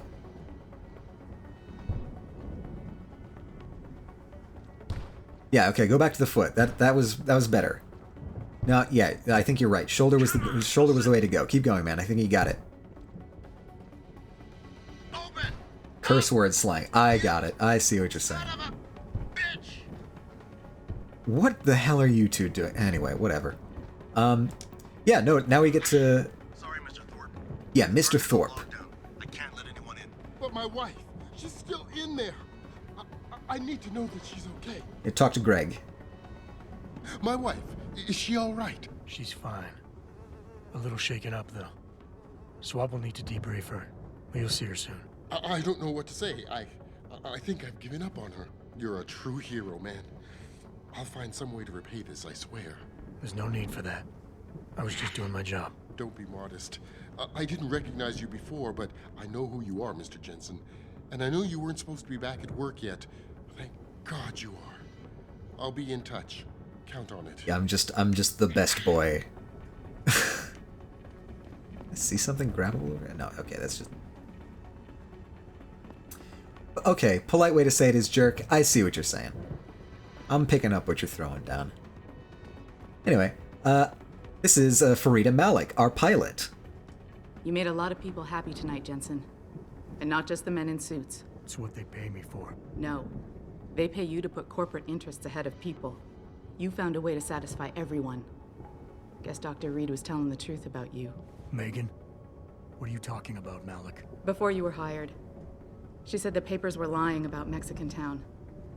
Yeah, okay, go back to the foot. That was better. No, yeah, I think you're right. Shoulder was the way to go. Keep going, man. I think you got it. Curse word slang. I got it. I see what you're saying. What the hell are you two doing? Anyway, whatever. Yeah, no, now we get to... Sorry, Mr. Thorpe. Yeah, Mr. Thorpe. I can't let anyone in. But my wife, she's still in there. I need to know that she's okay. Yeah, talk to Greg. My wife, is she all right? She's fine. A little shaken up, though. Swab will need to debrief her, but you'll see her soon. I don't know what to say. I think I've given up on her. You're a true hero, man. I'll find some way to repay this, I swear. There's no need for that. I was just doing my job. Don't be modest. I didn't recognize you before, but I know who you are, Mr. Jensen. And I know you weren't supposed to be back at work yet. Thank God you are. I'll be in touch. Count on it. Yeah, I'm just the best boy. I see something grabbable over? No, okay, that's just... Okay, polite way to say it is jerk. I see what you're saying. I'm picking up what you're throwing down. Anyway, this is Farida Malik, our pilot. You made a lot of people happy tonight, Jensen. And not just the men in suits. It's what they pay me for. No. They pay you to put corporate interests ahead of people. You found a way to satisfy everyone. Guess Dr. Reed was telling the truth about you. Megan? What are you talking about, Malik? Before you were hired. She said the papers were lying about Mexican Town.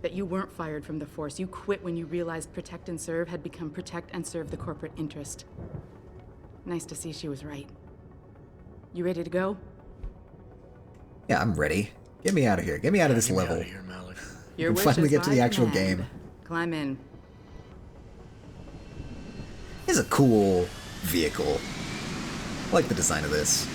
That you weren't fired from the force. You quit when you realized Protect and Serve had become Protect and Serve the corporate interest. Nice to see she was right. You ready to go? Yeah, I'm ready. Get me out of here. Get me out of this level. Out of here, Malik. Your wish finally is get to my the actual command. game. Climb in. It's a cool vehicle. I like the design of this.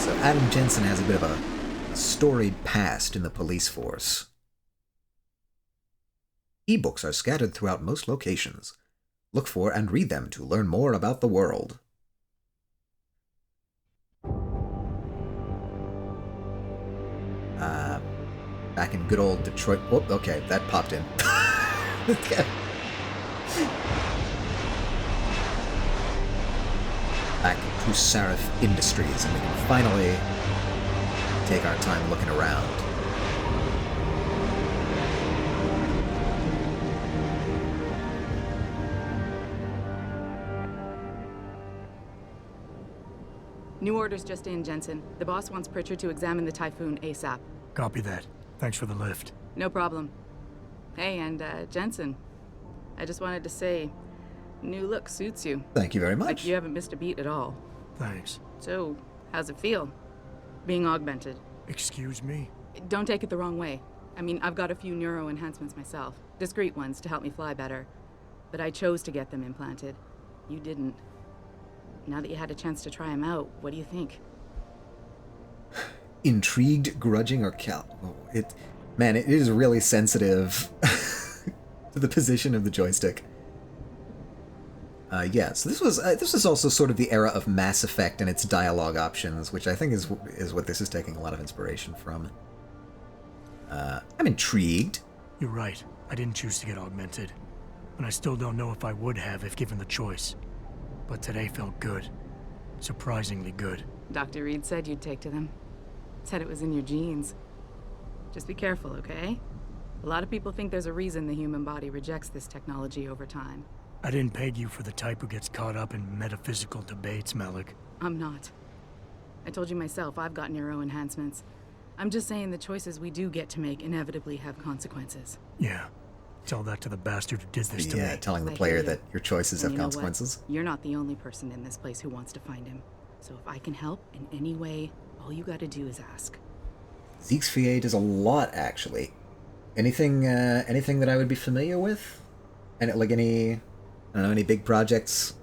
So Adam Jensen has a bit of a storied past in the police force. Ebooks are scattered throughout most locations. Look for and read them to learn more about the world. Back in good old Detroit. Whoop, okay, that popped in. Back to Sarif Industries, and we can finally take our time looking around. New orders just in, Jensen. The boss wants Pritchard to examine the Typhoon ASAP. Copy that. Thanks for the lift. No problem. Hey, and Jensen, I just wanted to say, new look suits you. Thank you very much. Like you haven't missed a beat at all. Thanks. So, how's it feel? Being augmented? Excuse me? Don't take it the wrong way. I mean, I've got a few neuro enhancements myself. Discreet ones to help me fly better. But I chose to get them implanted. You didn't. Now that you had a chance to try them out, what do you think? Intrigued, grudging, or Man, it is really sensitive to the position of the joystick. Yeah, so this was also sort of the era of Mass Effect and its dialogue options, which I think is what this is taking a lot of inspiration from. I'm intrigued. You're right. I didn't choose to get augmented. And I still don't know if I would have if given the choice. But today felt good. Surprisingly good. Dr. Reed said you'd take to them. Said it was in your genes. Just be careful, okay? A lot of people think there's a reason the human body rejects this technology over time. I didn't peg you for the type who gets caught up in metaphysical debates, Malik. I'm not. I told you myself, I've got neuro enhancements. I'm just saying the choices we do get to make inevitably have consequences. Yeah. Tell that to the bastard who did this to me. Yeah, telling the player that your choices have you know consequences. What? You're not the only person in this place who wants to find him. So if I can help in any way, all you gotta do is ask. Zeke's VA does a lot, actually. Anything that I would be familiar with? And like any big projects?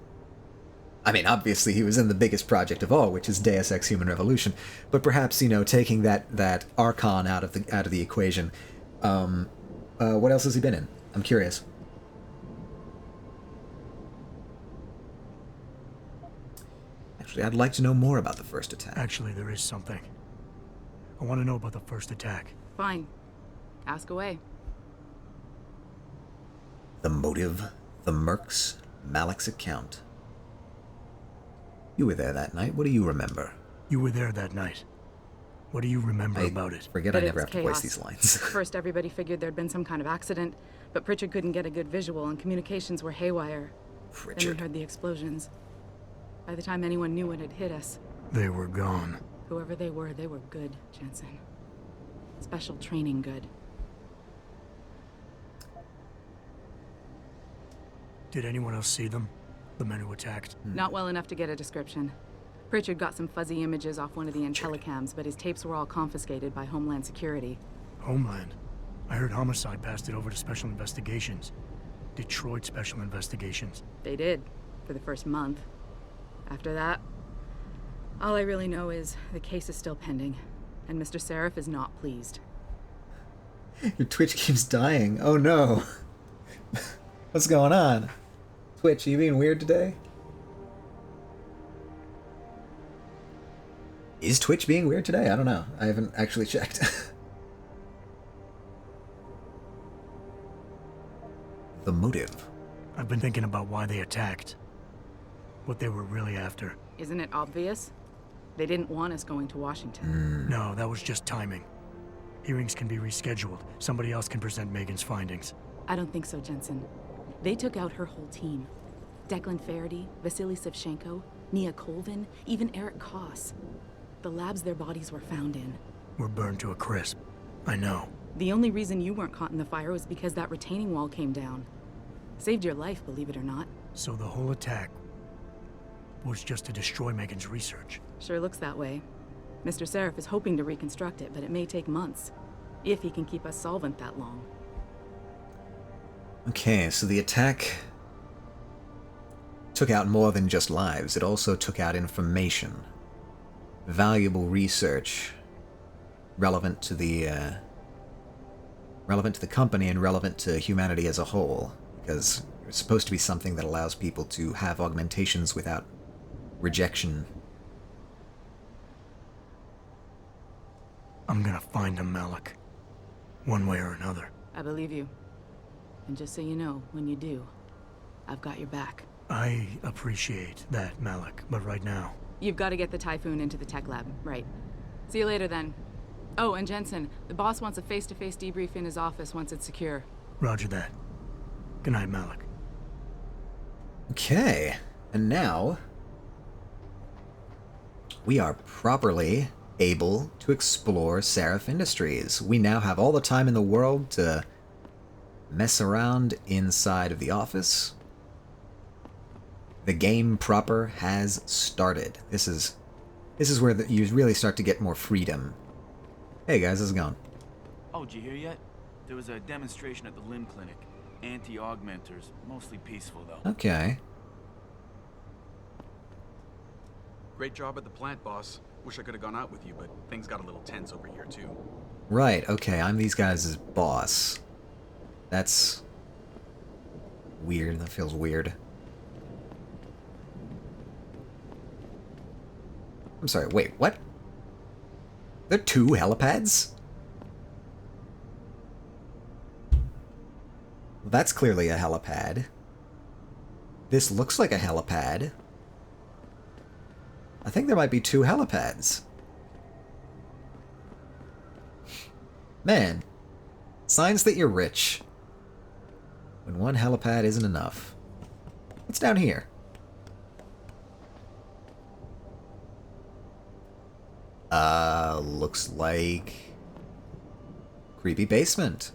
I mean, obviously he was in the biggest project of all, which is Deus Ex Human Revolution. But perhaps, taking that Archon out of the equation. What else has he been in? I'm curious. Actually, I'd like to know more about the first attack. Actually, there is something. I want to know about the first attack. Fine. Ask away. The motive, the mercs, Malik's account. You were there that night. What do you remember? You were there that night. What do you remember about it? Forget I never have to voice these lines. First, everybody figured there'd been some kind of accident, but Pritchard couldn't get a good visual and communications were haywire. Pritchard. Then we heard the explosions. By the time anyone knew what had hit us, They were gone. whoever they were good, Jensen. Special training good. Did anyone else see them? The men who attacked? Not well enough to get a description. Pritchard got some fuzzy images off one of the intellicams, but his tapes were all confiscated by Homeland Security. Homeland? I heard Homicide passed it over to Special Investigations. Detroit Special Investigations. They did, for the first month. After that, all I really know is the case is still pending, and Mr. Seraph is not pleased. Your Twitch keeps dying. Oh no. What's going on? Twitch, are you being weird today? Is Twitch being weird today? I don't know. I haven't actually checked. The motive. I've been thinking about why they attacked. What they were really after. Isn't it obvious? They didn't want us going to Washington. No, that was just timing. Hearings can be rescheduled. Somebody else can present Megan's findings. I don't think so, Jensen. They took out her whole team. Declan Faraday, Vasily Savchenko, Nia Colvin, even Eric Koss. The labs their bodies were found in. Were burned to a crisp. I know. The only reason you weren't caught in the fire was because that retaining wall came down. Saved your life, believe it or not. So the whole attack was just to destroy Megan's research. Sure looks that way. Mr. Seraph is hoping to reconstruct it, but it may take months. If he can keep us solvent that long. Okay, so the attack took out more than just lives. It also took out information. Valuable research relevant to the company and relevant to humanity as a whole, because it's supposed to be something that allows people to have augmentations without rejection. I'm gonna find him, Malik. One way or another. I believe you. And just so you know, when you do, I've got your back. I appreciate that, Malik, but right now... You've got to get the Typhoon into the tech lab, right. See you later, then. Oh, and Jensen, the boss wants a face-to-face debrief in his office once it's secure. Roger that. Good night, Malik. Okay, and now we are properly able to explore Seraph Industries. We now have all the time in the world to mess around inside of the office. The game proper has started. This is where you really start to get more freedom. Hey guys, how's it going? Oh, did you hear yet? There was a demonstration at the Limb Clinic. Anti-augmenters, mostly peaceful though. Okay. Great job at the plant, boss. Wish I could have gone out with you, but things got a little tense over here too. Right, okay, I'm these guys' boss. That's weird, that feels weird. I'm sorry, wait, what? There are 2 helipads? Well, that's clearly a helipad. This looks like a helipad. I think there might be 2 helipads. Man, signs that you're rich. When one helipad isn't enough. What's down here? Looks like... creepy basement.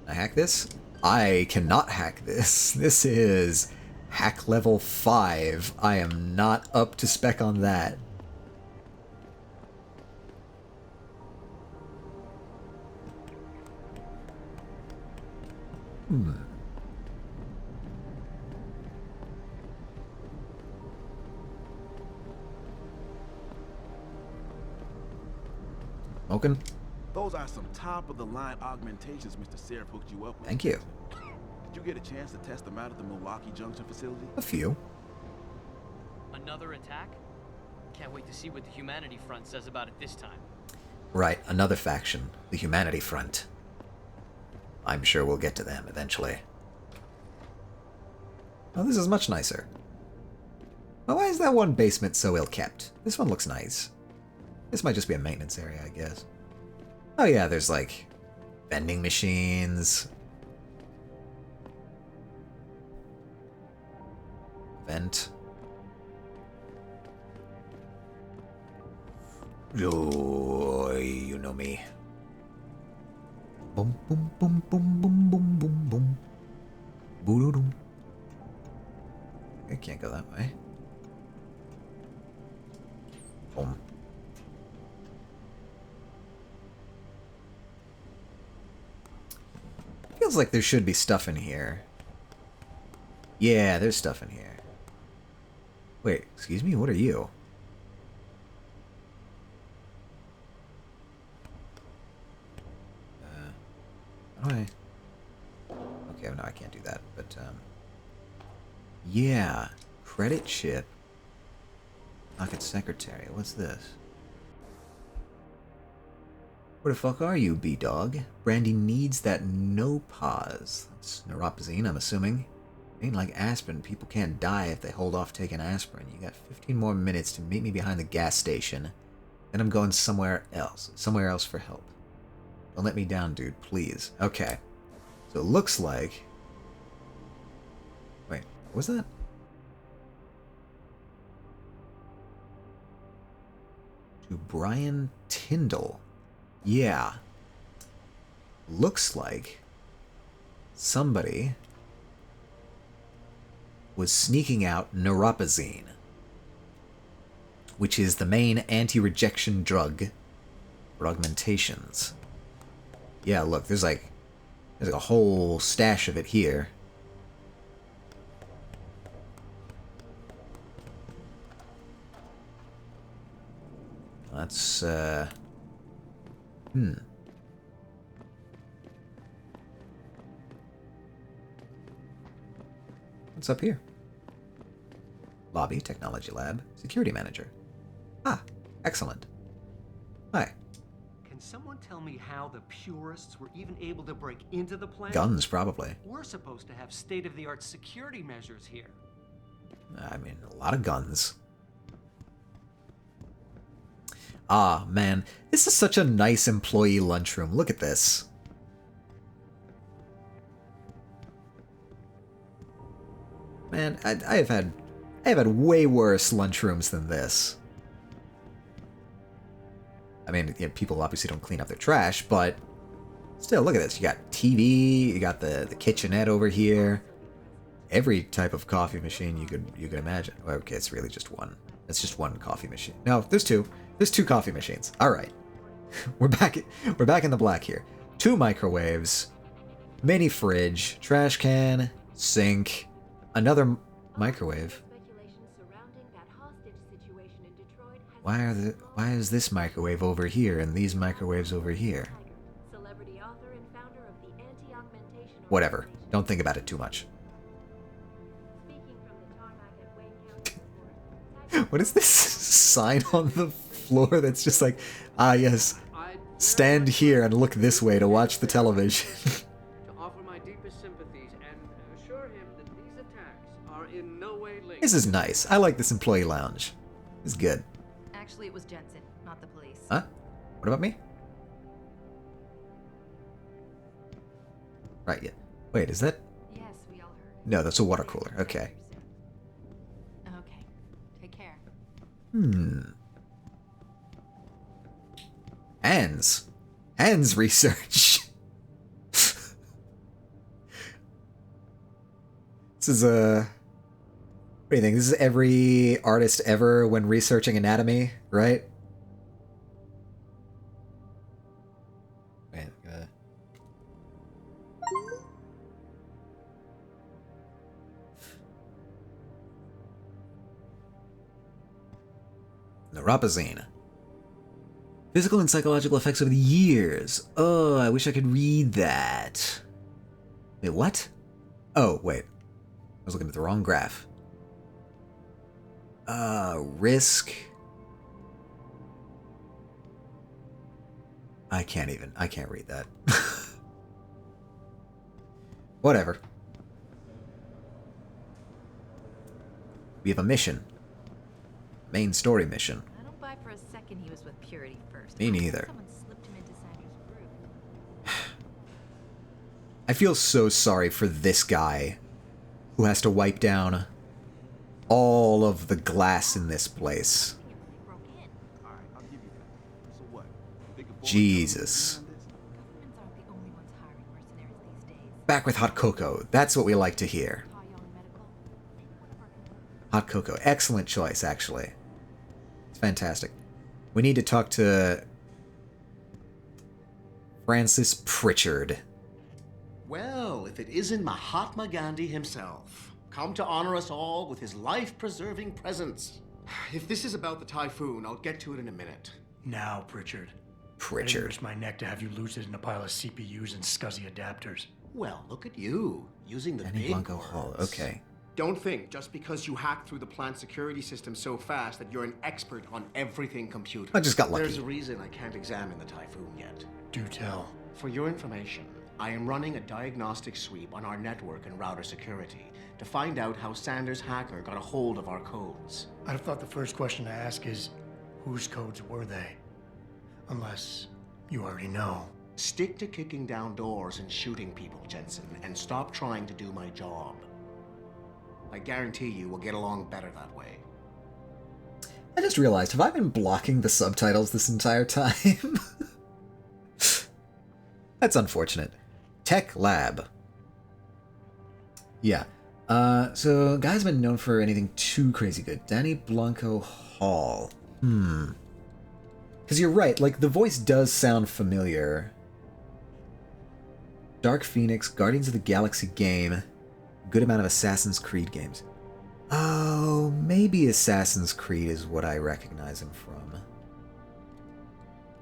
Can I hack this? I cannot hack this. This is hack level 5. I am not up to spec on that. Smoking? Those are some top-of-the-line augmentations Mr. Seraph hooked you up with. Thank you. Did you get a chance to test them out at the Milwaukee Junction facility? A few. A Another attack? Can't wait to see what the Humanity Front says about it this time. Right, another faction, the Humanity Front. I'm sure we'll get to them eventually. Oh, this is much nicer. Well, why is that one basement so ill-kept? This one looks nice. This might just be a maintenance area, I guess. Oh yeah, there's like vending machines. Vent. Oh, you know me. Boom, boom, boom, boom, boom, boom, boom, boom. Boo-doo-doo. I can't go that way. Boom. Feels like there should be stuff in here. Yeah, there's stuff in here. Wait, excuse me? What are you? How do I... Okay, no, I can't do that, but, yeah. Credit chip. Pocket secretary. What's this? Where the fuck are you, B-Dog? Brandy needs that no pause. That's neuropazine, I'm assuming. Ain't like aspirin. People can't die if they hold off taking aspirin. You got 15 more minutes to meet me behind the gas station. Then I'm going somewhere else. Somewhere else for help. Don't let me down, dude, please. Okay. So it looks like... Wait, what was that? To Brian Tyndall. Yeah. Looks like somebody was sneaking out neuropazine, which is the main anti-rejection drug for augmentations. Yeah, look, there's like a whole stash of it here. That's, What's up here? Lobby, Technology Lab, Security Manager. Ah, excellent. Hi. Can someone tell me how the purists were even able to break into the plant? Guns, probably. We're supposed to have state-of-the-art security measures here. I mean, a lot of guns. Ah, man. This is such a nice employee lunchroom. Look at this. Man, I have had way worse lunchrooms than this. I mean, you know, people obviously don't clean up their trash, but still, look at this. You got TV, you got the kitchenette over here. Every type of coffee machine you could imagine. Well, okay, it's really just one. It's just one coffee machine. No, there's two. There's two coffee machines. All right. We're back in the black here. 2 microwaves, mini fridge, trash can, sink, another microwave. Why is this microwave over here and these microwaves over here? Whatever. Don't think about it too much. What is this sign on the floor that's just like, ah yes, stand here and look this way to watch the television. To offer my deepest sympathies and assure him that these attacks are in no way linked. This is nice. I like this employee lounge. It's good. Actually, it was Jensen, not the police. Huh? What about me? Right, yeah. Wait, is that... Yes, we all heard. No, that's a water cooler. Okay. Okay. Take care. Hands research. This is what do you think? This is every artist ever when researching anatomy, right? Wait, Neuropazine. Physical and psychological effects over the years. Oh, I wish I could read that. Wait, what? Oh, wait. I was looking at the wrong graph. Risk. I can't read that. Whatever. We have a mission. Main story mission. I don't buy for a second he was with Purity first. Me neither. Someone slipped him into Sanders' group. I feel so sorry for this guy who has to wipe down all of the glass in this place. Jesus. Back with hot cocoa. That's what we like to hear. Hot cocoa. Excellent choice, actually. It's fantastic. We need to talk to Francis Pritchard. Well, if it isn't Mahatma Gandhi himself, come to honor us all with his life-preserving presence. If this is about the typhoon, I'll get to it in a minute. Now, Pritchard. Pritchard. I risk my neck to have you lose it in a pile of CPUs and scuzzy adapters. Well, look at you, using the big Blanco words. Hall. Okay. Don't think just because you hacked through the plant security system so fast that you're an expert on everything computer. I just got lucky. There's a reason I can't examine the typhoon yet. Do tell. For your information, I am running a diagnostic sweep on our network and router security to find out how Sanders' hacker got a hold of our codes. I'd have thought the first question to ask is, whose codes were they? Unless you already know. Stick to kicking down doors and shooting people, Jensen, and stop trying to do my job. I guarantee you we'll get along better that way. I just realized, have I been blocking the subtitles this entire time? That's unfortunate. Tech Lab. Yeah. So, guy's been known for anything too crazy good. Danny Blanco Hall. Because you're right, like, the voice does sound familiar. Dark Phoenix, Guardians of the Galaxy game, good amount of Assassin's Creed games. Oh, maybe Assassin's Creed is what I recognize him from.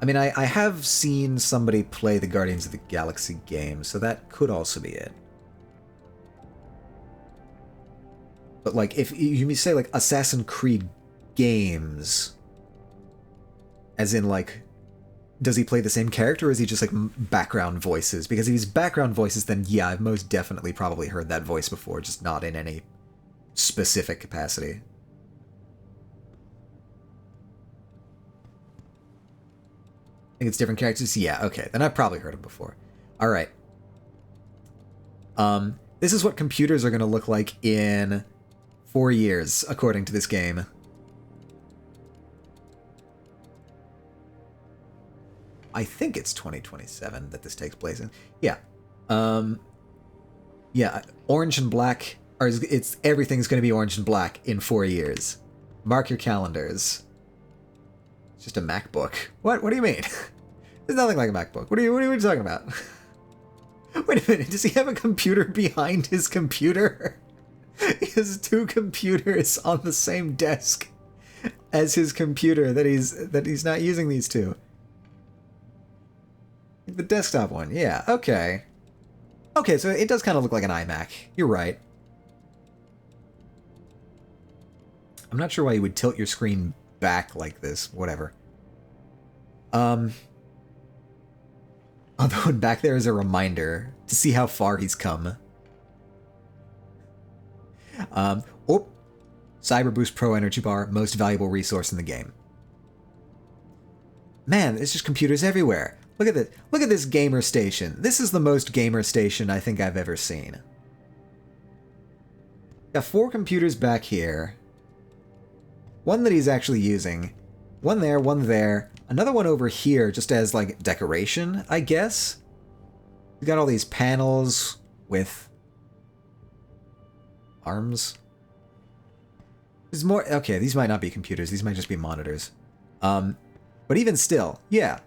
I mean, I have seen somebody play the Guardians of the Galaxy game, so that could also be it. But, like, if you say, like, Assassin's Creed games, as in, like, does he play the same character, or is he just, like, background voices? Because if he's background voices, then yeah, I've most definitely probably heard that voice before, just not in any specific capacity. I think it's different characters? Yeah, okay, then I've probably heard him before. Alright. This is what computers are going to look like in 4 years, according to this game. I think it's 2027 that this takes place in. Yeah. Yeah, orange and black are, everything's going to be orange and black in 4 years. Mark your calendars. It's just a MacBook. What do you mean? There's nothing like a MacBook. What are you talking about? Wait a minute, does he have a computer behind his computer? He has 2 computers on the same desk as his computer that he's not using these two. The desktop one, yeah, okay. Okay, so it does kind of look like an iMac. You're right. I'm not sure why you would tilt your screen back like this. Whatever. Although back there is a reminder to see how far he's come. Oh, Cyber Boost Pro Energy Bar, most valuable resource in the game. Man, there's just computers everywhere. Look at this. Look at this gamer station. This is the most gamer station I think I've ever seen. Got 4 computers back here. One that he's actually using. One there. Another one over here just as, like, decoration, I guess. We got all these panels with arms. There's more. Okay, these might not be computers. These might just be monitors. But even still, yeah.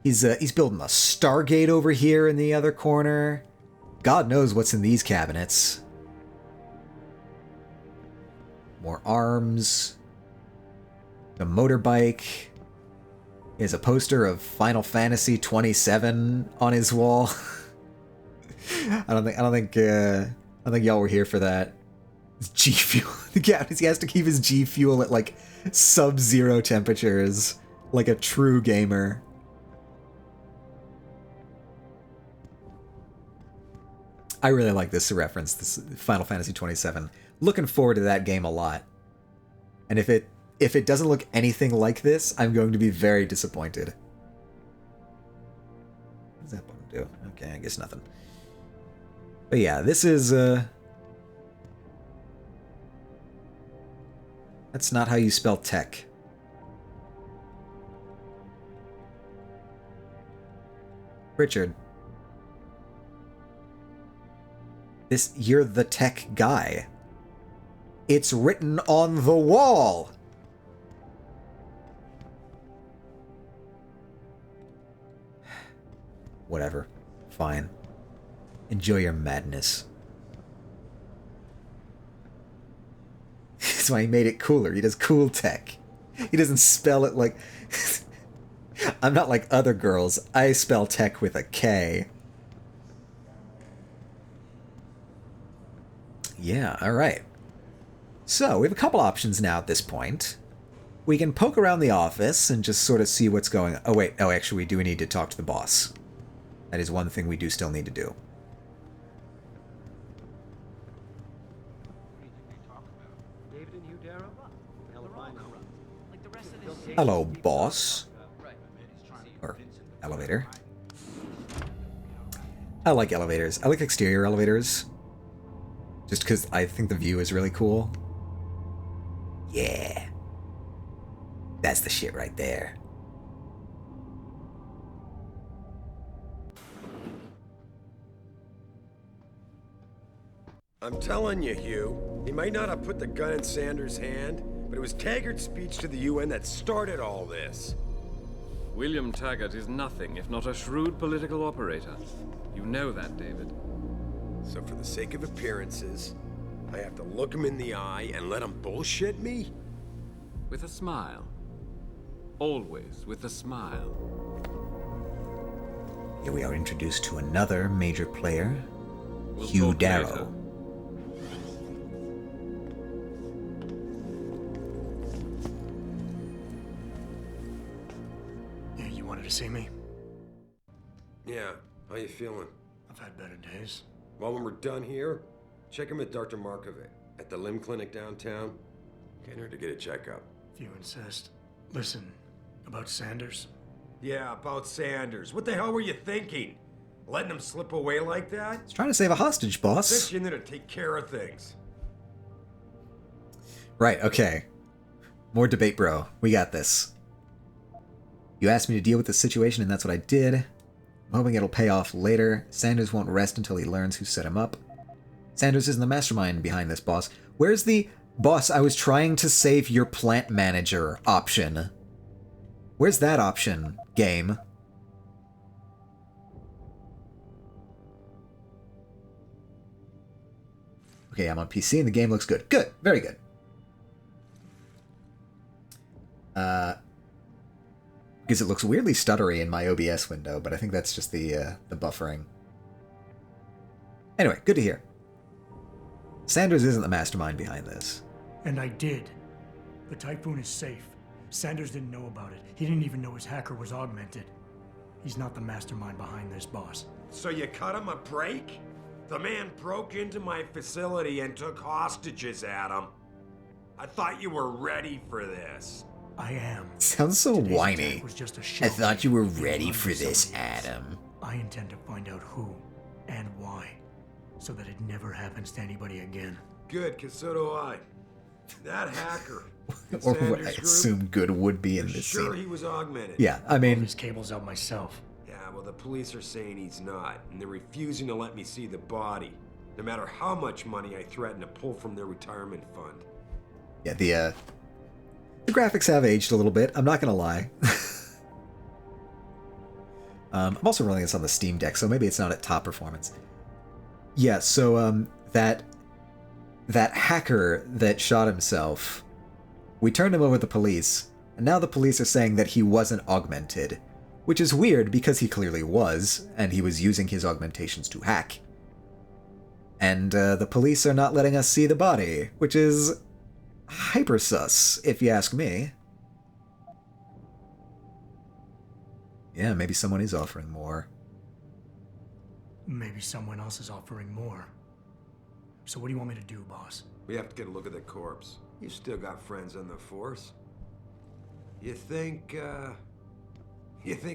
He's building a Stargate over here in the other corner. God knows what's in these cabinets. More arms. A motorbike. He has a poster of Final Fantasy 27 on his wall. I don't think y'all were here for that. G fuel. Yeah, he has to keep his G fuel at like sub-zero temperatures, like a true gamer. I really like this reference, this Final Fantasy 27. Looking forward to that game a lot. And if it doesn't look anything like this, I'm going to be very disappointed. What does that button do? Okay, I guess nothing. But yeah, this is that's not how you spell tech. Richard. You're the tech guy. It's written on the wall. Whatever. Fine. Enjoy your madness. That's why he made it cooler. He does cool tech. He doesn't spell it like... I'm not like other girls. I spell tech with a K. Yeah, alright. So, we have a couple options now at this point. We can poke around the office and just sort of see what's going on. Oh, wait. Oh, actually, we do need to talk to the boss. That is one thing we do still need to do. Hello, boss. Or elevator. I like elevators. I like exterior elevators. Just because I think the view is really cool. Yeah. That's the shit right there. I'm telling you, Hugh, he might not have put the gun in Sanders' hand, but it was Taggart's speech to the UN that started all this. William Taggart is nothing if not a shrewd political operator. You know that, David. So for the sake of appearances, I have to look him in the eye and let him bullshit me? With a smile. Always with a smile. Here we are introduced to another major player, We'll Hugh talk Darrow. later. Yeah, you wanted to see me? Yeah, how you feeling? I've had better days. Well, when we're done here, check him at Dr. Markovic at the limb clinic downtown. Get her to get a checkup. If you insist. Listen, about Sanders? Yeah, about Sanders. What the hell were you thinking? Letting him slip away like that? He's trying to save a hostage, boss. Sent you in there to take care of things. Right, okay. More debate, bro. We got this. You asked me to deal with this situation, and that's what I did. I'm hoping it'll pay off later. Sanders won't rest until he learns who set him up. Sanders isn't the mastermind behind this, boss. Where's the boss, I was trying to save your plant manager option? Where's that option, game? Okay, I'm on PC and the game looks good. Good, very good. Because it looks weirdly stuttery in my OBS window, but I think that's just the buffering. Anyway, good to hear. Sanders isn't the mastermind behind this. And I did. The Typhoon is safe. Sanders didn't know about it. He didn't even know his hacker was augmented. He's not the mastermind behind this, boss. So you cut him a break? The man broke into my facility and took hostages, Adam. I thought you were ready for this. I am. Sounds so Today's whiny. attack was just a I show. thought you were ready for this, Adam. I intend to find out who and why, so that it never happens to anybody again. Good, because so do I. That hacker. Or what I assume good would be in You're this sure scene. he was augmented? Yeah, I mean... His cable's out myself. Yeah, well, the police are saying he's not, and they're refusing to let me see the body, no matter how much money I threaten to pull from their retirement fund. Yeah, the graphics have aged a little bit, I'm not gonna lie. I'm also running this on the Steam Deck, so maybe it's not at top performance. Yeah, so that hacker that shot himself, we turned him over to the police, and now the police are saying that he wasn't augmented, which is weird because he clearly was, and he was using his augmentations to hack. And the police are not letting us see the body, which is hyper sus, if you ask me. Yeah, maybe someone is offering more. Maybe someone else is offering more. So what do you want me to do, boss? We have to get a look at the corpse. You still got friends on the force. You think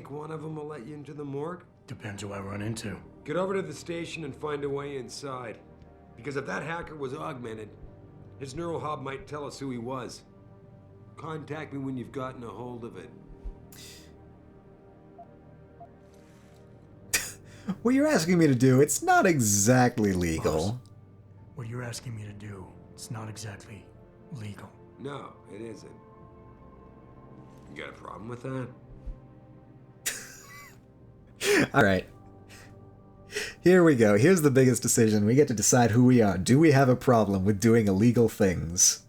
one of them will let you into the morgue? Depends who I run into. Get over to the station and find a way inside. Because if that hacker was augmented, his neural hub might tell us who he was. Contact me when you've gotten a hold of it. What you're asking me to do, it's not exactly legal. Boss, what you're asking me to do, it's not exactly legal. No, it isn't. You got a problem with that? Alright. Here we go. Here's the biggest decision. We get to decide who we are. Do we have a problem with doing illegal things?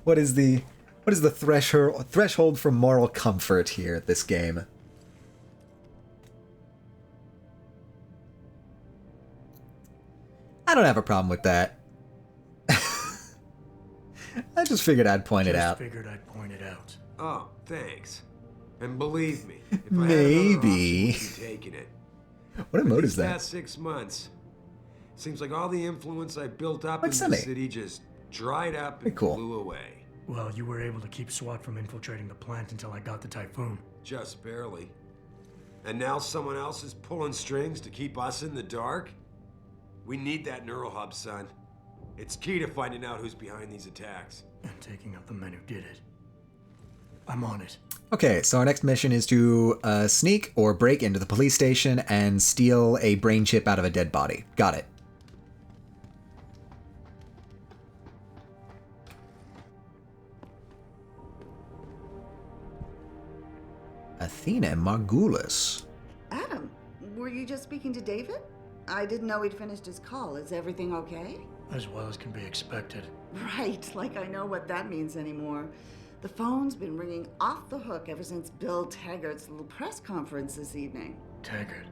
What is the threshold for moral comfort here at this game? I don't have a problem with that. I just figured I'd point it out. Oh, thanks. And believe me, if Maybe. I had another option, I'd be taking it. What emote is These that? past 6 months, seems like all the influence I built up Like in the Sunday. city just dried up Pretty and cool. blew away. Well, you were able to keep SWAT from infiltrating the plant until I got the typhoon. Just barely. And now someone else is pulling strings to keep us in the dark? We need that neural hub, son. It's key to finding out who's behind these attacks. And taking out the men who did it. I'm on it. Okay, so our next mission is to sneak or break into the police station and steal a brain chip out of a dead body. Got it. Athena Margulis. Adam, were you just speaking to David? I didn't know he'd finished his call. Is everything okay? As well as can be expected. Right, like I know what that means anymore. The phone's been ringing off the hook ever since Bill Taggart's little press conference this evening. Taggart.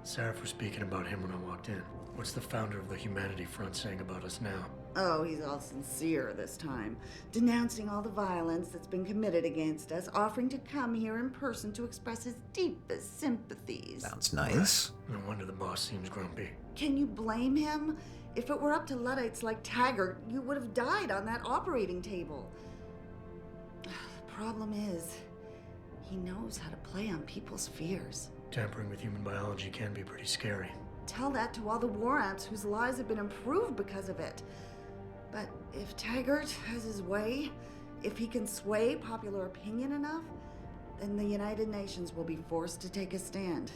Sarif was speaking about him when I walked in. What's the founder of the Humanity Front saying about us now? Oh, he's all sincere this time, denouncing all the violence that's been committed against us, offering to come here in person to express his deepest sympathies. Sounds nice. No wonder the boss seems grumpy. Can you blame him? If it were up to Luddites like Taggart, you would have died on that operating table. The problem is, he knows how to play on people's fears. Tampering with human biology can be pretty scary. Tell that to all the war ants whose lives have been improved because of it. But if Taggart has his way, if he can sway popular opinion enough, then the United Nations will be forced to take a stand.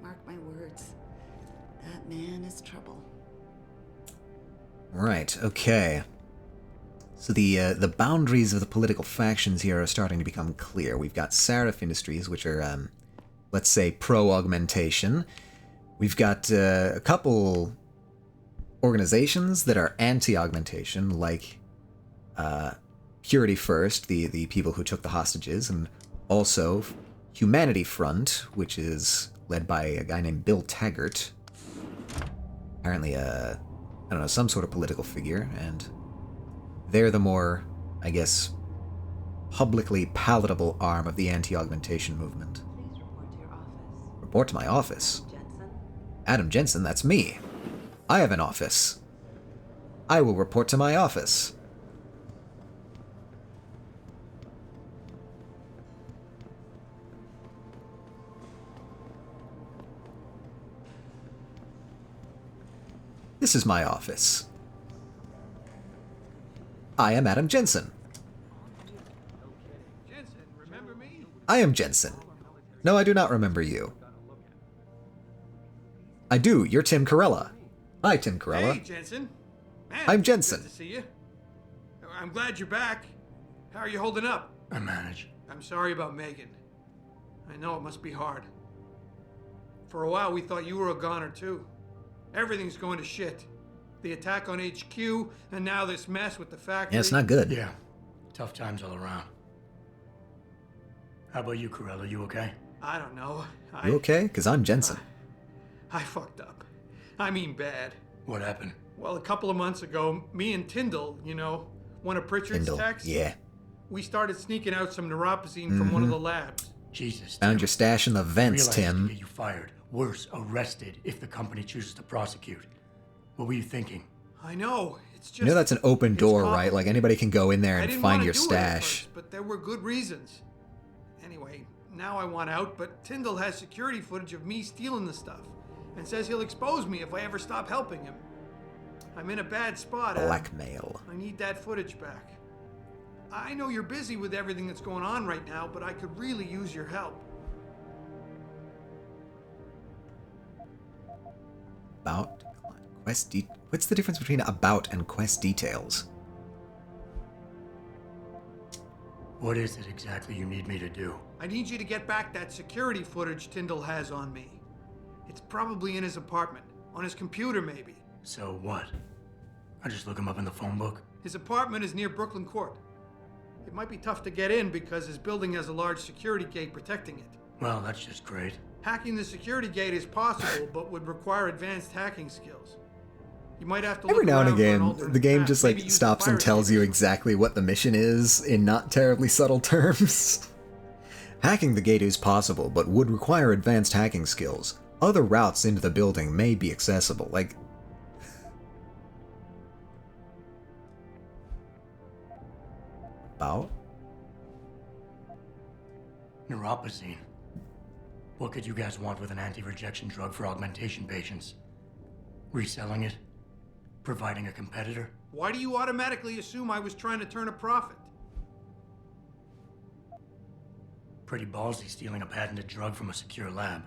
Mark my words. That man is trouble. Right, okay. So the boundaries of the political factions here are starting to become clear. We've got Sarif Industries, which are, let's say, pro-augmentation. We've got a couple organizations that are anti-augmentation, like Purity First, the people who took the hostages, and also Humanity Front, which is led by a guy named Bill Taggart. Apparently, I don't know, some sort of political figure, and they're the more, I guess, publicly palatable arm of the anti-augmentation movement. Please report to your office. Report to my office? Jensen? Adam Jensen, that's me. I have an office. I will report to my office. This is my office. I am Adam Jensen. I am Jensen. No, I do not remember you. I do. You're Tim Corella. Hi, Tim Corella. Hey, Jensen. Man, I'm Jensen. Good to see you. I'm glad you're back. How are you holding up? I manage. I'm sorry about Megan. I know it must be hard. For a while, we thought you were a goner, too. Everything's going to shit. The attack on HQ, and now this mess with the factory. Yeah, it's not good. Yeah. Tough times all around. How about you, Corella? You okay? I don't know. You okay? Because I'm Jensen. I fucked up. I mean bad. What happened? Well, a couple of months ago, me and Tyndall, one of Pritchard's Tyndall, techs, yeah. we started sneaking out some neuropozyne from one of the labs. Jesus. Found Tim. your stash in the vents, Realize it can Tim. get you fired. Worse, arrested if the company chooses to prosecute. What were you thinking? I know. It's just. You know that's an open door, right? Like anybody can go in there I and didn't find wanna your do it at stash. first, but there were good reasons. Anyway, now I want out, but Tyndall has security footage of me stealing the stuff and says he'll expose me if I ever stop helping him. I'm in a bad spot, Adam. Blackmail. I need that footage back. I know you're busy with everything that's going on right now, but I could really use your help. About quest what's the difference between about and quest details? What is it exactly you need me to do? I need you to get back that security footage Tyndall has on me. It's probably in his apartment, on his computer maybe. So what? I just look him up in the phone book? His apartment is near Brooklyn Court. It might be tough to get in because his building has a large security gate protecting it. Well, that's just great. Hacking the security gate is possible, but would require advanced hacking skills. You might have to look Every now and around for an again, alternate the game path, just maybe like use stops the and fire tells you exactly what the mission is in not terribly subtle terms. Hacking the gate is possible, but would require advanced hacking skills. Other routes into the building may be accessible, like... About? Neuropozyne. What could you guys want with an anti-rejection drug for augmentation patients? Reselling it? Providing a competitor? Why do you automatically assume I was trying to turn a profit? Pretty ballsy stealing a patented drug from a secure lab.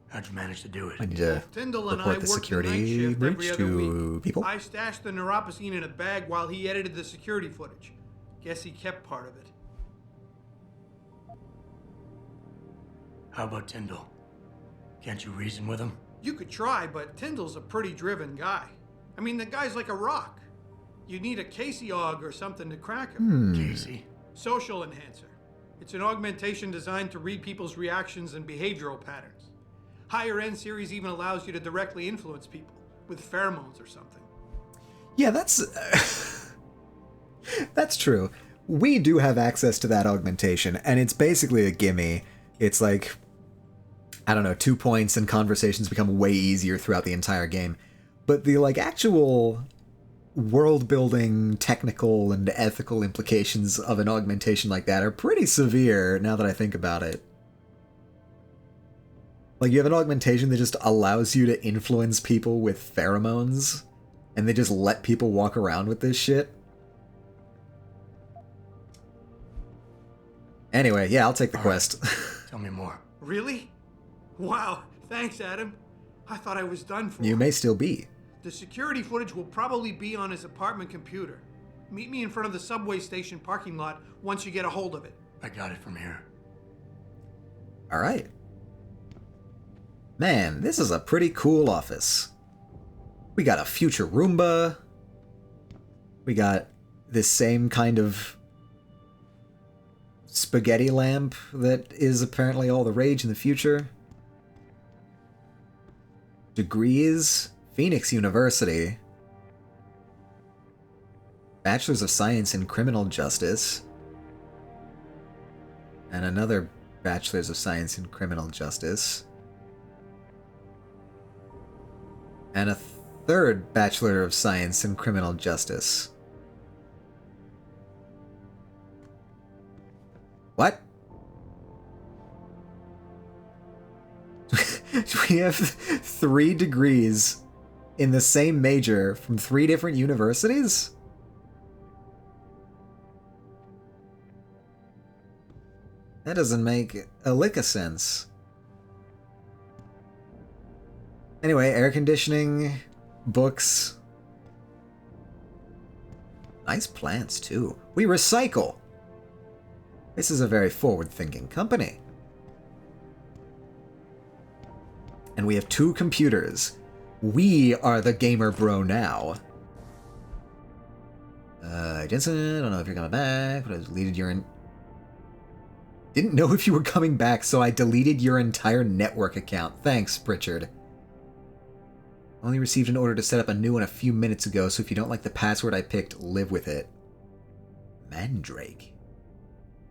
How'd you manage to do it? I need to Tyndall and I report the worked the night security shift every breach other to week. people. I stashed the neuropozyne in a bag while he edited the security footage. Guess he kept part of it. How about Tyndall? Can't you reason with him? You could try, but Tyndall's a pretty driven guy. I mean, the guy's like a rock. You need a Casey aug or something to crack him. Casey? Social enhancer. It's an augmentation designed to read people's reactions and behavioral patterns. Higher end series even allows you to directly influence people with pheromones or something. Yeah, that's... that's true. We do have access to that augmentation, and it's basically a gimme. It's like, I don't know, 2 points and conversations become way easier throughout the entire game. But the, like, actual world-building, technical, and ethical implications of an augmentation like that are pretty severe, now that I think about it. Like, you have an augmentation that just allows you to influence people with pheromones, and they just let people walk around with this shit. Anyway, yeah, I'll take the quest. Tell me more. Really? Wow, thanks, Adam. I thought I was done for. You may still be. The security footage will probably be on his apartment computer. Meet me in front of the subway station parking lot once you get a hold of it. I got it from here. Alright. Man, this is a pretty cool office. We got a future Roomba. We got this same kind of spaghetti lamp that is apparently all the rage in the future. Degrees. Phoenix University. Bachelor's of Science in Criminal Justice. And another Bachelor's of Science in Criminal Justice. And a third Bachelor of Science in Criminal Justice. What? We have 3 degrees in the same major from 3 different universities? That doesn't make a lick of sense. Anyway, air conditioning, books. Nice plants, too. We recycle! This is a very forward-thinking company. And we have 2 computers. We are the gamer bro now. Jensen, I don't know if you're coming back, but I deleted your... Didn't know if you were coming back, so I deleted your entire network account. Thanks, Pritchard. Only received an order to set up a new one a few minutes ago, so if you don't like the password I picked, live with it. Mandrake.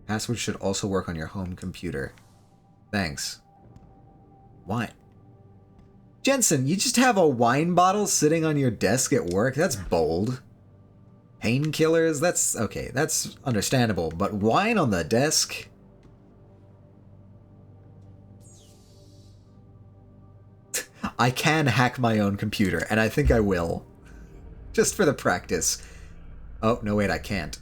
Password should also work on your home computer. Thanks. Wine. Jensen, you just have a wine bottle sitting on your desk at work? That's bold. Painkillers? That's okay, that's understandable, but wine on the desk? I can hack my own computer, and I think I will. Just for the practice. Oh, no wait, I can't.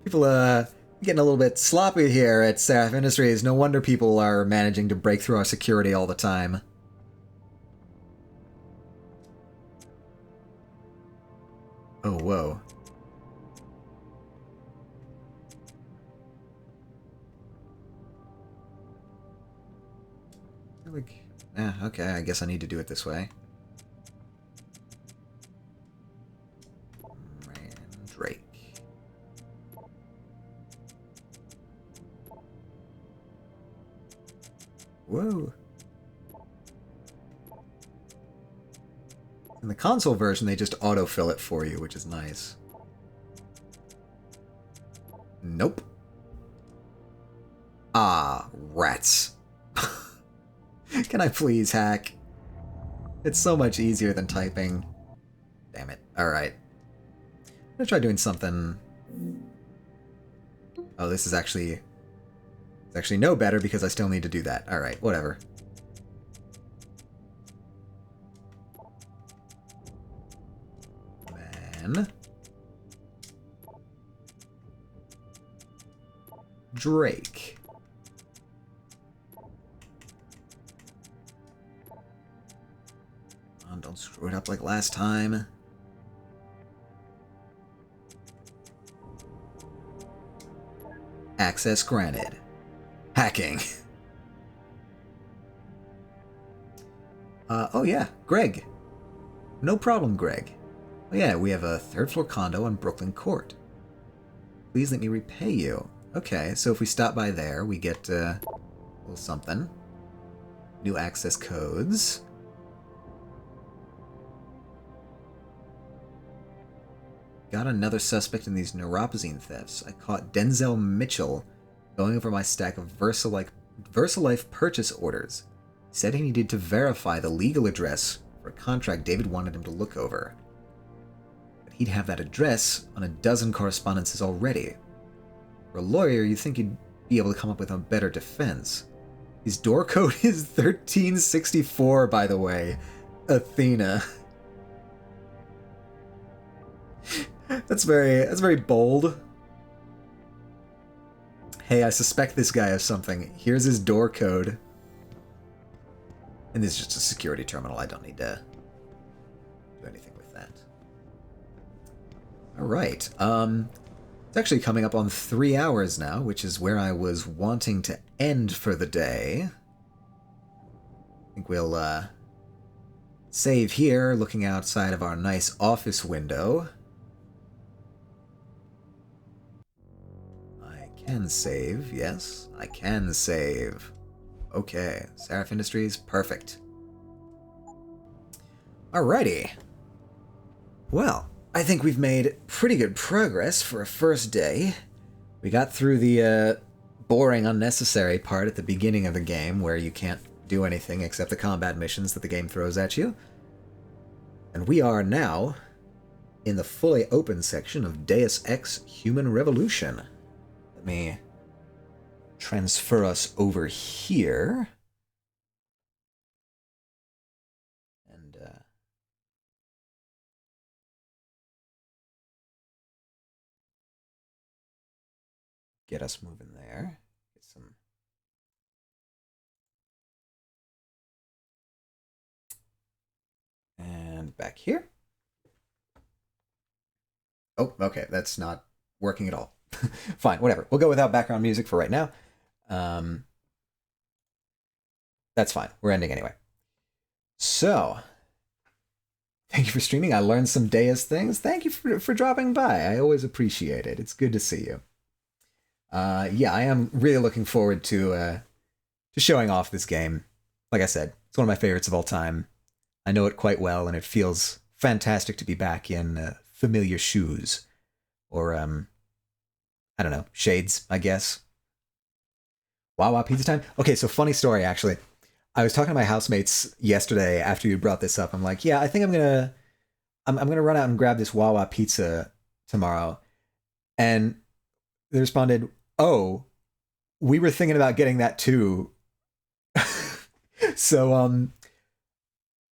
People, getting a little bit sloppy here at Seraph Industries. No wonder people are managing to break through our security all the time. Oh, whoa. Like, okay, I guess I need to do it this way. Mandrake. Whoa. In the console version, they just autofill it for you, which is nice. Nope. Ah, rats. Can I please hack? It's so much easier than typing. Damn it. Alright. I'm gonna try doing something... Oh, this is actually... It's actually no better because I still need to do that. Alright, whatever. Man. Drake. Don't screw it up like last time. Access granted. Hacking. Oh yeah, Greg. No problem, Greg. Oh yeah, we have a third floor condo on Brooklyn Court. Please let me repay you. Okay, so if we stop by there, we get a little something. New access codes. Got another suspect in these neuropozyne thefts. I caught Denzel Mitchell going over my stack of VersaLife purchase orders. He said he needed to verify the legal address for a contract David wanted him to look over. But he'd have that address on a dozen correspondences already. For a lawyer, you'd think you'd be able to come up with a better defense. His door code is 1364, by the way. Athena. That's very bold. Hey, I suspect this guy of something. Here's his door code. And this is just a security terminal. I don't need to do anything with that. Alright. It's actually coming up on 3 hours now, which is where I was wanting to end for the day. I think we'll save here, looking outside of our nice office window. Can save, yes, I can save. Okay, Seraph Industries, perfect. Alrighty. Well, I think we've made pretty good progress for a first day. We got through the boring, unnecessary part at the beginning of the game where you can't do anything except the combat missions that the game throws at you. And we are now in the fully open section of Deus Ex Human Revolution. Let me transfer us over here. And get us moving there. Get some and back here. Oh, okay, that's not working at all. Fine, whatever. We'll go without background music for right now. That's fine. We're ending anyway. So, thank you for streaming. I learned some Deus things. Thank you for dropping by. I always appreciate it. It's good to see you. Yeah, I am really looking forward to showing off this game. Like I said, it's one of my favorites of all time. I know it quite well, and it feels fantastic to be back in familiar shoes. Or, I don't know, shades, I guess. Wawa pizza time? Okay, so funny story, actually. I was talking to my housemates yesterday after you brought this up. I'm like, yeah, I think I'm gonna run out and grab this Wawa pizza tomorrow. And they responded, "Oh, we were thinking about getting that too." So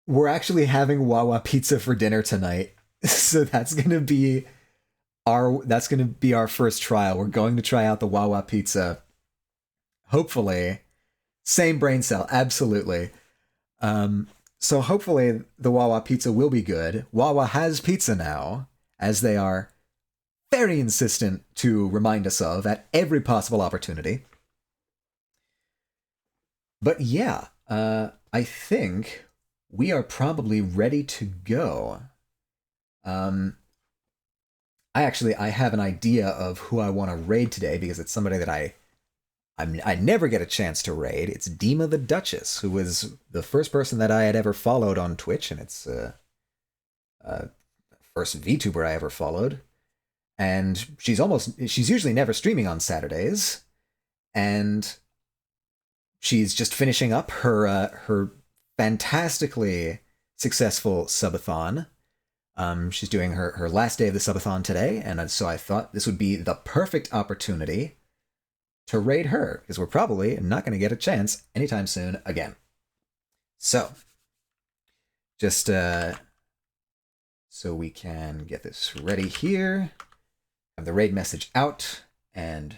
we're actually having Wawa pizza for dinner tonight. So that's gonna be our first trial. We're going to try out the Wawa pizza. Hopefully, same brain cell, absolutely. So hopefully the Wawa pizza will be good. Wawa has pizza now, as they are very insistent to remind us of at every possible opportunity. But yeah, I think we are probably ready to go. I have an idea of who I want to raid today because it's somebody that I never get a chance to raid. It's Dima the Duchess, who was the first person that I had ever followed on Twitch, and it's first VTuber I ever followed. And she's usually never streaming on Saturdays, and she's just finishing up her fantastically successful subathon. She's doing her last day of the subathon today, and so I thought this would be the perfect opportunity to raid her, because we're probably not going to get a chance anytime soon again. So, just so we can get this ready here, have the raid message out and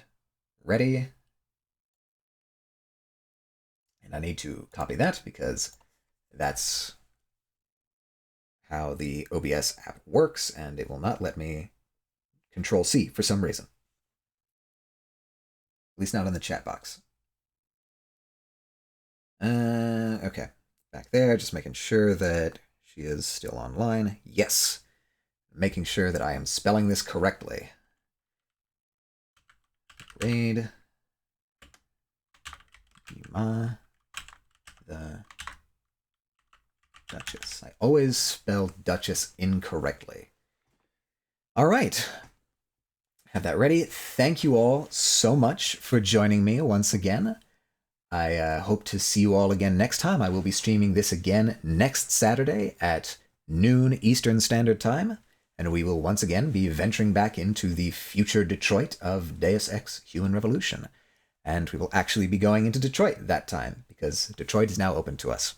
ready. And I need to copy that because that's how the OBS app works, and it will not let me Control C for some reason. At least not in the chat box. Okay. Back there, just making sure that she is still online. Yes. Making sure that I am spelling this correctly. Raid. Dima the Duchess. I always spell Duchess incorrectly. All right. Have that ready. Thank you all so much for joining me once again. I hope to see you all again next time. I will be streaming this again next Saturday at noon Eastern Standard Time, and we will once again be venturing back into the future Detroit of Deus Ex Human Revolution. And we will actually be going into Detroit that time, because Detroit is now open to us.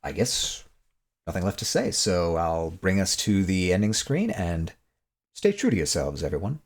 I guess nothing left to say, so I'll bring us to the ending screen, and stay true to yourselves, everyone.